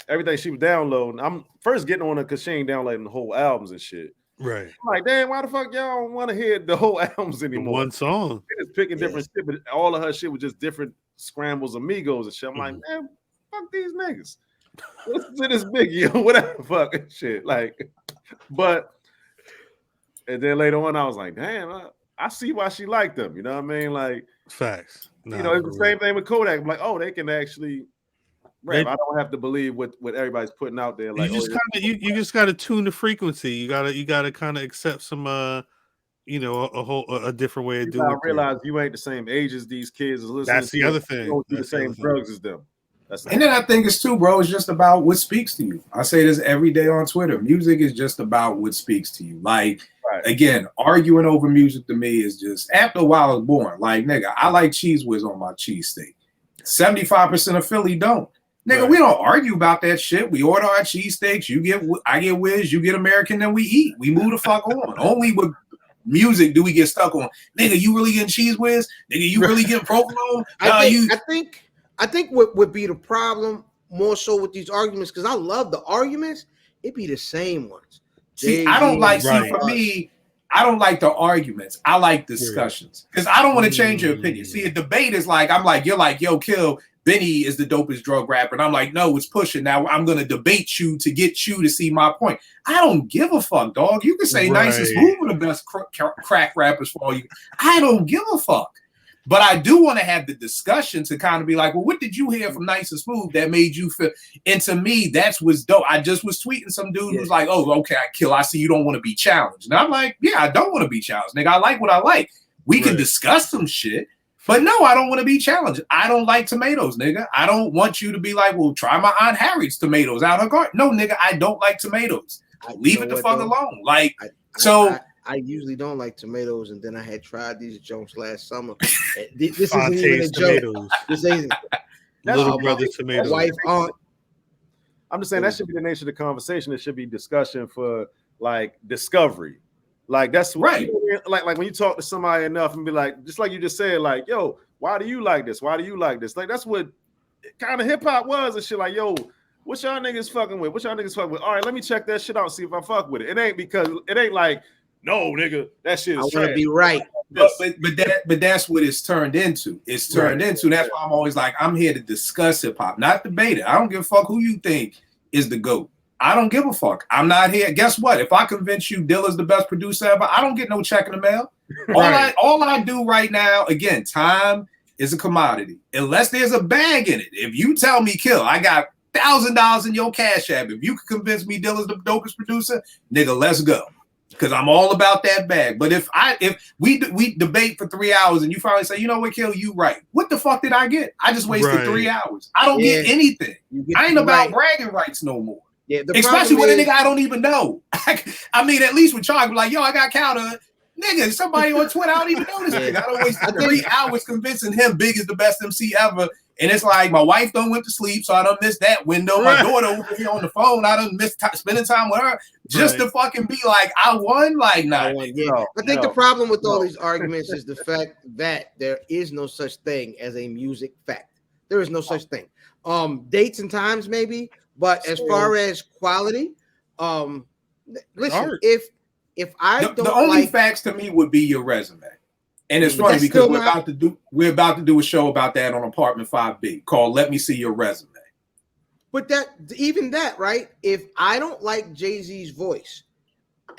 everything she was downloading. I'm first getting on her because she ain't downloading the whole albums and shit. Right. I'm like, damn, why the fuck y'all don't want to hear the whole albums anymore? One song. They just picking different shit, but all of her shit was just different scrambles of Migos and shit. I'm like, man, fuck these niggas. Listen to this Biggie or whatever fucking shit. Like, but and then later on, I was like, damn, I see why she liked them. You know what I mean? Like, facts. It's the same thing with Kodak. I'm like, oh, they can actually rap. I don't have to believe what everybody's putting out there. Like, you just gotta tune the frequency. You gotta kind of accept some a different way of doing it. I realize you ain't the same age as these kids. That's the other thing. You don't do the same drugs as them. And then I think it's too, bro. It's just about what speaks to you. I say this every day on Twitter. Music is just about what speaks to you. Like, again, arguing over music to me is just, after a while, it's boring. Like, nigga, I like cheese whiz on my cheesesteak. 75% of Philly don't. Nigga, we don't argue about that shit. We order our cheesesteaks. I get whiz, you get American, then we eat. We move the fuck on. Only with music do we get stuck on. Nigga, you really getting cheese whiz? Nigga, you really getting provolone? I think what would be the problem more so with these arguments, because I love the arguments, it be the same ones. See, I don't like, for me, I don't like the arguments. I like discussions because I don't want to change your opinion. See, a debate is like, I'm like, you're like, yo, Kill, Benny is the dopest drug rapper. And I'm like, no, it's pushing. Now I'm going to debate you to get you to see my point. I don't give a fuck, dog. You can say Nice and Smooth are the best crack rappers for all you. I don't give a fuck. But I do want to have the discussion to kind of be like, well, what did you hear from Nice and Smooth that made you feel? And to me, that's what's dope. I just was tweeting some dude who was like, oh, okay, Kill, I see you don't want to be challenged. And I'm like, yeah, I don't want to be challenged. Nigga, I like what I like. We can discuss some shit. But no, I don't want to be challenged. I don't like tomatoes, nigga. I don't want you to be like, well, try my Aunt Harriet's tomatoes out her garden. No, nigga, I don't like tomatoes. Leave it the fuck alone. Like, I usually don't like tomatoes, and then I had tried these jokes last summer. This isn't even a joke. This ain't Little Brother tomatoes. Wife aunt. I'm just saying that should be the nature of the conversation. It should be discussion for like discovery. Like that's right. Like when you talk to somebody enough and be like, just like you just said, like, yo, why do you like this? Why do you like this? Like that's what kind of hip hop was and shit. Like, yo, what y'all niggas fucking with? What y'all niggas fucking with? All right, let me check that shit out, see if I fuck with it. It ain't like, no, nigga, that shit is I want to be right. But that's what it's turned into. It's turned into. That's why I'm always like, I'm here to discuss hip hop, not debate it. I don't give a fuck who you think is the GOAT. I don't give a fuck. I'm not here. Guess what? If I convince you Dilla's the best producer ever, I don't get no check in the mail. All I do right now, again, time is a commodity. Unless there's a bag in it. If you tell me, Kill, I got $1,000 in your Cash App. If you can convince me Dilla's the dopest producer, nigga, let's go. Because I'm all about that bag. But if we debate for 3 hours and you finally say, you know what, Kill, you right. What the fuck did I get? I just wasted 3 hours. I don't get anything. I ain't about bragging rights no more. Yeah, the especially problem with a is, nigga I don't even know. I mean, at least with Charlie, like, yo, I got counter. Nigga, somebody on Twitter, I don't even know this Yeah. nigga. I don't waste I think- 3 hours convincing him Big is the best MC ever. And it's like my wife done went to sleep, so I done missed that window. My Right. daughter over here on the phone, I done missed spending time with her just Right. to fucking be like, I won. Like, nah. I won, yeah. No, I think the no, problem with all no. these arguments is the fact that there is no such thing as a music fact. There is no such thing. Dates and times maybe, but as far as quality, listen, Art. if I The don't only like, facts to me would be your resume. And it's But funny that's because still we're not- about to do a show about that on Apartment 5B called Let Me See Your Resume. but that even that, right? If I don't like Jay-Z's voice,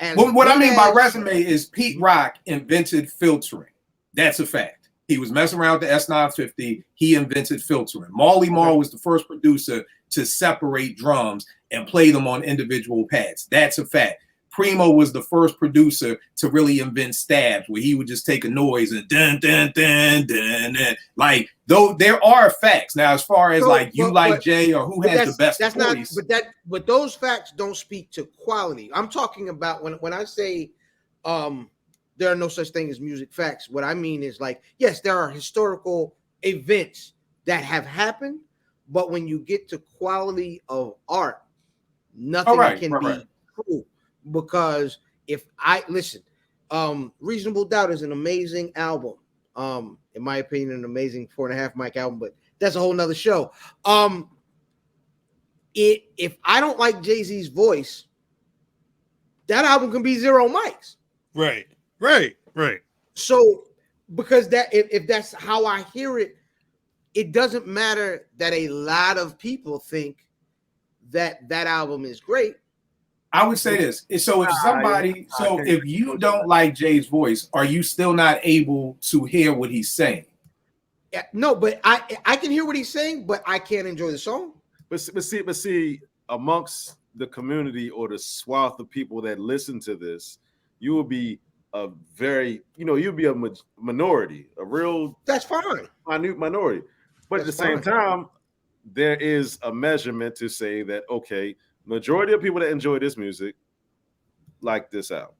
and Well, what I mean by as- resume is Pete Rock invented filtering. That's a fact. He was messing around with the S950. He invented filtering. Marley Marl was the first producer to separate drums and play them on individual pads. That's a fact. Primo was the first producer to really invent stabs, where he would just take a noise and dun dun dun dun dun. Like, though there are facts. Now, as far as So, like you but- like but- Jay or who But has the best that's voice. not, but those facts don't speak to quality. I'm talking about when I say there are no such thing as music facts. What I mean is, like, yes, there are historical events that have happened, but when you get to quality of art, nothing can be true. Because if I listen, Reasonable Doubt is an amazing album. In my opinion, an amazing 4.5 mic album, but that's a whole nother show. If I don't like Jay-Z's voice, that album can be 0 mics. Right. So because that if that's how I hear it, it doesn't matter that a lot of people think that that album is great. I would say this. So if you don't like Jay's voice, are you still not able to hear what he's saying? Yeah, no, but I can hear what he's saying, but I can't enjoy the song. But see, amongst the community or the swath of people that listen to this, you will be a very, you'll be a minority, a real That's fine. minute minority. But at the same time, there is a measurement to say that, okay, majority of people that enjoy this music like this album.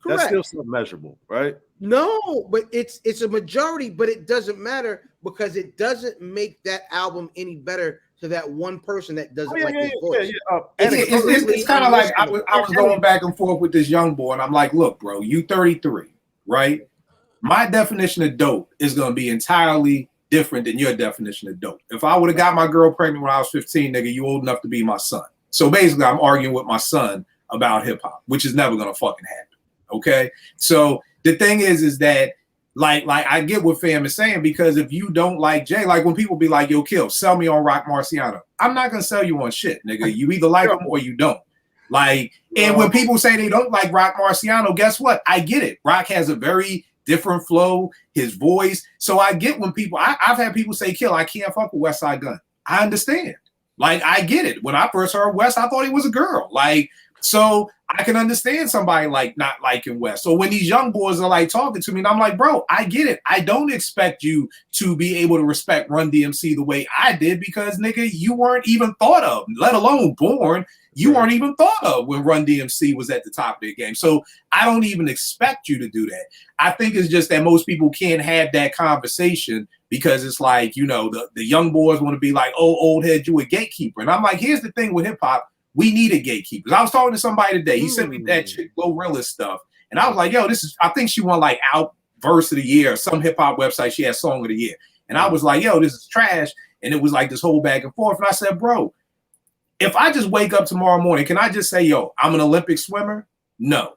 Correct. That's still something measurable, right? No, but it's a majority, but it doesn't matter because it doesn't make that album any better to that one person that doesn't like his voice. It's kind of like I was going back and forth with this young boy, and I'm like, look, bro, you 33, right? My definition of dope is going to be entirely different than your definition of dope. If I would have got my girl pregnant when I was 15, nigga, you old enough to be my son. So basically, I'm arguing with my son about hip hop, which is never going to fucking happen. Okay. So the thing is that like I get what Fam is saying, because if you don't like Jay, like when people be like, yo, Kill, sell me on Rock Marciano. I'm not going to sell you on shit, nigga. You either like him or you don't. Like, and when people say they don't like Rock Marciano, guess what? I get it. Rock has a very different flow, his voice. So I get when people, I've had people say, Kill, I can't fuck with West Side Gun. I understand. Like, I get it. When I first heard West, I thought he was a girl. Like, so I can understand somebody like not liking West. So when these young boys are like talking to me, and I'm like, bro, I get it. I don't expect you to be able to respect Run DMC the way I did, because nigga, you weren't even thought of, let alone born. You weren't even thought of when Run DMC was at the top of their game. So I don't even expect you to do that. I think it's just that most people can't have that conversation because it's like, the young boys want to be like, oh, old head, you a gatekeeper. And I'm like, here's the thing with hip hop. We needed gatekeepers. I was talking to somebody today. He sent me that chick Glorilla stuff. And I was like, yo, I think she won like Out Verse of the Year, some hip hop website. She had Song of the Year. And I was like, yo, this is trash. And it was like this whole back and forth. And I said, bro, if I just wake up tomorrow morning, can I just say, yo, I'm an Olympic swimmer? No,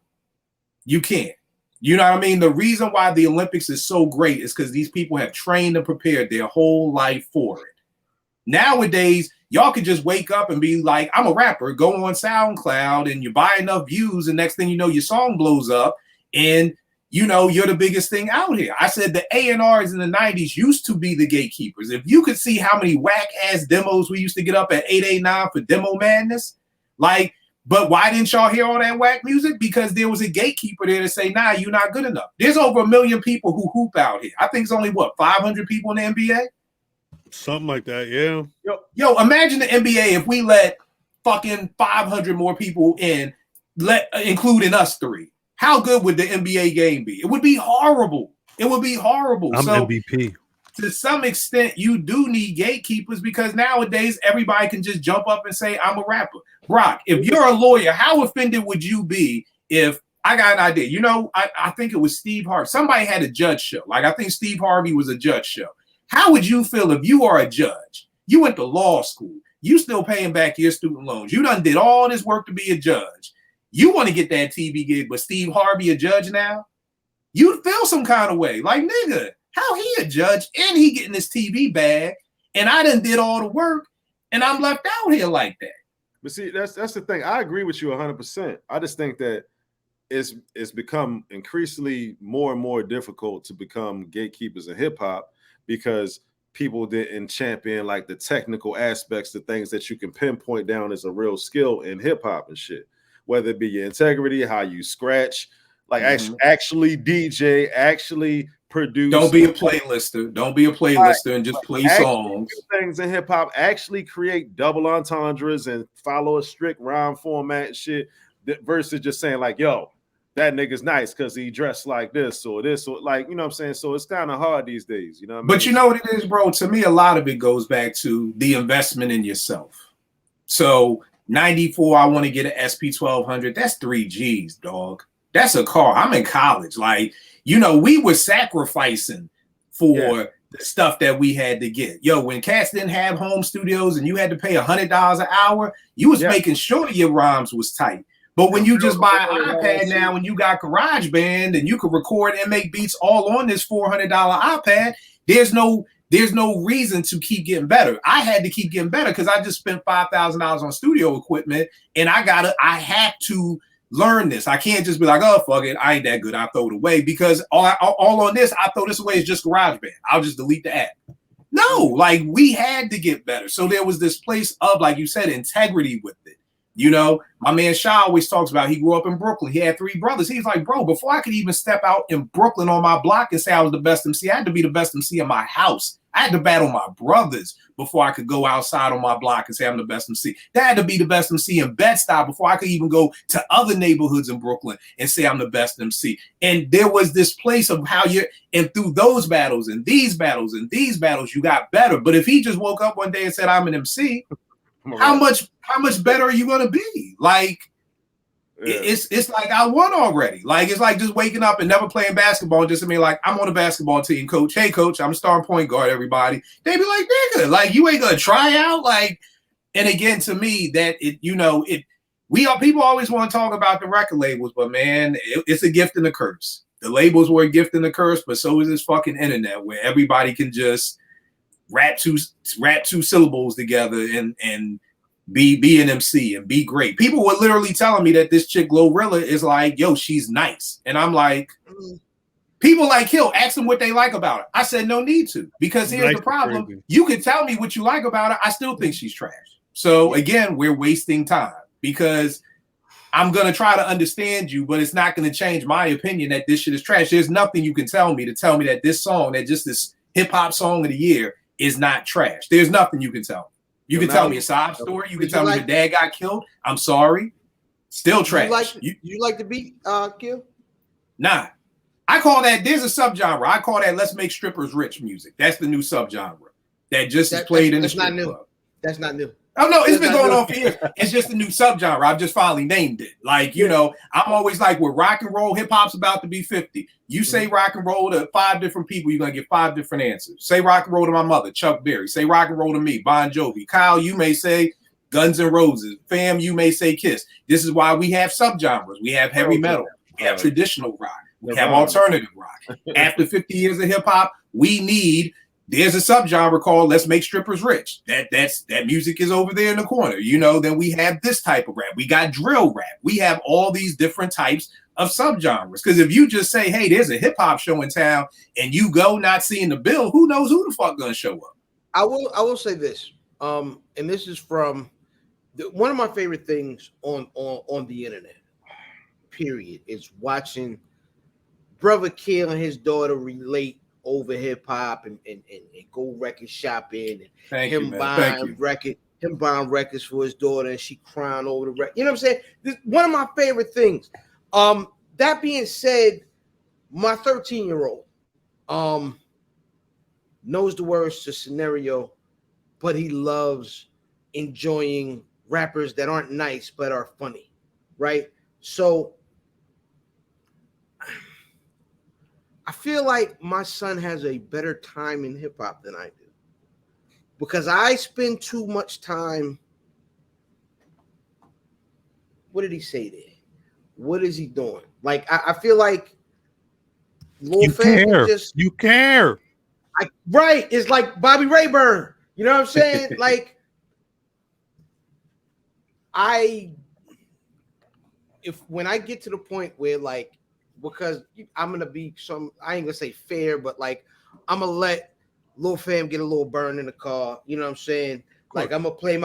you can't. You know what I mean? The reason why the Olympics is so great is because these people have trained and prepared their whole life for it. Nowadays, y'all could just wake up and be like, I'm a rapper, go on SoundCloud and you buy enough views, and next thing you know, your song blows up and you're the biggest thing out here. I said the A&Rs in the 90s used to be the gatekeepers. If you could see how many whack-ass demos we used to get up at 889 for Demo Madness, but why didn't y'all hear all that whack music? Because there was a gatekeeper there to say, nah, you're not good enough. There's over 1 million people who hoop out here. I think it's only, 500 people in the NBA? Something like that, yeah. Yo, imagine the NBA if we let fucking 500 more people in, including us three. How good would the NBA game be? It would be horrible. It would be horrible. I'm so MVP. To some extent, you do need gatekeepers because nowadays everybody can just jump up and say, I'm a rapper. Brock, if you're a lawyer, how offended would you be if I got an idea? You know, I think it was Steve Harvey. Somebody had a judge show. Like, I think Steve Harvey was a judge show. How would you feel if you are a judge? You went to law school. You still paying back your student loans. You done did all this work to be a judge. You want to get that TV gig, but Steve Harvey a judge now? You'd feel some kind of way. Like, nigga, how he a judge and he getting this TV bag and I done did all the work and I'm left out here like that. But see, that's the thing. I agree with you 100%. I just think that it's become increasingly more and more difficult to become gatekeepers in hip hop because people didn't champion like the technical aspects, the things that you can pinpoint down as a real skill in hip hop and shit. Whether it be your integrity, how you scratch, like actually DJ, actually produce. Don't be a playlister. Don't be a playlister and just play songs. Things in hip hop actually create double entendres and follow a strict rhyme format and shit versus just saying like, yo, that nigga's nice because he dressed like this or like, you know what I'm saying? So it's kind of hard these days, you know what I mean? But you know what it is, bro? To me, a lot of it goes back to the investment in yourself. So 94, I want to get an SP1200. That's 3 G's, dog. That's a car. I'm in college. Like, you know, we were sacrificing for the stuff that we had to get. Yo, when cats didn't have home studios and you had to pay $100 an hour, you was making sure your rhymes was tight. But when you just buy an iPad now and you got GarageBand and you can record and make beats all on this $400 iPad, there's no reason to keep getting better. I had to keep getting better because I just spent $5,000 on studio equipment and I had to learn this. I can't just be like, oh, fuck it, I ain't that good, I throw it away because all on this, I throw this away is just GarageBand. I'll just delete the app. No, like we had to get better. So there was this place of, like you said, integrity with it. You know, my man Shaw always talks about he grew up in Brooklyn. He had 3 brothers. He's like, bro, before I could even step out in Brooklyn on my block and say I was the best MC, I had to be the best MC in my house. I had to battle my brothers before I could go outside on my block and say I'm the best MC. That had to be the best MC in Bed-Stuy before I could even go to other neighborhoods in Brooklyn and say I'm the best MC. And there was this place of how and through those battles and these battles and these battles, you got better. But if he just woke up one day and said, I'm an MC, how much better are you going to be? Like, it's like I won already. Like, it's like just waking up and never playing basketball. Just to me, like, I'm on a basketball team, coach. Hey, coach, I'm starting point guard, everybody. They be like, nigga, like, you ain't going to try out? Like, and again, to me, that people always want to talk about the record labels, but man, it's a gift and a curse. The labels were a gift and a curse, but so is this fucking internet where everybody can just rap two syllables together and be an MC and be great. People were literally telling me that this chick Glorilla is like, yo, she's nice. And I'm like, people like Hill, ask them what they like about her. I said, no need to, because here's the problem. Crazy. You can tell me what you like about her. I still think she's trash. So again, we're wasting time because I'm going to try to understand you, but it's not going to change my opinion that this shit is trash. There's nothing you can tell me that this song, that just this hip hop song of the year is not trash. There's nothing you can tell me. You can tell me a sob story. You can tell me your dad got killed. I'm sorry. Still trash. You like the beat, Kill? Nah. I call that, there's a subgenre. I call that let's make strippers rich music. That's the new subgenre that just is played in the strip club. That's not new. Oh, no, it's been going on for years. It's just a new subgenre. I've just finally named it. Like, you know, I'm always like, with rock and roll, hip hop's about to be 50. You say rock and roll to 5 different people, you're going to get 5 different answers. Say rock and roll to my mother, Chuck Berry. Say rock and roll to me, Bon Jovi. Kyle, you may say Guns N' Roses. Fam, you may say Kiss. This is why we have subgenres. We have heavy metal. We have traditional rock. We have alternative rock. After 50 years of hip hop, there's a subgenre called let's make strippers rich. That music is over there in the corner. You know, then we have this type of rap. We got drill rap. We have all these different types of subgenres. Because if you just say, hey, there's a hip hop show in town and you go not seeing the bill, who knows who the fuck gonna show up? I will say this. And this is from one of my favorite things on the internet, period, is watching Brother Kill and his daughter relate over hip hop and go record shopping and him him buying records for his daughter and she crying over the record. You know what I'm saying? This one of my favorite things. That being said, my 13-year-old knows the words to Scenario, but he loves enjoying rappers that aren't nice but are funny, right? So I feel like my son has a better time in hip hop than I do because I spend too much time. What did he say there? What is he doing? Like I feel like Lil Fam is just you care. Right. It's like Bobby Rayburn. You know what I'm saying? Like when I get to the point where like, because I'm gonna be I ain't gonna say fair, but like I'm gonna let Lil Fam get a little burn in the car. You know what I'm saying? Like I'm gonna play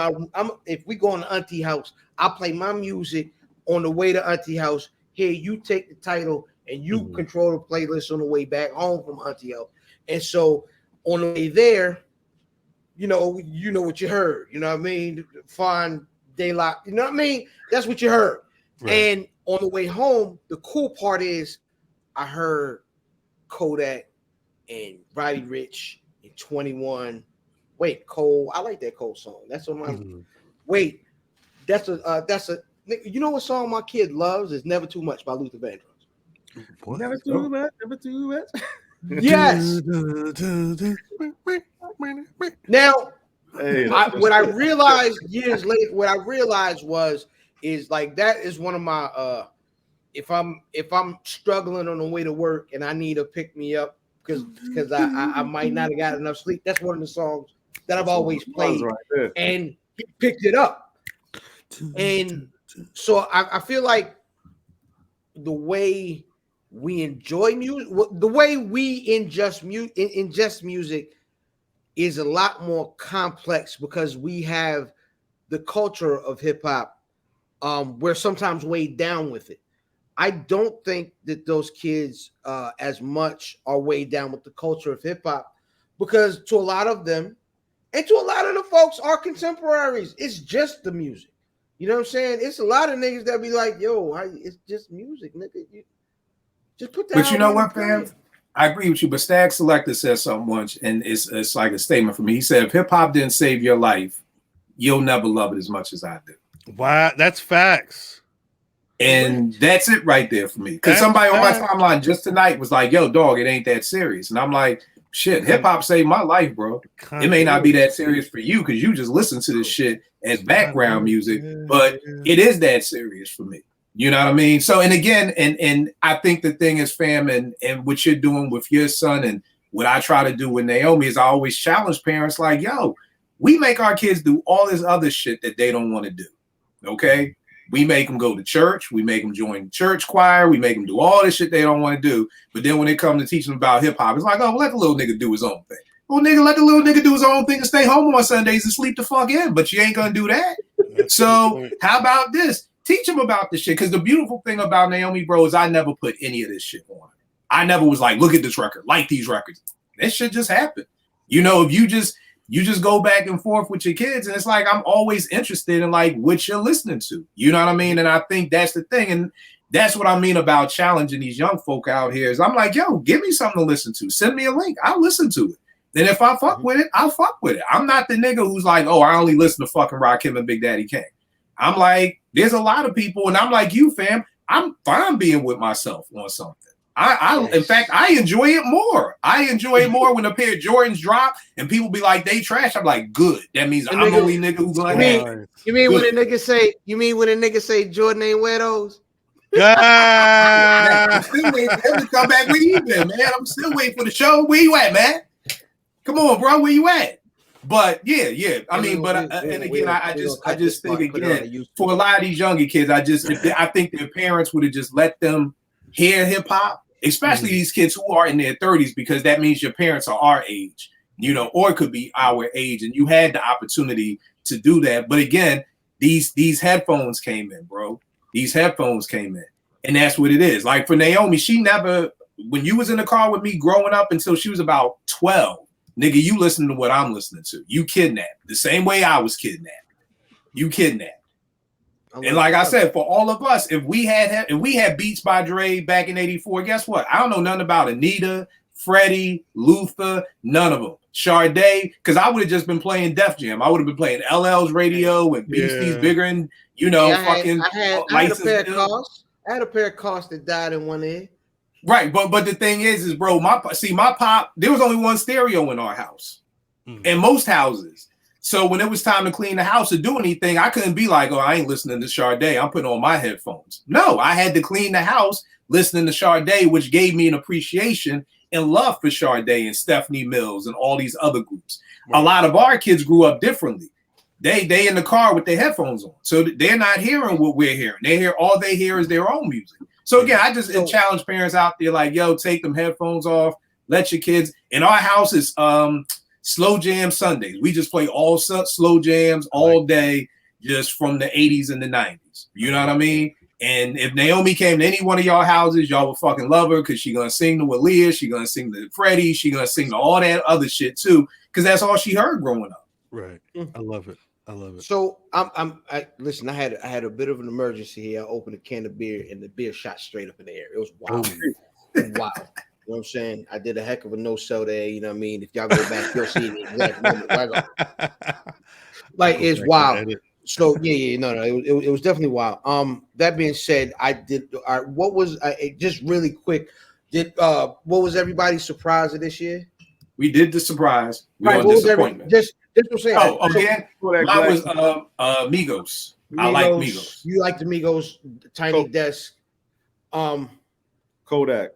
if we go on the auntie house, I'll play my music on the way to auntie house. Here, you take the title and you control the playlist on the way back home from auntie house. And so on the way there, you know what you heard. You know what I mean? Fine daylight. You know what I mean? That's what you heard. Right. And on the way home, the cool part is I heard Kodak and Roddy Ricch and 21. Wait, Cole. I like that Cole song. That's on my. Wait, that's a. You know what song my kid loves? It's Never Too Much by Luther Vandross. What? Never too much. Never too much. Yes. Now, what I realized years later, is like that is one of my if I'm struggling on the way to work and I need a pick me up because I might not have got enough sleep. That's one of the songs that I've always played, right, and he picked it up. And so I feel like the way we enjoy music, the way we ingest music is a lot more complex because we have the culture of hip hop. We're sometimes weighed down with it. I don't think that those kids as much are weighed down with the culture of hip hop because to a lot of them and to a lot of the folks are contemporaries. It's just the music. You know what I'm saying? It's a lot of niggas that be like, yo, it's just music, nigga. You just put that. But you know what, fam? I agree with you, but Stag Selector said something once, and it's like a statement for me. He said, if hip hop didn't save your life, you'll never love it as much as I do. Wow, that's facts. And that's it right there for me. Because somebody on my timeline just tonight was like, yo, dog, it ain't that serious. And I'm like, shit, hip hop saved my life, bro. It may not be that serious for you because you just listen to this shit as background music, but it is that serious for me. You know what I mean? So, and again, and I think the thing is, fam, and what you're doing with your son and what I try to do with Naomi is I always challenge parents like, yo, we make our kids do all this other shit that they don't want to do. Okay? We make them go to church. We make them join church choir. We make them do all this shit they don't want to do. But then when it comes to teaching them about hip hop, it's like, oh, well, let the little nigga do his own thing. Well, nigga, let the little nigga do his own thing and stay home on Sundays and sleep the fuck in. But you ain't gonna do that. So how about this? Teach them about this shit. Because the beautiful thing about Naomi, bro, is I never put any of this shit on. I never was like, look at this record, like these records. That shit just happened. You know, if you just go back and forth with your kids, and it's like I'm always interested in like what you're listening to. You know what I mean? And I think that's the thing. And that's what I mean about challenging these young folk out here is I'm like, yo, give me something to listen to. Send me a link. I'll listen to it. And if I fuck with it, I'll fuck with it. I'm not the nigga who's like, oh, I only listen to fucking Rakim and Big Daddy Kane. I'm like, there's a lot of people, and I'm like you, fam. I'm fine being with myself on something. In fact, I enjoy it more. I enjoy it more when a pair of Jordans drop and people be like, they trash. I'm like, good. That means I'm the only nigga who's like, you mean when a nigga say Jordan ain't wear those? I'm still waiting for him to come back. Where you been, man? I'm still waiting for the show. Where you at, man? Come on, bro. Where you at? But yeah. I mean, but and again, I just think again for a lot of these younger kids, I think their parents would have just let them hear hip hop, especially these kids who are in their 30s, because that means your parents are our age, you know, or it could be our age, and you had the opportunity to do that. But again, these headphones came in, bro. These headphones came in, and that's what it is. Like for Naomi, she never, when you was in the car with me growing up until she was about 12. Nigga, you listening to what I'm listening to. You kidnapped the same way I was kidnapped. you kidnapped. And like I said, for all of us, if we had Beats by Dre back in '84, guess what? I don't know nothing about Anita, Freddie, Luther, none of them. Sade, because I would have just been playing Def Jam. I would have been playing LL's radio and Beasties bigger and I had a pair of cars. I had a pair of cars that died in one ear. Right, but the thing is, bro, my pop, there was only one stereo in our house, in most houses. So when it was time to clean the house or do anything, I couldn't be like, oh, I ain't listening to Sade. I'm putting on my headphones. No, I had to clean the house listening to Sade, which gave me an appreciation and love for Sade and Stephanie Mills and all these other groups. Right. A lot of our kids grew up differently. They in the car with their headphones on. So they're not hearing what we're hearing. All they hear is their own music. So again, I just challenge parents out there like, yo, take them headphones off. Let your kids. In our house is slow jam Sundays. We just play all slow jams all day, just from the 80s and the 90s. You know what I mean? And if Naomi came to any one of y'all houses, y'all would fucking love her because she's gonna sing to Aaliyah, she's gonna sing to Freddie, she's gonna sing to all that other shit too, because that's all she heard growing up. Right. I love it. So listen. I had a bit of an emergency here. I opened a can of beer and the beer shot straight up in the air. It was wild. Wow. You know what I'm saying? I did a heck of a no-sell there. You know what I mean? If y'all go back, you'll see the exact moment. Like it's wild. So no, it was definitely wild. That being said, I did. What was just really quick? What was everybody's surprise of this year? We did the surprise. Right. What disappointment. Just what saying. Oh, again, I was Migos. I like Migos. You like the Migos? Tiny Desk. Kodak.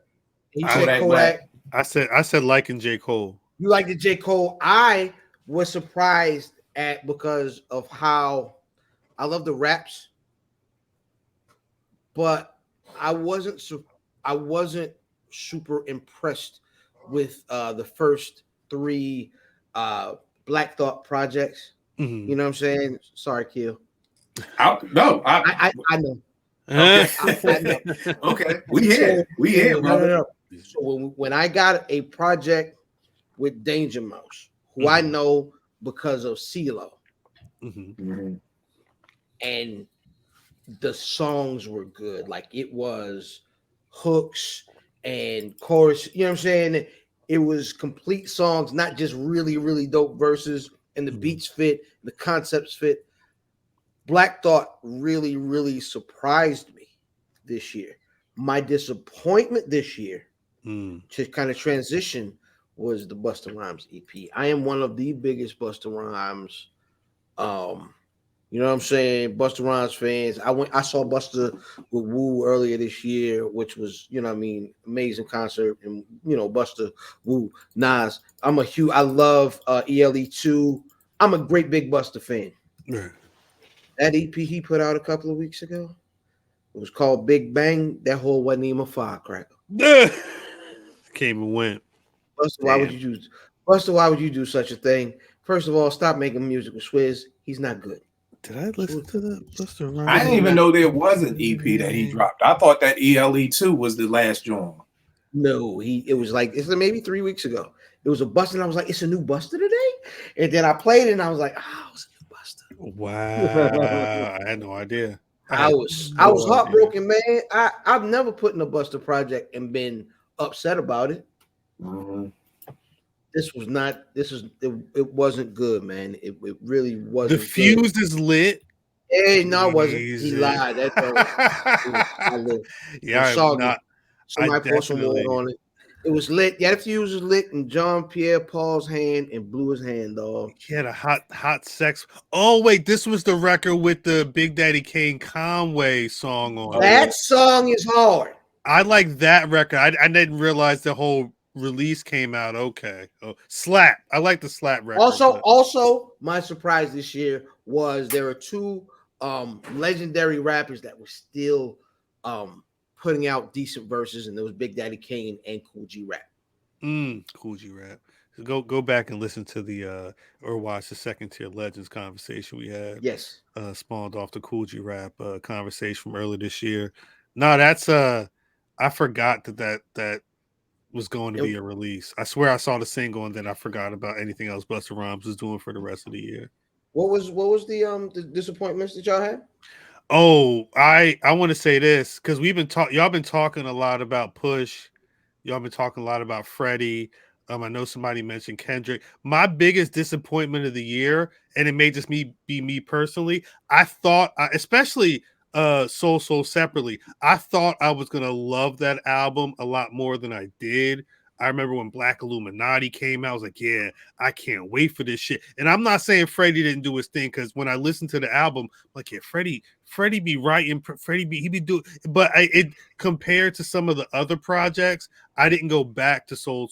He said Kodak. I said liking J. Cole. You like the J. Cole? I was surprised at because of how I love the raps, but I wasn't super impressed with the first three Black Thought projects. Mm-hmm. You know what I'm saying? Sorry, Kill. I know. Okay. I know. Okay. We here, brother. No. So when I got a project with Danger Mouse, who I know because of CeeLo, and the songs were good, like it was hooks and chorus. You know what I'm saying? It was complete songs, not just really, really dope verses, and the beats fit, the concepts fit. Black Thought really, really surprised me this year. My disappointment this year to kind of transition was the Busta Rhymes EP. I am one of the biggest Busta Rhymes, you know what I'm saying, Busta Rhymes fans. I saw Busta with Wu earlier this year, which was, you know what I mean, amazing concert. And, you know, Busta, Wu, Nas. I love ELE2. I'm a great big Busta fan. Yeah. That EP he put out a couple of weeks ago, it was called Big Bang. That whole wasn't even a firecracker. Came and went. Busta, why would you do such a thing? First of all, stop making music with Swizz. He's not good. Did I listen to that Busta Rhymes? I didn't even know there was an EP that he dropped. I thought that ELE2 was the last joint. No, it was like it's maybe 3 weeks ago. It was a Busta, and I was like, it's a new Busta today. And then I played it, and I was like, oh, it's a new Busta. Wow, I had no idea. I was heartbroken, man. I've never put in a Busta project and been upset about it. Mm-hmm. It wasn't good, man. It really wasn't. The fuse is lit. Hey, no, it wasn't. He lied. That's all. Yeah, somebody poured some water on it. It was lit. Yeah, the fuse was lit, and John Pierre Paul's hand and blew his hand off. He had a hot sex. Oh wait, this was the record with the Big Daddy Kane Conway song on. That song is hard. I like that record. I didn't realize the whole release came out. Okay. Oh, Slap. I like the Slap record. Also, my surprise this year was there were two legendary rappers that were still putting out decent verses, and there was Big Daddy Kane and Cool G Rap. Cool G Rap. So go back and listen to the or watch the Second Tier Legends conversation we had. Yes. Spawned off the Cool G Rap conversation from earlier this year. No, that's I forgot that was going to be a release. I swear I saw the single and then I forgot about anything else Busta Rhymes was doing for the rest of the year. What was the disappointments that y'all had? Oh, I want to say this because y'all been talking a lot about Push. Y'all been talking a lot about Freddie. I know somebody mentioned Kendrick. My biggest disappointment of the year, and it may just be me personally. I thought, especially Soul Separately, I thought I was gonna love that album a lot more than I did. I remember when Black Illuminati came out, I was like, yeah, I can't wait for this shit. And I'm not saying Freddie didn't do his thing, because when I listened to the album, I'm like, yeah, Freddie be writing, he be doing, but it compared to some of the other projects, I didn't go back to Soul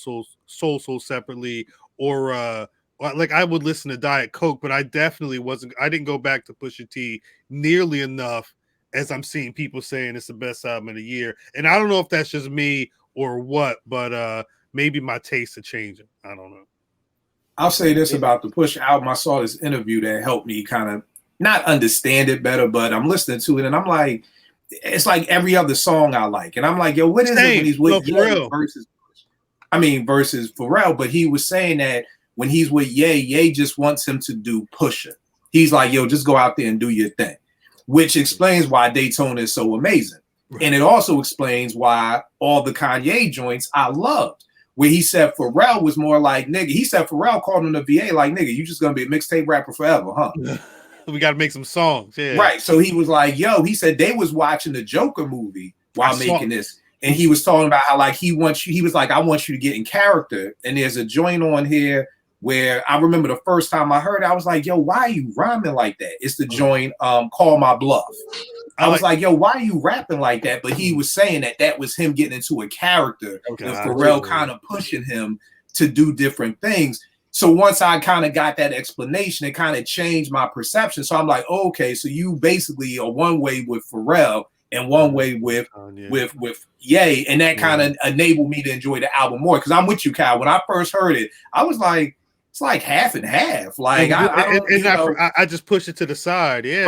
Separately, or like I would listen to Diet Coke, but I definitely wasn't. I didn't go back to Pusha T nearly enough as I'm seeing people saying it's the best album of the year. And I don't know if that's just me or what, but maybe my tastes are changing. I don't know. I'll say this about the Push album. I saw this interview that helped me kind of not understand it better, but I'm listening to it and I'm like, it's like every other song I like. And I'm like, yo, what is it when he's with Ye versus Pharrell? But he was saying that when he's with Ye just wants him to do Pusha. He's like, yo, just go out there and do your thing, which explains why Daytona is so amazing. Right. And it also explains why all the Kanye joints I loved. Where he said Pharrell was more like, nigga, he said Pharrell called him the VA like, nigga, you just gonna be a mixtape rapper forever, huh? We got to make some songs. Yeah. Right. So he was like, yo, he said they was watching the Joker movie while making this. And he was talking about how like he wants you, he was like, I want you to get in character. And there's a joint on here where I remember the first time I heard it, I was like, yo, why are you rhyming like that? It's the joint Call My Bluff. I was like, yo, why are you rapping like that? But he was saying that was him getting into a character and Pharrell kind of pushing him to do different things. So once I kind of got that explanation, it kind of changed my perception. So I'm like, oh, okay, so you basically are one way with Pharrell and one way with Ye, and that kind of enabled me to enjoy the album more. Because I'm with you, Kyle. When I first heard it, I was like, it's like half and half. Like I just pushed it to the side. Yeah,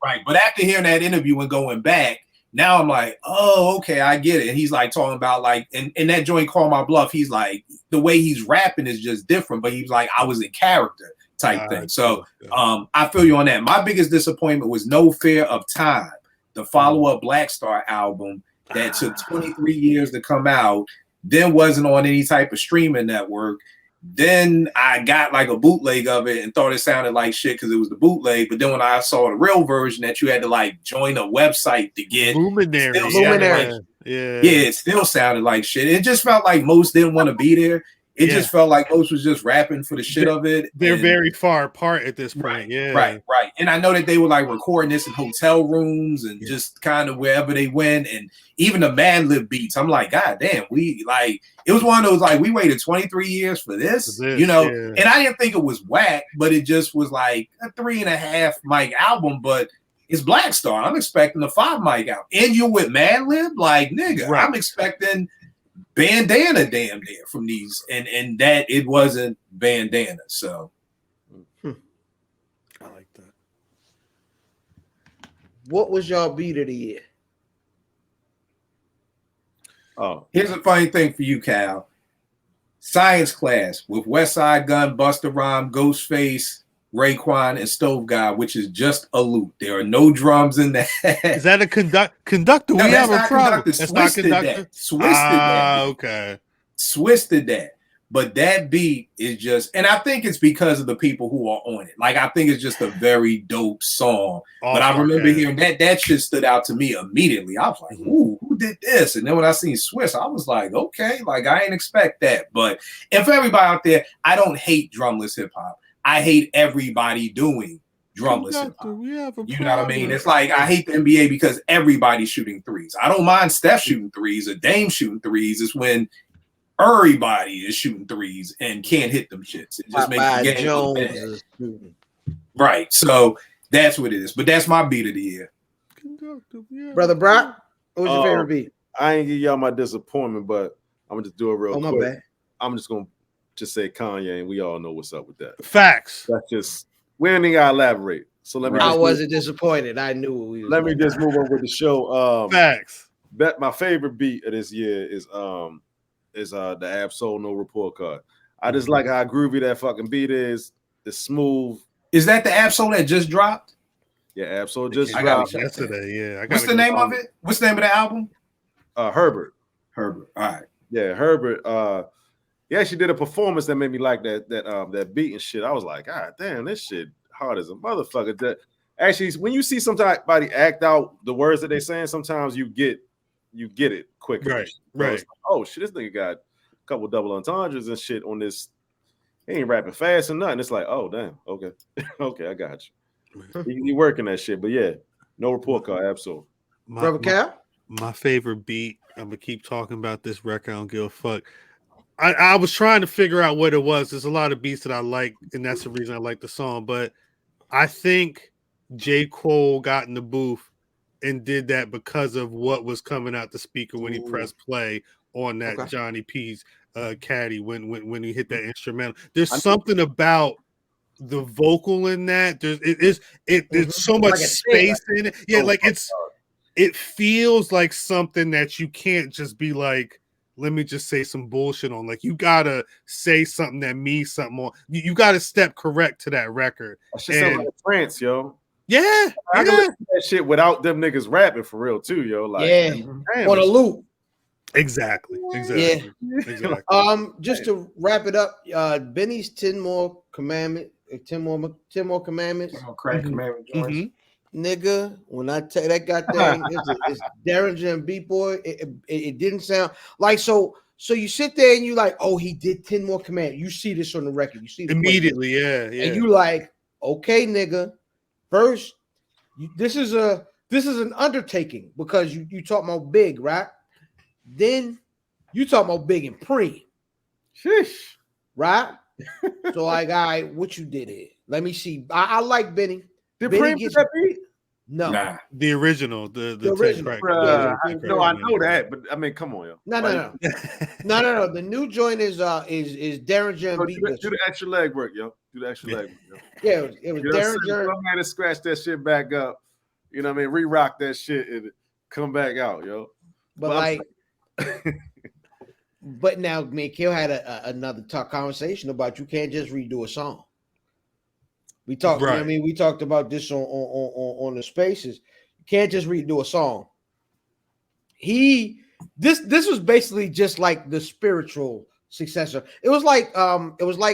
right. But after hearing that interview and going back, now I'm like, oh, okay, I get it. And he's like talking about like, in that joint Call My Bluff, he's like, the way he's rapping is just different. But he's like, I was in character type thing. So I feel you on that. My biggest disappointment was No Fear of Time, the follow-up Black Star album that took 23 years to come out, then wasn't on any type of streaming network. Then I got like a bootleg of it and thought it sounded like shit because it was the bootleg. But then when I saw the real version that you had to like join a website to get, Luminary. It still sounded like shit. It just felt like most didn't want to be there. It just felt like most was just rapping for the shit of it. They're very far apart at this point. Right. And I know that they were like recording this in hotel rooms and just kind of wherever they went. And even the Mad Lib beats, I'm like, God damn, it was one of those like, we waited 23 years for this, you know? Yeah. And I didn't think it was whack, but it just was like a 3.5 mic album, but it's Black Star. I'm expecting a 5 mic album. And you're with Mad Lib? Like, nigga, I'm expecting Bandana damn near from these, and that it wasn't Bandana. So I like that. What was y'all beat of the year? Oh, here's a funny thing for you, Cal. Science Class with West Side Gun, Busta Rhymes, Ghostface, Raekwon, and Stove God, which is just a loop. There are no drums in that. Is that a conductor? No, we have a problem. That's not conductor. Okay. Twisted that. But that beat is just, and I think it's because of the people who are on it. Like, I think it's just a very dope song. But I remember hearing that shit stood out to me immediately. I was like, ooh, who did this? And then when I seen Swiss, I was like, okay, like I ain't expect that. But and for everybody out there, I don't hate drumless hip hop. I hate everybody doing drumless hip hop. You know what I mean? It's like I hate the NBA because everybody's shooting threes. I don't mind Steph shooting threes or Dame shooting threes. It's when everybody is shooting threes and can't hit them shits. It just makes the game look bad. Right. So that's what it is. But that's my beat of the year. Brother Brock, what was your favorite beat? I ain't give y'all my disappointment, but I'm gonna just do it real quick. My bad. I'm just gonna say Kanye, and we all know what's up with that. Facts. That's just, we don't even gotta elaborate. So let me. I wasn't disappointed. I knew what we was. Let me just move on with the show. Facts. My favorite beat of this year is the Ab Soul No Report Card. I just like how groovy that fucking beat is. It's smooth. Is that the Absol that just dropped? Yeah, Absol just I gotta dropped. check yesterday. Yeah, What's the name of it? What's the name of the album? Herbert. Herbert. All right. Yeah, Herbert. He actually did a performance that made me like that beat and shit. I was like, God damn, this shit hard as a motherfucker. That actually, when you see somebody act out the words that they saying, sometimes you get it quicker. Right, So right. it's like, oh shit, this nigga got a couple double entendres and shit on this. He ain't rapping fast or nothing. It's like, oh damn, okay, okay, I got you. He working that shit, but yeah, no report card, absolutely. Brother Cal? My favorite beat. I'm gonna keep talking about this record. I don't give a fuck. I was trying to figure out what it was. There's a lot of beats that I like, and that's the reason I like the song. But I think J. Cole got in the booth and did that because of what was coming out the speaker when he pressed play on that Johnny P's caddy when he hit that instrumental. There's something about the vocal in that. There's so much Like space in it. Yeah, like it feels like something that you can't just be like, let me just say some bullshit on. Like, you gotta say something that means something more. You gotta step correct to that record. That shit sounds like a trance, yo. Yeah, I can listen to that shit without them niggas rapping for real too, yo. Like, damn, on a loop. Exactly. Yeah. Exactly. Just to wrap it up, Benny's 10 more commandments. Crack commandment joints. Nigga, when I tell you that goddamn it's Derringer and Beat Boy, it didn't sound like so you sit there and you like, oh, he did 10 more commandments. You see this on the record. You see the immediately, yeah. And you like, okay, nigga. First, this is an undertaking because you talk about big, right? Then you talk about big and pre. Sheesh. Right? So like, all right, what you did here? Let me see. I like Benny. Did Benny Preem get that beat? No, the original, the original. No, I know that, but I mean, come on, yo. No. The new joint is Derringer and Beat. Do the extra leg work, yo. Do the extra leg work, yo. Yeah, it was Derringer. I'm gonna scratch that shit back up. You know what I mean? Re-rock that shit and come back out, yo. But like, but now me and Kill had another conversation about you can't just redo a song. We talked, right. You know what I mean, we talked about this on the spaces. You can't just redo a song. This was basically just like the spiritual successor. It was like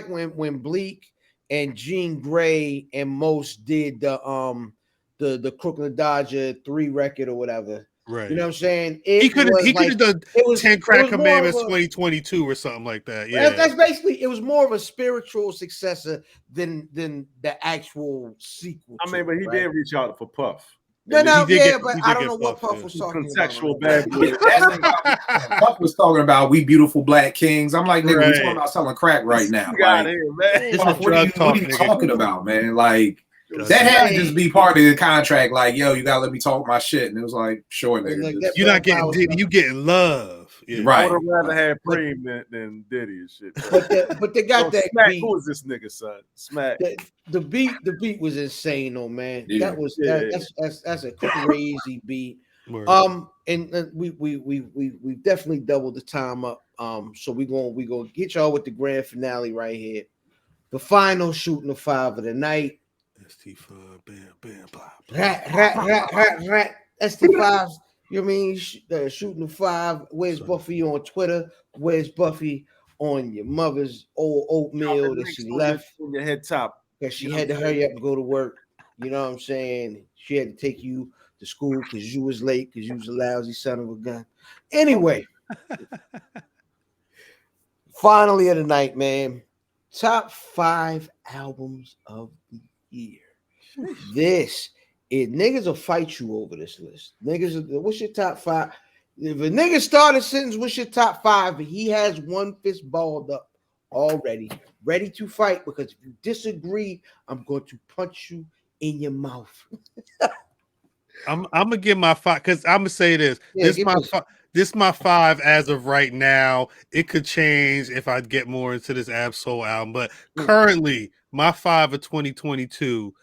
when Bleak and Jean Grey and Most did the Crooklyn Dodger 3 record or whatever. Right. You know what I'm saying? He could have done 10 Crack Commandments 2022 or something like that. Yeah. That's basically, it was more of a spiritual successor than the actual sequel. I mean, but he did reach out for Puff. But I don't know what Puff was talking contextual about. Puff was talking about we beautiful black kings. I'm like, nigga, we're talking about selling crack right now. Like, what are you talking about, man? Like, that had to just be part of the contract. Like, yo, you gotta let me talk my shit. And it was like, sure, nigga. Like, you're not getting Diddy, you getting love. Yeah. Right. I would have rather had Preem than Diddy and shit. But they got that Smack, beat. who is this nigga, son? Smack. The beat was insane, though, man. Yeah. That was that's a crazy beat. Word. And we definitely doubled the time up. So we gonna get y'all with the grand finale right here. The final shooting the 5 of the night. ST5, bam, bam, blah, blah. Rat. ST5. You know what I mean? Shooting the 5. Where's Buffy on Twitter? Where's Buffy on your mother's old oatmeal that she left on your head top? Because she had to hurry up and go to work. You know what I'm saying? She had to take you to school because you was late because you was a lousy son of a gun. Anyway, finally of the night, man. Top 5 albums of the year. This is niggas will fight you over this list. Niggas, what's your top 5? If a nigga started a sentence, what's your top 5? And he has one fist balled up already, ready to fight. Because if you disagree, I'm going to punch you in your mouth. I'm gonna give my 5 because I'm gonna say this. This is my 5 as of right now. It could change if I get more into this Absol album, but currently my 5 of 2022.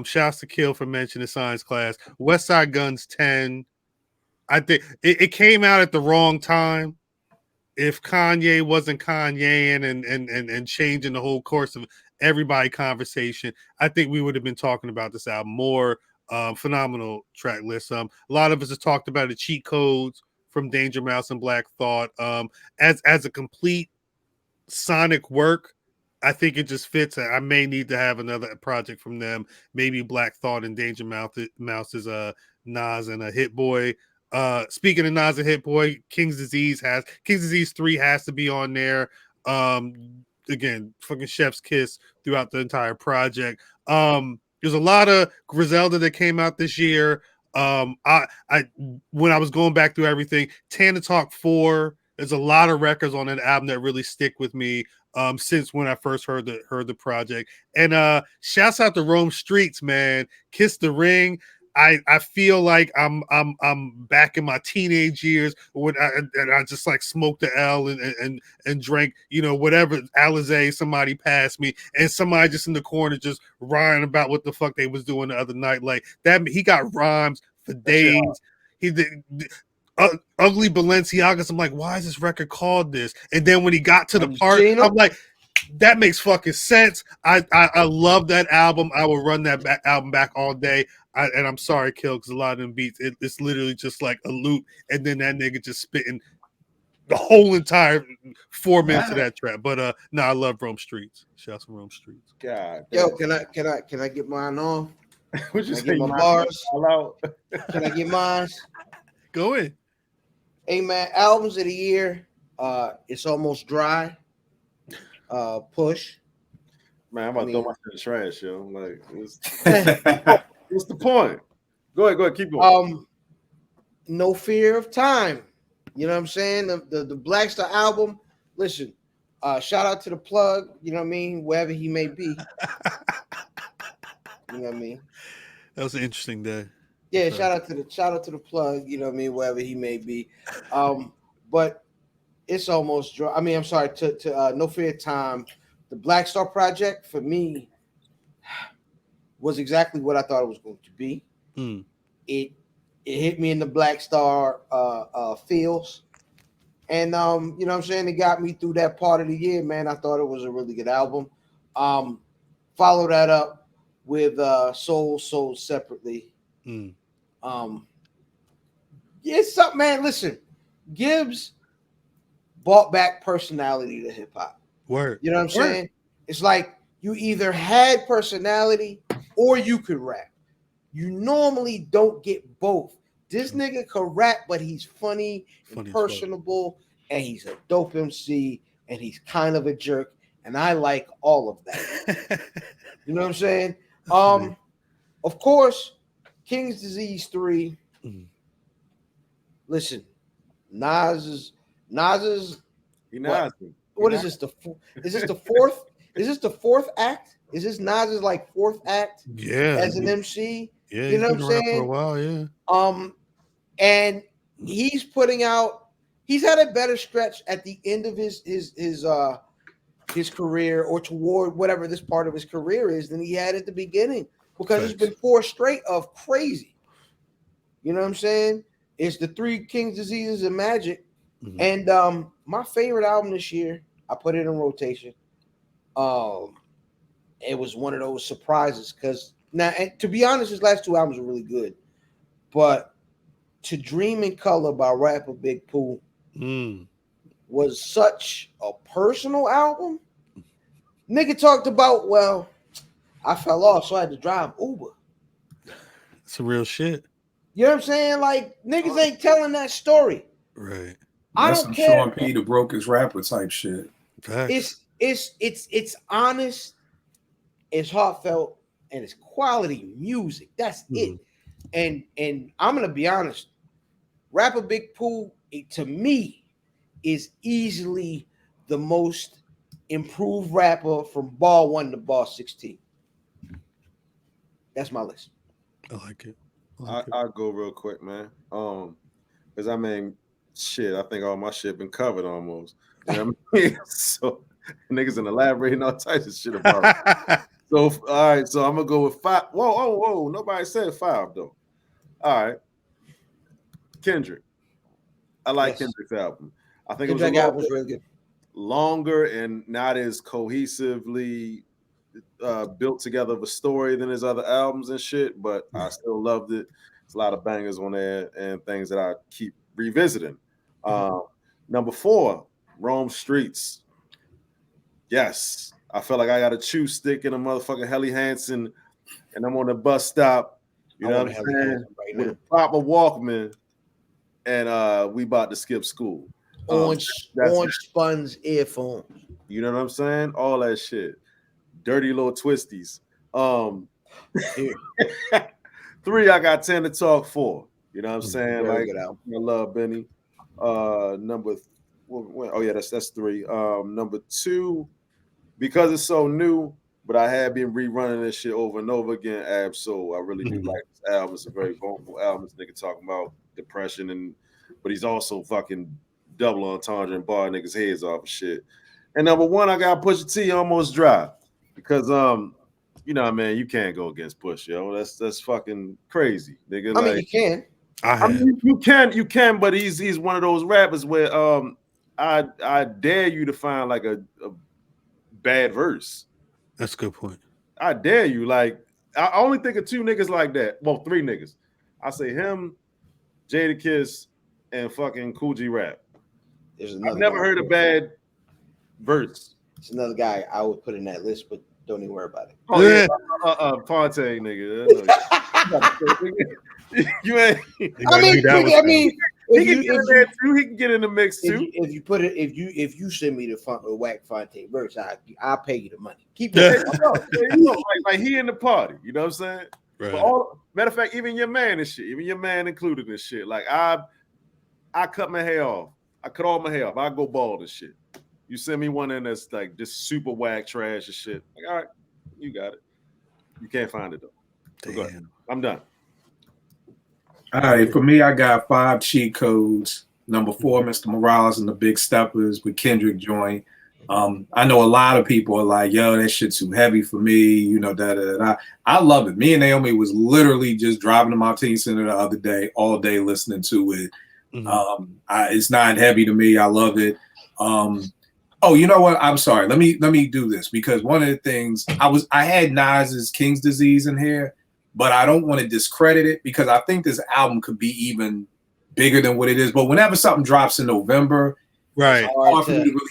Shouts to Kill for mentioning Science Class. West Side Guns 10. I think it came out at the wrong time. if Kanye wasn't Kanye and changing the whole course of everybody conversation, I think we would have been talking about this album more. Phenomenal track list. A lot of us have talked about the cheat codes from Danger Mouse and Black Thought. As a complete sonic work, I think it just fits. I may need to have another project from them. Maybe Black Thought and Danger Mouse is a Nas and a Hit Boy. Speaking of Nas and Hit Boy, King's Disease 3 has to be on there. Again, fucking chef's kiss throughout the entire project. There's a lot of Griselda that came out this year. I when I was going back through everything, Tana Talk 4. There's a lot of records on that album that really stick with me since when I first heard the project. And shouts out to Rome Streets, man. Kiss the Ring. I feel like I'm back in my teenage years when I just like smoked the L and drank, whatever Alizé, somebody passed me and somebody just in the corner just rhyme about what the fuck they was doing the other night. Like that, he got rhymes for days. He did. Ugly Balenciagas. I'm like, why is this record called this? And then when he got to the part, I'm like, that makes fucking sense. I love that album. I will run that album back all day. And I'm sorry, Kill, because a lot of them beats, it's literally just like a loop, and then that nigga just spitting the whole entire 4 minutes of that track. But no, I love Rome Streets. Shouts to Rome Streets. God, yo, can I get mine on? Would you Can I say get my bars? all out? Can I get mine? Go in. Hey man, albums of the year. It's Almost Dry. Push. Man, I'm about to throw my shit in the trash, yo. Like, what's the point? Go ahead, keep going. No Fear of Time. You know what I'm saying? The Black Star album. Listen, shout out to the plug, you know what I mean, wherever he may be. You know what I mean? That was an interesting day. Yeah, shout out to the plug, you know what I mean, wherever he may be. But it's almost dry. I mean, I'm sorry, to No Fear of Time. The Black Star Project for me was exactly what I thought it was going to be. It hit me in the Black Star feels. And you know what I'm saying? It got me through that part of the year, man. I thought it was a really good album. Follow that up with Soul Separately. It's something, man. Listen, Gibbs brought back personality to hip hop. Word. You know what I'm saying? It's like you either had personality or you could rap. You normally don't get both. This nigga could rap, but he's funny and personable, and he's a dope MC, and he's kind of a jerk, and I like all of that. You know what I'm saying? Of course, King's Disease 3. Listen, Nas is what is this? Is this the fourth? Is this the fourth act? Is this Nas's like fourth act? Yeah, as an MC. Yeah, you know what I'm saying? For a while, yeah. And he's putting out. He's had a better stretch at the end of his career, or toward whatever this part of his career is, than he had at the beginning, because it's been 4 straight of crazy. You know what I'm saying? It's the 3 King's Diseases and Magic. And my favorite album this year, I put it in rotation. It was one of those surprises, because now, and to be honest, his last 2 albums are really good, but To Dream in Color by rapper Big Pooh was such a personal album. Nigga talked about, well, I fell off, so I had to drive Uber. It's real shit. You know what I'm saying? Like, niggas ain't telling that story. Right. I don't care. Sean P. the broke his rapper type shit. It's honest, it's heartfelt, and it's quality music. That's it. And I'm gonna be honest, rapper Big Pooh, to me, is easily the most improved rapper from bar 1 to bar 16. That's my list. I like it. I'll go real quick, man. Because I mean, shit, I think all my shit been covered almost. You know what I mean? So niggas in elaborating all types of shit about it. So all right, so I'm gonna go with 5. Whoa, nobody said 5 though. All right, Kendrick. I like Kendrick's album. I think it was Kendrick a album little was really good. longer and not as cohesively built together of a story than his other albums and shit, but I still loved it. There's a lot of bangers on there and things that I keep revisiting. Number 4, Rome Streets. Yes, I felt like I got a chew stick in a motherfucking Helly Hansen, and I'm on the bus stop. You know what I'm saying? Right with now. a proper Walkman, and we about to skip school. Orange Spun's earphones. You know what I'm saying? All that shit. Dirty little twisties. 3, I got 10 to talk for. You know what I'm saying? Very Like, good album. I love Benny. That's 3. Number 2, because it's so new, but I had been rerunning this shit over and over again. Absol, I really do like this album. It's a very vulnerable album. This nigga talking about depression, but he's also fucking double entendre and bar niggas' heads off and shit. And number 1, I got Pusha T, Almost Dry, because you know, man, you can't go against Push, yo. That's fucking crazy, nigga. I mean, you can. I mean, you can, but he's one of those rappers where I dare you to find like a bad verse. That's a good point. I dare you. Like, I only think of 2 niggas like that. Well, 3 niggas. I say him, Jadakiss, and fucking Kool G Rap. I've never heard a bad verse. It's another guy I would put in that list, but don't even worry about it. Oh yeah, Ponte, nigga. You ain't. I mean, he can get in there too. He can get in the mix too. If you put it, if you send me the Whack Fonte verse, I'll pay you the money. Keep going. Like he in the party. You know what I'm saying? Right. But matter of fact, even your man and shit, even your man included in shit. Like I cut my hair off. I cut all my hair off. I go bald and shit. You send me one in that's like just super whack trash and shit. Like, all right, you got it. You can't find it though. So go ahead. I'm done. All right, for me, I got 5 cheat codes. Number 4, Mr. Morales and the Big Steppers with Kendrick joint. I know a lot of people are like, yo, that shit too heavy for me, you know, da. I love it. Me and Naomi was literally just driving to Martin Center the other day, all day listening to it. It's not heavy to me. I love it. Oh, you know what? I'm sorry. Let me do this, because one of the things I had Nas's King's Disease in here, but I don't want to discredit it because I think this album could be even bigger than what it is. But whenever something drops in November, right?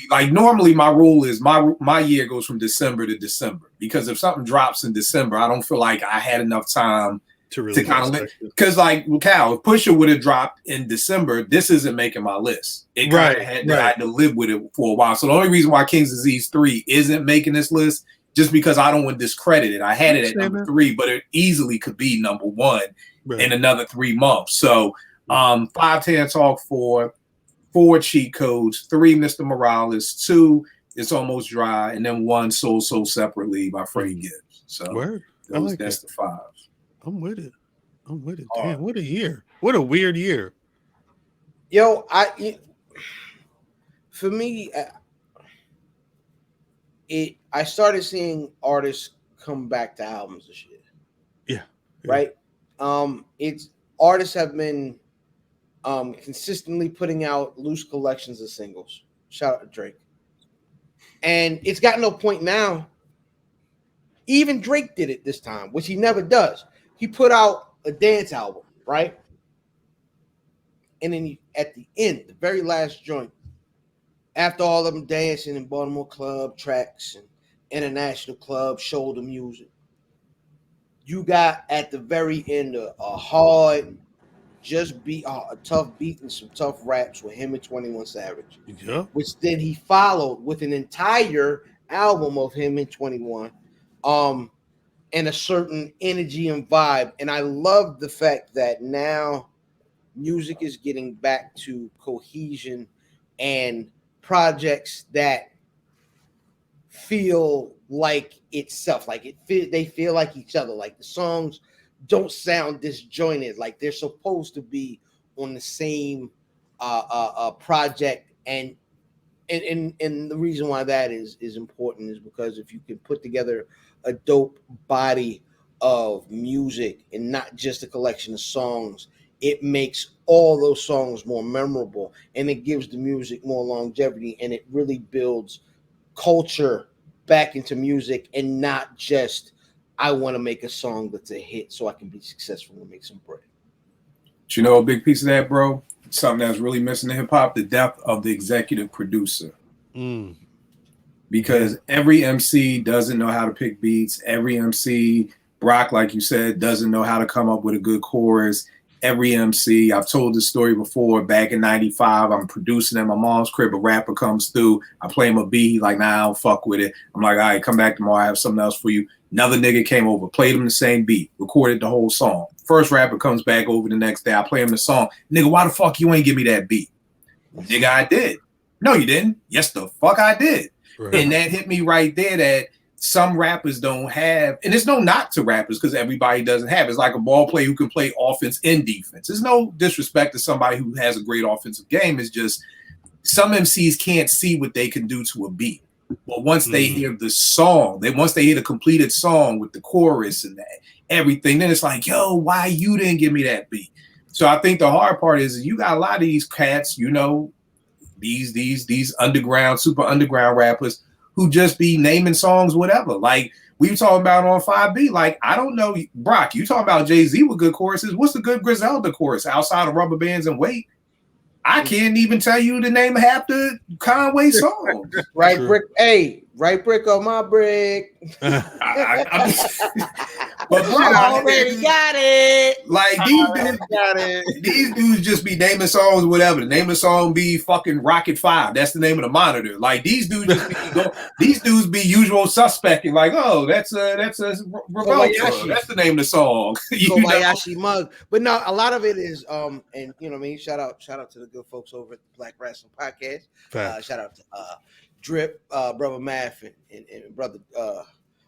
Like normally, my rule is my year goes from December to December, because if something drops in December, I don't feel like I had enough time to kind of because like Cal, if Pusha would have dropped in December, this isn't making my list. It kind of had to live with it for a while. So the only reason why King's Disease 3 isn't making this list, just because I don't want to discredit it. I had it at number 3, but it easily could be number 1 in another 3 months. So 5 10 talk 4 cheat codes, 3 Mr. Morales, 2 It's Almost Dry, and then 1 Soul Separately by Freddie Gibbs. So that's the 5. I'm with it. Damn, what a year. What a weird year. Yo, for me, I started seeing artists come back to albums and shit. Yeah. Right? It's artists have been consistently putting out loose collections of singles. Shout out to Drake. And it's gotten to a point now. Even Drake did it this time, which he never does. He put out a dance album, right? And then at the end, the very last joint, after all of them dancing in Baltimore club tracks and international club shoulder music, you got at the very end a hard, just beat a tough beat and some tough raps with him and 21 Savage. Yeah. Which then he followed with an entire album of him and 21. And a certain energy and vibe. And I love the fact that now music is getting back to cohesion and projects that feel like itself, like they feel like each other, like the songs don't sound disjointed, like they're supposed to be on the same project. And the reason why that is important is because if you can put together a dope body of music and not just a collection of songs, it makes all those songs more memorable, and it gives the music more longevity, and it really builds culture back into music, and not just I want to make a song that's a hit so I can be successful and make some bread. But you know, a big piece of that, bro, something that's really missing in hip hop, the depth of the executive producer. Because every MC doesn't know how to pick beats. Every MC, Brock, like you said, doesn't know how to come up with a good chorus. Every MC, I've told this story before, back in 95, I'm producing at my mom's crib, a rapper comes through, I play him a beat, he's like, nah, I don't fuck with it. I'm like, all right, come back tomorrow, I have something else for you. Another nigga came over, played him the same beat, recorded the whole song. First rapper comes back over the next day, I play him the song. Nigga, why the fuck you ain't give me that beat? Nigga, I did. No, you didn't. Yes, the fuck I did. Right. And that hit me right there that some rappers don't have, and there's no knock to rappers because everybody doesn't have. It's like a ball player who can play offense and defense. There's no disrespect to somebody who has a great offensive game. It's just some MCs can't see what they can do to a beat. But once they hear the song, once they hear the completed song with the chorus and that, everything, then it's like, yo, why you didn't give me that beat? So I think the hard part is you got a lot of these cats, you know, these underground, super underground rappers who just be naming songs, whatever. Like we were talking about on 5B. Like, I don't know, Brock, you talking about Jay-Z with good choruses. What's the good Griselda chorus outside of Rubber Bands and Wait? I can't even tell you the name of half the Conway songs. Right brick, hey, right brick on my brick. But I already got it. Like these dudes just be naming songs, whatever. The name of the song be fucking Rocket 5. That's the name of the monitor. Like these dudes just be usual suspecting. Like, oh, that's a Revolta. That's the name of the song. Kobayashi Mug. But no, a lot of it is and you know what I mean. Shout out to the good folks over at the Black Wrestling Podcast. Shout out to Drip, brother Math, and brother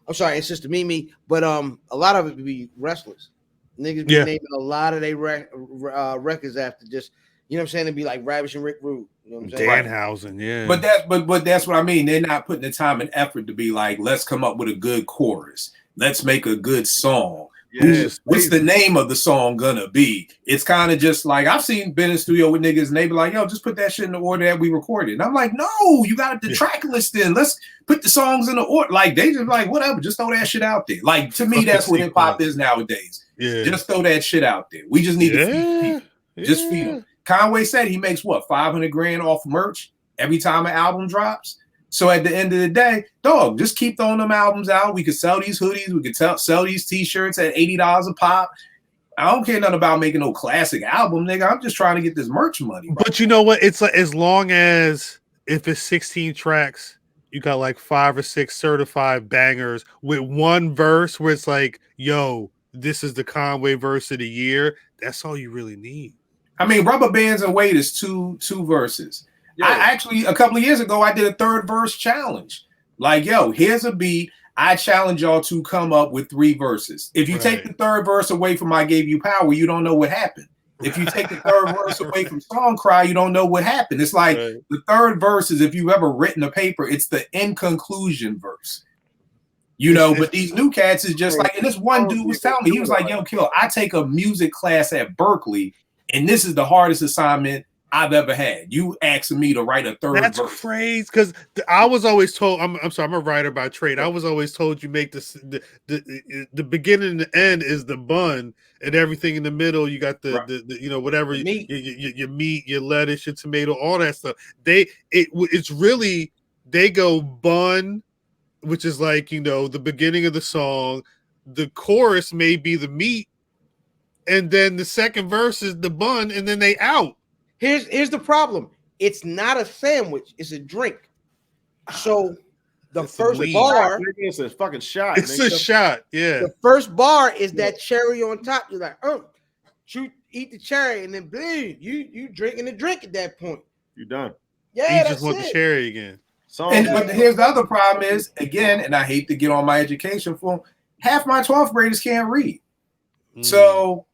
I'm sorry, and Sister Mimi, but a lot of it would be wrestlers. Niggas be naming a lot of their records after just, you know what I'm saying? It'd be like Ravish and Rick Rude. You know what I'm saying? Danhausen, yeah. But that's what I mean. They're not putting the time and effort to be like, let's come up with a good chorus. Let's make a good song. Yes, what's the name of the song gonna be? It's kind of just like I've been in studio with niggas and they be like, yo, just put that shit in the order that we recorded. And I'm like, no, you got the track list in. Let's put the songs in the order. Like they just like, whatever, just throw that shit out there. Like to me, that's what hip hop is nowadays. Yeah. Just throw that shit out there. We just need to feed people. Just feed them. Conway said he makes what, 500 grand off merch every time an album drops. So at the end of the day, dog, just keep throwing them albums out. We could sell these hoodies. We could sell these t-shirts at $80 a pop. I don't care nothing about making no classic album, nigga. I'm just trying to get this merch money. Bro. But you know what? It's like as long as if it's 16 tracks, you got like 5 or 6 certified bangers with one verse where it's like, yo, this is the Conway verse of the year. That's all you really need. I mean, Rubber Bands and Wait is two verses. Yeah. I actually, a couple of years ago, I did a 3rd verse challenge. Like, yo, here's a beat. I challenge y'all to come up with 3 verses. If you take the 3rd verse away from I Gave You Power, you don't know what happened. If you take the 3rd verse away from Song Cry, you don't know what happened. It's like the 3rd verse is, if you've ever written a paper, it's the in conclusion verse. You know, but these new cats is just like, and this one dude was telling me, he was like, yo, Kill, I take a music class at Berkeley, and this is the hardest assignment I've ever had. You asking me to write a 3rd That's verse. crazy, because I was always told, I'm sorry, I'm a writer by trade. I was always told you make the beginning and the end is the bun, and everything in the middle, you got the you know, whatever, meat. Your meat, your lettuce, your tomato, all that stuff. It's really, they go bun, which is like, you know, the beginning of the song. The chorus may be the meat, and then the 2nd verse is the bun, and then they out. Here's the problem. It's not a sandwich. It's a drink. So the first bar, it's a fucking shot. It's a shot. Yeah. The first bar is that cherry on top. You're like, you eat the cherry, and then bleed. You drinking the drink at that point. You're done. Yeah, you just want the cherry again. But here's the other problem is, again, and I hate to get on my education for half my 12th graders can't read. So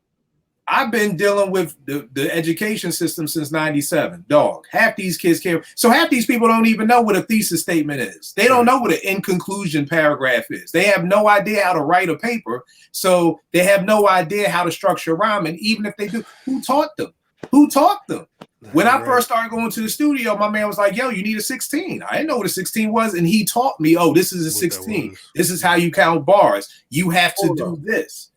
I've been dealing with the education system since 97. Dog, half these kids can't. So half these people don't even know what a thesis statement is. They don't know what an in conclusion paragraph is. They have no idea how to write a paper. So they have no idea how to structure a rhyme. And even if they do, who taught them? Who taught them? When I first started going to the studio, my man was like, yo, you need a 16. I didn't know what a 16 was. And he taught me, oh, this is a 16. This is how you count bars. You have to do this.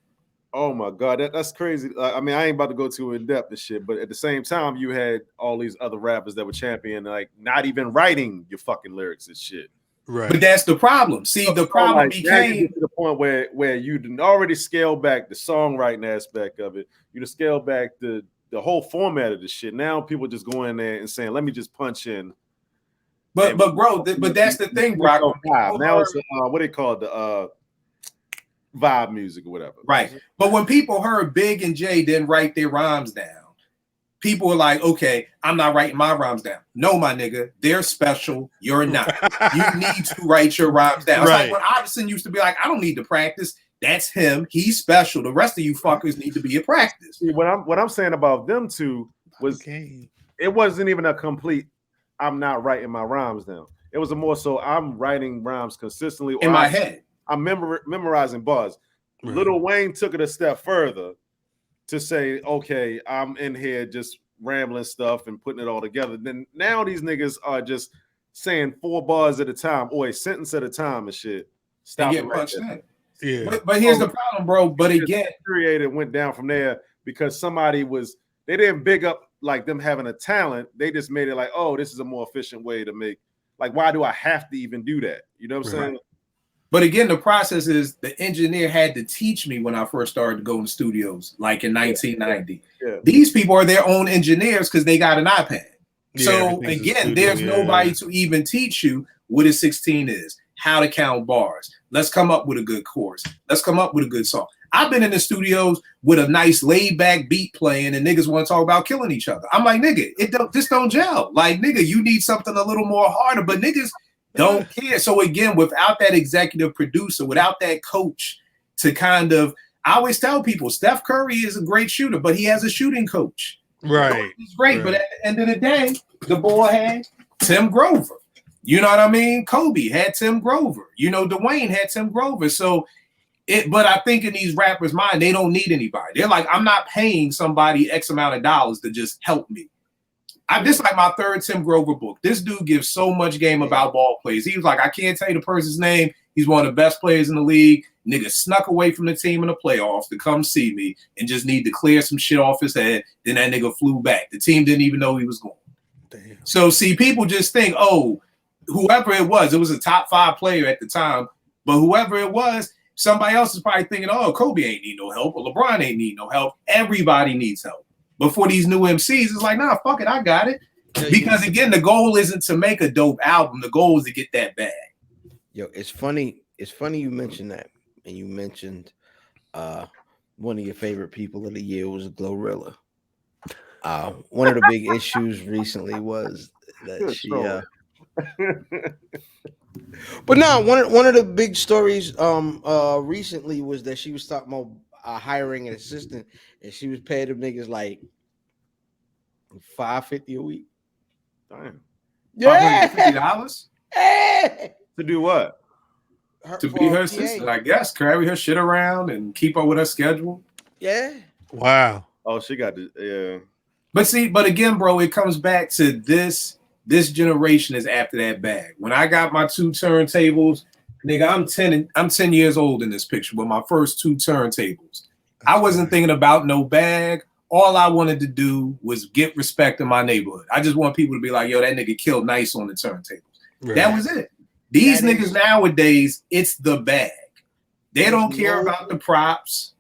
Oh my God, that's crazy. I mean, I ain't about to go too in depth and shit, but at the same time, you had all these other rappers that were champion, like not even writing your fucking lyrics and shit. Right. But that's the problem. See, the problem became to the point where you didn't already scale back the songwriting aspect of it. You just scale back the whole format of the shit. Now people just go in there and saying, "Let me just punch in." But bro, but that's the thing, Brock. Now it's what they call it, the vibe music or whatever. Right. But when people heard Big and Jay didn't write their rhymes down, people were like, okay, I'm not writing my rhymes down. No, my nigga, they're special. You're not. You need to write your rhymes down. It's like when Iverson used to be like, I don't need to practice. That's him. He's special. The rest of you fuckers need to be at practice. See, what I'm saying about them two was it wasn't even a complete I'm not writing my rhymes down. It was a more so I'm writing rhymes consistently in my head. I'm memorizing bars. Right. Lil Wayne took it a step further to say, okay, I'm in here just rambling stuff and putting it all together. Then now these niggas are just saying 4 bars at a time or a sentence at a time and shit. Stop it right there. Yeah. But here's the problem, bro. But again, created went down from there because somebody they didn't big up like them having a talent. They just made it like, oh, this is a more efficient way to make. Like, why do I have to even do that? You know what I'm saying? But again, the process is the engineer had to teach me when I first started to go in studios, like in 1990. Yeah. These people are their own engineers because they got an iPad. So again, there's nobody to even teach you what a 16 is, how to count bars. Let's come up with a good chorus. Let's come up with a good song. I've been in the studios with a nice laid back beat playing and niggas want to talk about killing each other. I'm like, nigga, this don't gel. Like, nigga, you need something a little more harder, but niggas don't care. So again, without that executive producer, without that coach to kind of, I always tell people, Steph Curry is a great shooter, but he has a shooting coach. Right. He's great, but at the end of the day, the boy had Tim Grover. You know what I mean? Kobe had Tim Grover. You know, Dwayne had Tim Grover. So but I think in these rappers' mind, they don't need anybody. They're like, I'm not paying somebody X amount of dollars to just help me. This is like my 3rd Tim Grover book. This dude gives so much game about ball plays. He was like, I can't tell you the person's name. He's one of the best players in the league. Nigga snuck away from the team in the playoffs to come see me and just need to clear some shit off his head. Then that nigga flew back. The team didn't even know he was going. Damn. So see, people just think, oh, whoever it was a top 5 player at the time, but whoever it was, somebody else is probably thinking, oh, Kobe ain't need no help or LeBron ain't need no help. Everybody needs help. But for these new MCs, it's like, nah, fuck it, I got it. Because again, the goal isn't to make a dope album. The goal is to get that bag. Yo, it's funny. It's funny you mentioned that. And you mentioned one of your favorite people of the year was Glorilla. One of the big issues recently was that she but no, one of the big stories recently was that she was talking about hiring an assistant, and she was paying them niggas like $550 a week. Damn. Yeah, $550 to do what? To be her assistant, I guess, carry her shit around and keep up with her schedule. Yeah. Wow. Oh, she got the But again, bro, it comes back to this generation is after that bag. When I got my 2 turntables, nigga, I'm 10 years old in this picture, but my first 2 turntables. I wasn't thinking about no bag. All I wanted to do was get respect in my neighborhood. I just want people to be like, yo, that nigga killed nice on the turntables. Right. That was it. These niggas nowadays, it's the bag. They don't care about the props.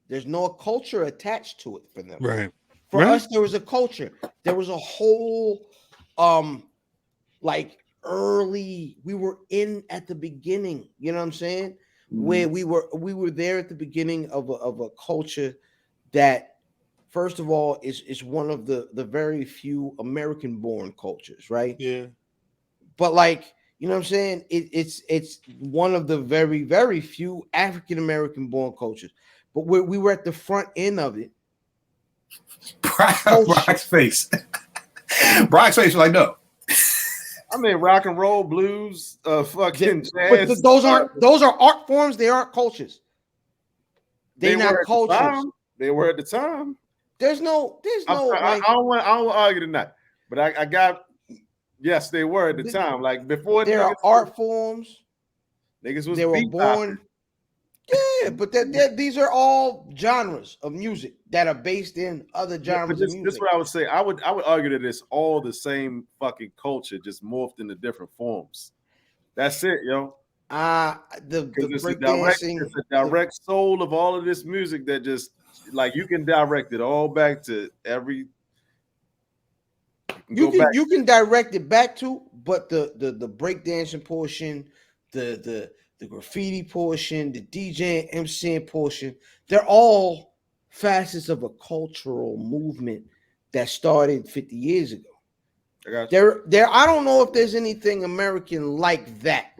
There's no culture attached to it for them. Right. For us, there was a culture. There was a whole like early, we were in at the beginning, you know what I'm saying? Where we were there at the beginning of a culture that, first of all, is one of the very few American born cultures, right? Yeah. But like, you know what I'm saying? It's one of the very, very few African American born cultures. But we were at the front end of it. Brock's face. Brock's face was like, no. I mean, rock and roll, blues, fucking jazz. But those are art forms. They aren't cultures. They're not cultures. They were at the time. There's no. I don't want to argue tonight, but I got. Yes, they were at the time. Like before, there are art forms. Niggas was they were born. Yeah, but these are all genres of music that are based in other genres of music. This is what I would say. I would argue that it's all the same fucking culture, just morphed into different forms. That's it, yo. The breakdancing, it's a direct soul of all of this music that just like you can direct it all back to every. You can direct it back to, but the breakdancing portion, the graffiti portion, the DJ and MCing portion, they're all facets of a cultural movement that started 50 years ago. I don't know if there's anything American like that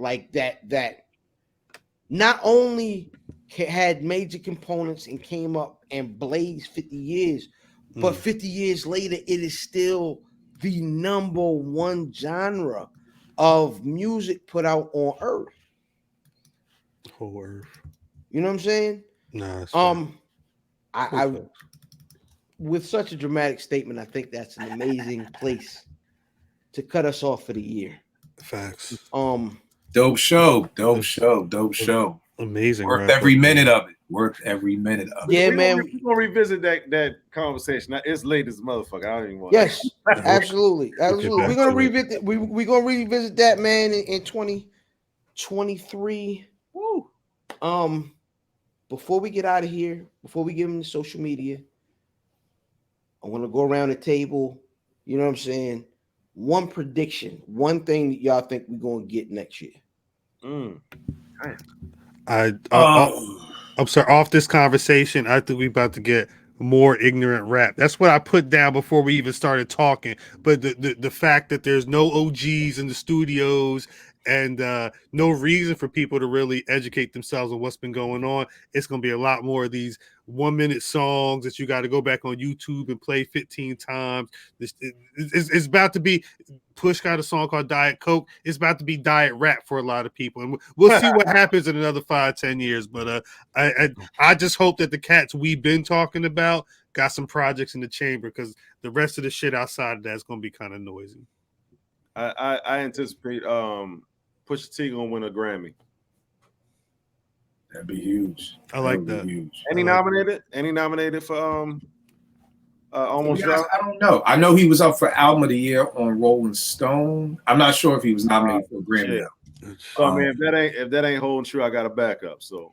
not only had major components and came up and blazed 50 years, but 50 years later, it is still the number one genre of music put out on Earth. Whole Earth. You know what I'm saying? Nah. I with such a dramatic statement, I think that's an amazing place to cut us off for the year. Facts. Dope show. Amazing. Worth every minute of it. Yeah, man. We're gonna revisit that conversation. Now, it's late as a motherfucker. I don't even want. Yes, absolutely. We're gonna revisit. We're gonna revisit that, man, in 2023. Woo. Before we get out of here, before we give them the social media, I want to go around the table. You know what I'm saying? One prediction, one thing that y'all think we're gonna get next year. I'm sorry. Off this conversation, I think we about to get more ignorant rap. That's what I put down before we even started talking. But the fact that there's no OGs in the studios and no reason for people to really educate themselves on what's been going on, it's going to be a lot more of these 1 minute songs that you got to go back on YouTube and play 15 times. It's about to be. Push got a song called Diet Coke. It's about to be diet rap for a lot of people, and we'll see what happens in another 5-10 years. But I just hope that the cats we've been talking about got some projects in the chamber, because the rest of the shit outside of that is going to be kind of noisy. I anticipate Pusha T gonna win a Grammy. That'd be huge. I like that. Huge. Any nominated for Almost Drowned? I don't know. I know he was up for Album of the Year on Rolling Stone. I'm not sure if he was nominated for a Grammy. So I mean, if that ain't holding true, I got a backup. So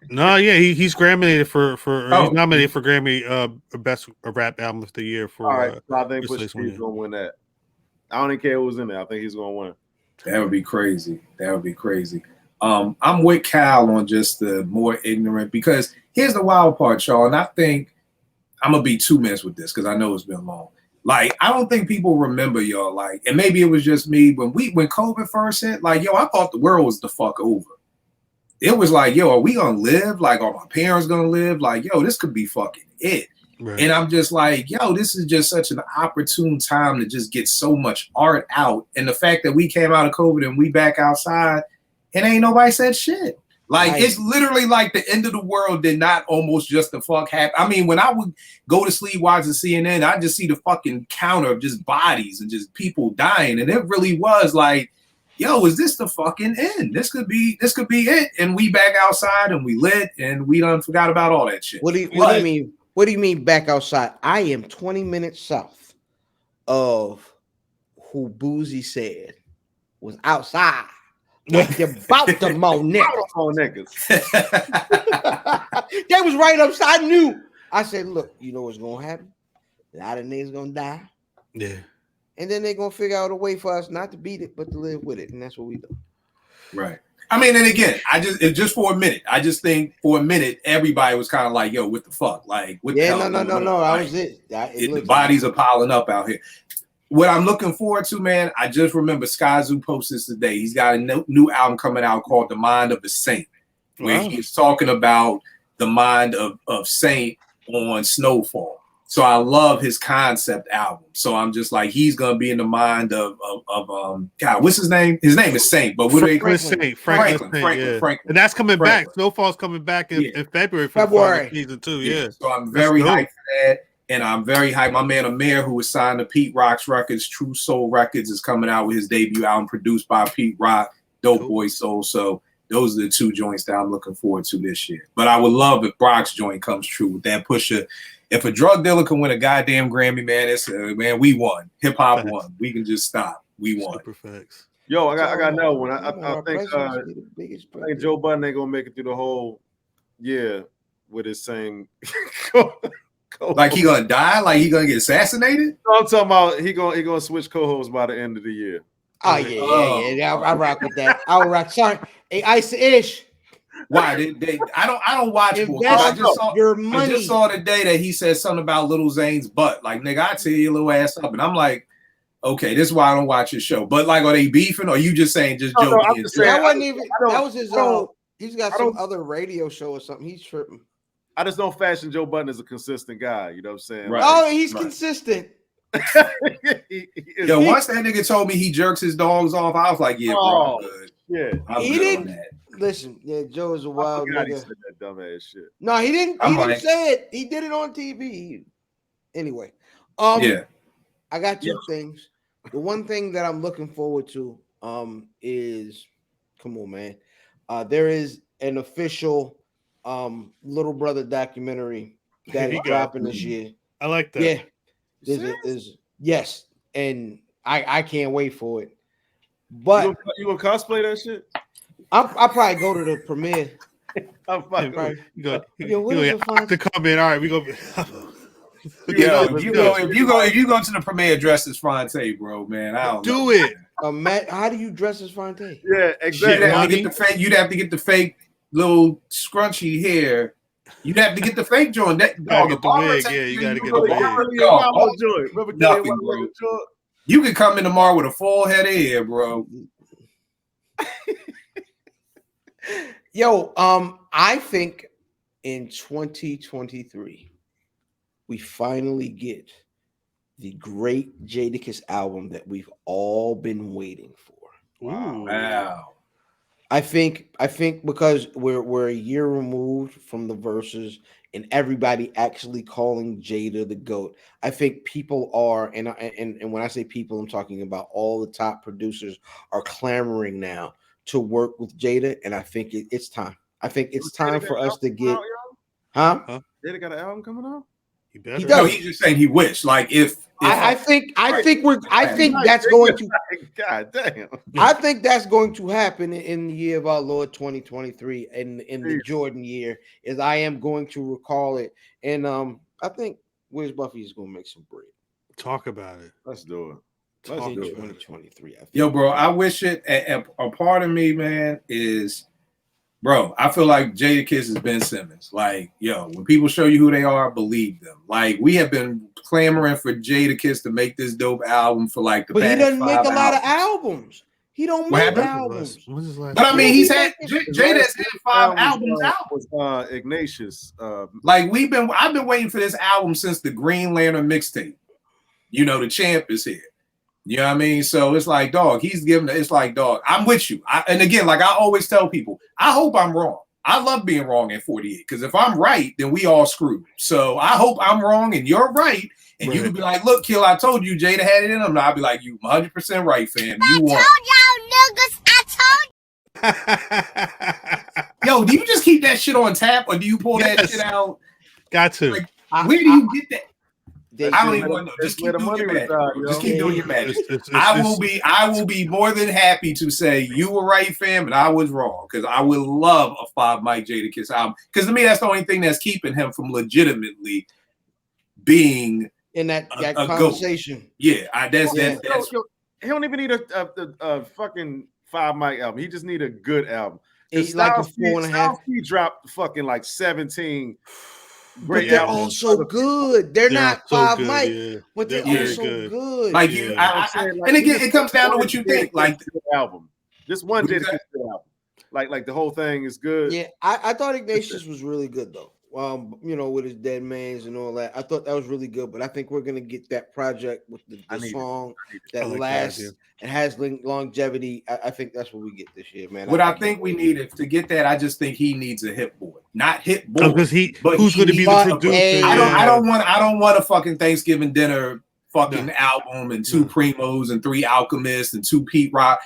no, yeah, he's nominated for Grammy best rap album of the year for. All right, so I think Pusha T's gonna win that. I don't even care who's in there. I think he's gonna win. That would be crazy. I'm with Cal on just the more ignorant, because here's the wild part, y'all, and I think I'm gonna be 2 minutes with this because I know it's been long. Like, I don't think people remember, y'all, like, and maybe it was just me, when COVID first hit, like, yo, I thought the world was the fuck over. It was like, yo, are we gonna live? Like, are my parents gonna live? Like, yo, this could be fucking it. Right. And I'm just like, yo, this is just such an opportune time to just get so much art out. And the fact that we came out of COVID and we back outside and ain't nobody said shit. Like, right. It's literally like the end of the world did not almost just the fuck happen. I mean, when I would go to sleep watching CNN, I just see the fucking counter of just bodies and just people dying. And it really was like, yo, is this the fucking end? This could be it. And we back outside and we lit and we done forgot about all that shit. What do you mean? What do you mean back outside? I am 20 minutes south of who Boozy said was outside. Like about the more niggas. They was right upside. I knew. I said, look, you know what's gonna happen? A lot of niggas gonna die. Yeah. And then they're gonna figure out a way for us not to beat it, but to live with it. And that's what we do. Right. I mean, and again, just for a minute, I just think for a minute, everybody was kind of like, yo, what the fuck? Like, what the hell? No. That was it. The bodies are piling up out here. What I'm looking forward to, man, I just remember Skyzoo posted this today. He's got a new album coming out called The Mind of a Saint, where he's talking about the mind of Saint on Snowfall. So I love his concept album. So I'm just like, he's gonna be in the mind of God, what's his name? His name is Saint, but what do they Franklin, and that's coming back. Snowfall's coming back in February for the final season too. Yeah. So I'm very hyped for that. And I'm very hyped. My man Amir, who was signed to Pete Rock's Records, True Soul Records, is coming out with his debut album produced by Pete Rock, Dope Boy Soul. So those are the two joints that I'm looking forward to this year. But I would love if Brock's joint comes true with that Pusha. If a drug dealer can win a goddamn Grammy, man, it's man, we won. Hip hop won. We can just stop. We won. Super facts. Yo, I got another one. I think Joe Budden ain't gonna make it through the whole year with his same. Like he gonna die? Like he gonna get assassinated? No, I'm talking about he gonna switch co-hosts by the end of the year. Oh yeah. I rock with that. I will rock. Sorry, hey, Ice-ish. Why? I don't watch. I just saw today that he said something about Lil Zane's butt. Like, nigga, I tear your little ass up, and I'm like, okay, this is why I don't watch his show. But like, are they beefing? Or are you just saying just joking? That wasn't even. That was his own. He's got some other radio show or something. He's tripping. I just don't fashion Joe Budden as a consistent guy. You know what I'm saying? Right. Oh, he's consistent. Yo, once that nigga told me he jerks his dogs off, I was like, yeah, bro, good. Yeah, he didn't. Listen, yeah, Joe is a wild nigga. He said that dumbass shit. No, he didn't. He didn't say it. He did it on TV. Anyway, I got two things. The one thing that I'm looking forward to, is, come on, man. There is an official, Little Brother documentary that is dropping this year. I like that. Yeah, yes, and I can't wait for it. But you gonna cosplay that shit? I'll probably go to the premiere. I'm fucking. You go to come in. All right, we go. If you go to the premiere dressed as Fonte, bro, man, I don't do it. Matt, how do you dress as Fonte? Yeah, exactly. You'd have to get the fake little scrunchy hair. You'd have to get the fake joint. The wig, yeah, you gotta get the wig. Nothing, bro. You can come in tomorrow with a full head of hair, bro. Yo, I think in 2023 we finally get the great Jadakiss album that we've all been waiting for. Wow. I think because we're a year removed from the verses and everybody actually calling Jada the GOAT. I think people are, and when I say people, I'm talking about all the top producers are clamoring now to work with Jada, and I think it's time. I think it's time for us to get, Jada got an album coming out? He better. No, he's just saying he wished. Like if I think that's going to. God damn. I think that's going to happen in the year of our Lord 2023, in the Jordan year, as I am going to recall it. And I think Where's Buffy is going to make some bread. Talk about it. Let's do it. Let's do 2023. Yo, bro, I wish it. A part of me, man, is. Bro, I feel like Jadakiss is Ben Simmons. Like, yo, when people show you who they are, believe them. Like, we have been clamoring for Jadakiss to make this dope album for like the past 5 But he doesn't make a lot of albums. He don't make albums. But I mean, he's had Jada's had 5 albums out. Ignatius. Like I've been waiting for this album since the Green Lantern mixtape. You know, the champ is here. You know what I mean? So it's like, dog, he's giving it's like, dog, I'm with you. And again, like I always tell people, I hope I'm wrong. I love being wrong at 48 because if I'm right, then we all screwed. So I hope I'm wrong and you're right. And you can be like, look, Kill, I told you Jada had it in him. And I'll be like, you 100% right, fam. You won. I told y'all niggas. Yo, do you just keep that shit on tap or do you pull that shit out? Got to. Like, where do you get that? I don't even want to know. Just keep the doing money your magic. reside, Just keep doing your magic. It's I will be more than happy to say you were right, fam, and I was wrong. Because I would love a 5 Mike Jadakiss album. Because to me, that's the only thing that's keeping him from legitimately being in that a conversation. GOAT. Yeah, that's he don't even need a fucking 5 Mike album. He just need a good album. He's like a 4.5. He dropped fucking like 17. But they're all so good. They're not 5 Mike, but they're all so good. Like you, and again, it comes down to what you think. Like the album, this one did album. Like the whole thing is good. Yeah, I thought Ignatius was really good though. you know, with his dead man's and all that. I thought that was really good, but I think we're gonna get that project with the song I that like that lasts idea. and has longevity. I think that's what we get this year, man. What I can't think we wait. needed to get that, I just think he needs a hit boy, not hit boy, Because but who's he going to be the needs. But, producer? hey, I Yeah. don't want a fucking Thanksgiving dinner fucking No. album and two No. Primos and three Alchemists and two Pete Rock.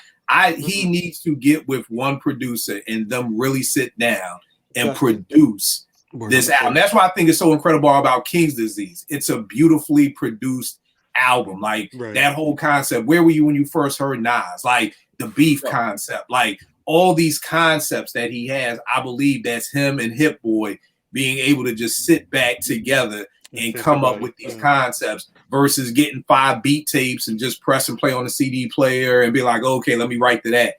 He needs to get with one producer and them really sit down and Justin. produce Word. this album. That's why I think it's so incredible about King's Disease. It's a beautifully produced album. Like Right. that whole concept. Where were you when you first heard Nas? Like the beef concept. Like all these concepts that he has. I believe that's him and Hit Boy being able to just sit back together and come up with these concepts versus getting 5 beat tapes and just press and play on the CD player and be like, okay, let me write to that.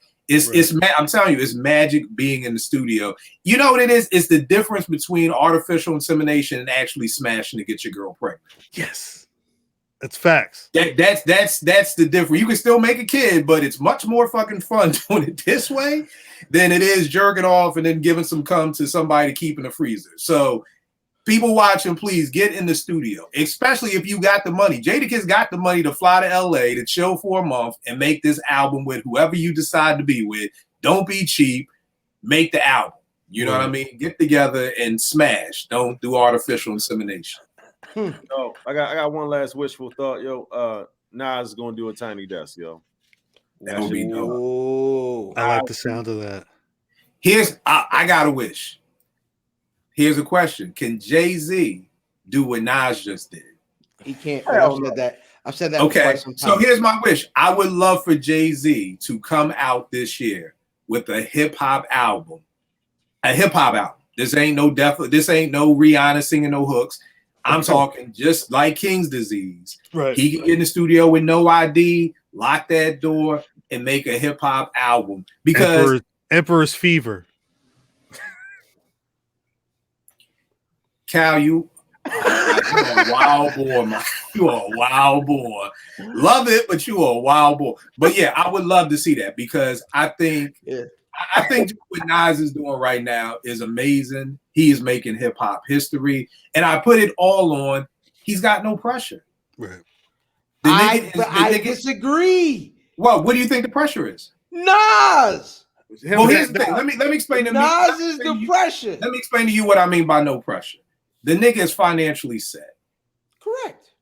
I'm telling you, it's magic being in the studio. You know what it is? It's the difference between artificial insemination and actually smashing to get your girl pregnant. Yes, that's facts. That's the difference. You can still make a kid, but it's much more fucking fun doing it this way than it is jerking off and then giving some cum to somebody to keep in the freezer. So people watching, please get in the studio, especially if you got the money. Jadakiss got the money to fly to LA to chill for a month and make this album with whoever you decide to be with. Don't be cheap. Make the album. You know what I mean? Get together and smash. Don't do artificial insemination. Yo, I got one last wishful thought, yo. Nas is gonna do a Tiny Desk, yo. That would be dope. Oh, I like the sound of that. I got a wish. Here's a question: can Jay-Z do what Nas just did? he can't. I've said that. For Okay, quite some time. so here's my wish. I would love for Jay-Z to come out this year with a hip hop album. A hip hop album. This ain't no This ain't no Rihanna singing no hooks. I'm talking just like King's Disease. Right. He can get in the studio with no ID, lock that door, and make a hip hop album. Because Emperor's Fever. Cal, you're a wild boy, man. You are a wild boy. Love it, but you are a wild boy. But yeah, I would love to see that because I think what Nas is doing right now is amazing. He is making hip hop history, and I put it all on. He's got no pressure. Right. I disagree. Well, what do you think the pressure is? Nas. Well, here's the thing. Let me explain to Nas is the pressure. Let me explain to you what I mean by no pressure. The nigga is financially set. Correct.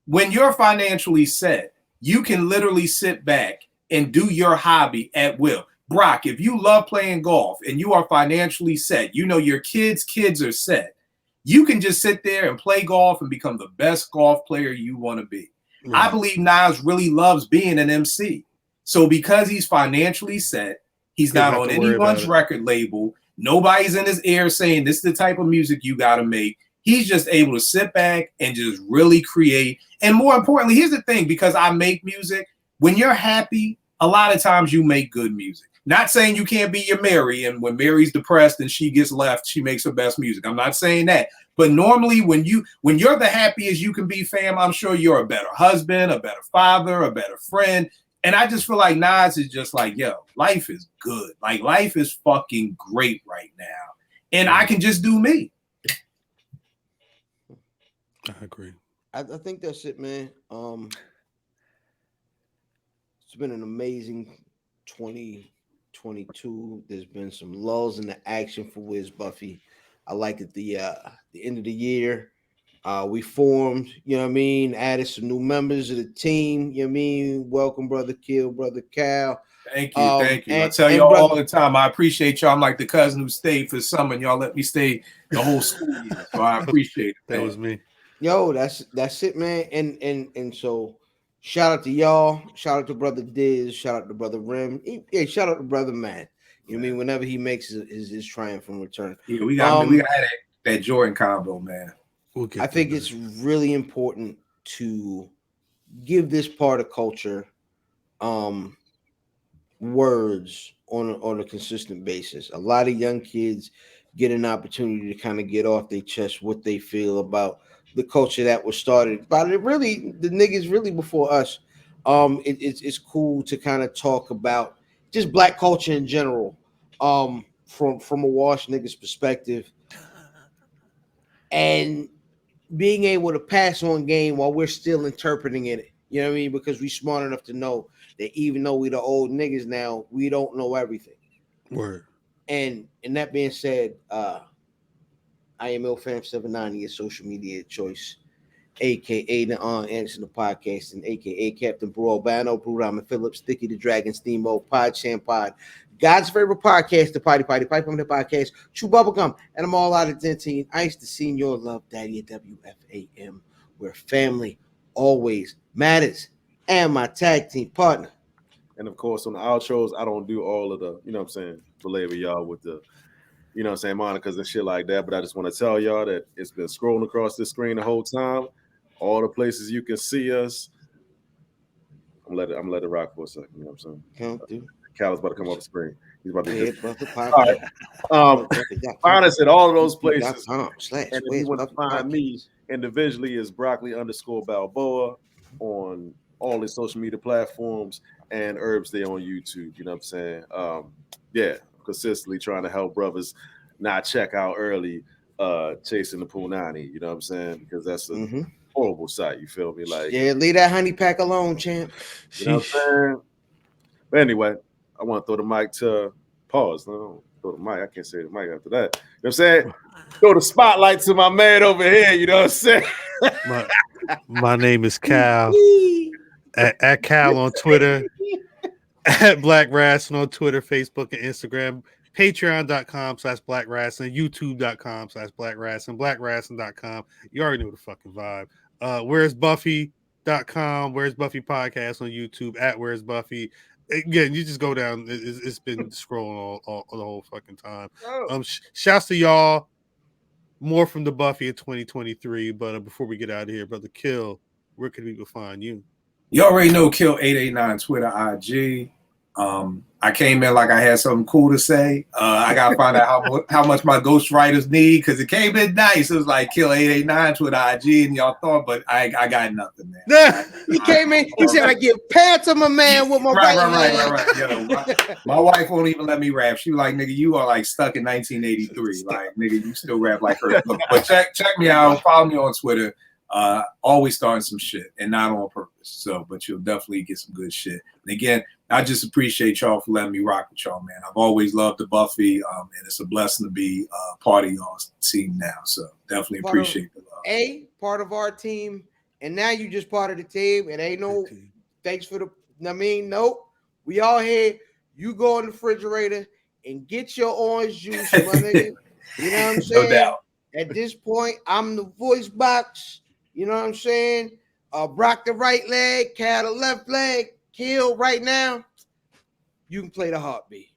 When you're financially set, you can literally sit back and do your hobby at will. Brock, if you love playing golf and you are financially set, you know your kids are set, you can just sit there and play golf and become the best golf player you want to be. Right. I believe Nas really loves being an MC. So because he's financially set, he's not on anyone's record label. Nobody's in his ear saying this is the type of music you got to make. He's just able to sit back and just really create. And more importantly, here's the thing, because I make music, when you're happy, a lot of times you make good music. Not saying you can't be your Mary, and when Mary's depressed and she gets left, she makes her best music. I'm not saying that. But normally when you're the happiest you can be, fam, I'm sure you're a better husband, a better father, a better friend. And I just feel like Nas is just like, yo, life is good. Like life is fucking great right now. And I can just do me. I agree. I think that's it, man. It's been an amazing 2022. There's been some lulls in the action for Wiz Buffy. I like it. The end of the year, we formed. You know what I mean. Added some new members of the team. You know what I mean. Welcome, brother Kill, brother Cal. Thank you. I tell y'all all the time, I appreciate y'all. I'm like the cousin who stayed for summer, and y'all let me stay the whole school year. So I appreciate it. That was me. Yo, that's it, man. And so shout out to y'all. Shout out to brother Diz. Shout out to brother Rim. Yeah, shout out to brother Matt. You know what I mean? Whenever he makes his triumphant return. Yeah, we got that Jordan combo, man. I think it's really important to give this part of culture words on a consistent basis. A lot of young kids get an opportunity to kind of get off their chest what they feel about the culture that was started by the niggas really before us. It's cool to kind of talk about just black culture in general, from a wash niggas perspective. and being able to pass on game while we're still interpreting it. You know what I mean? Because we smart enough to know that even though we the old niggas now, we don't know everything. Word. And that being said, I am IlFam790, your social media choice, aka the Anderson the podcast, and aka Captain Bro Albano, Brew Diamond Phillips, Sticky the Dragon, Steamboat, Pod Champ Pod, God's favorite podcast, the Pipe on the podcast, Chew Bubblegum, and I'm all out of dentine. Ice the Senior Love Daddy at WFAM, where family always matters, and my tag team partner. And of course, on the outros, I don't do all of the, you know what I'm saying, belabor y'all with the, you know what I'm saying, Monica's and shit like that. But I just want to tell y'all that it's been scrolling across this screen the whole time. All the places you can see us. I'm gonna let it rock for a second. You know what I'm saying? Cal's about to come off the screen. He's about to find us at all of those places. And if you want to find me individually, is broccoli_Balboa on all the social media platforms, and Herbs Day on YouTube. You know what I'm saying? Yeah, consistently trying to help brothers not check out early, chasing the Punani. You know what I'm saying? Because that's a horrible sight. You feel me? Like, yeah, leave that honey pack alone, champ. You know what I'm saying? But anyway, I want to throw the mic to pause. No, throw the mic. I can't say the mic after that. You know what I'm saying? Throw the spotlight to my man over here. You know what I'm saying? My name is Cal. at Cal on Twitter. At Black Wrestling on Twitter, Facebook, and Instagram. Patreon.com/Black Wrestling. YouTube.com/Black Wrestling. BlackWrestling.com. You already know the fucking vibe. Where's Buffy.com? Where's Buffy Podcast on YouTube? At Where's Buffy? Again, you just go down. It's been scrolling all the whole fucking time. Shouts to y'all. More from the Buffy in 2023. But before we get out of here, Brother Kill, where can people find you? You already know Kill 889 Twitter, IG. I came in like I had something cool to say. I gotta find out how much my ghostwriters need, because it came in nice. It was like Kill 889 Twitter, IG, and y'all thought, but I got nothing, man. He came in. He said, "I give pad to my man with my right. Yo, my wife won't even let me rap. She was like, "Nigga, you are like stuck in 1983. Like, nigga, you still rap like her." But check me out. Follow me on Twitter. Always starting some shit, and not on purpose. So, but you'll definitely get some good shit. And again, I just appreciate y'all for letting me rock with y'all, man. I've always loved the Buffy, and it's a blessing to be part of y'all's team now. So definitely appreciate the love. Part of our team, and now you just part of the team. It ain't no thanks for the. I mean, nope. We all here. You go in the refrigerator and get your orange juice, my nigga. You know what I'm saying? No doubt. At this point, I'm the voice box. You know what I'm saying? Brock the right leg, Cal the left leg, Kill right now. You can play the heartbeat.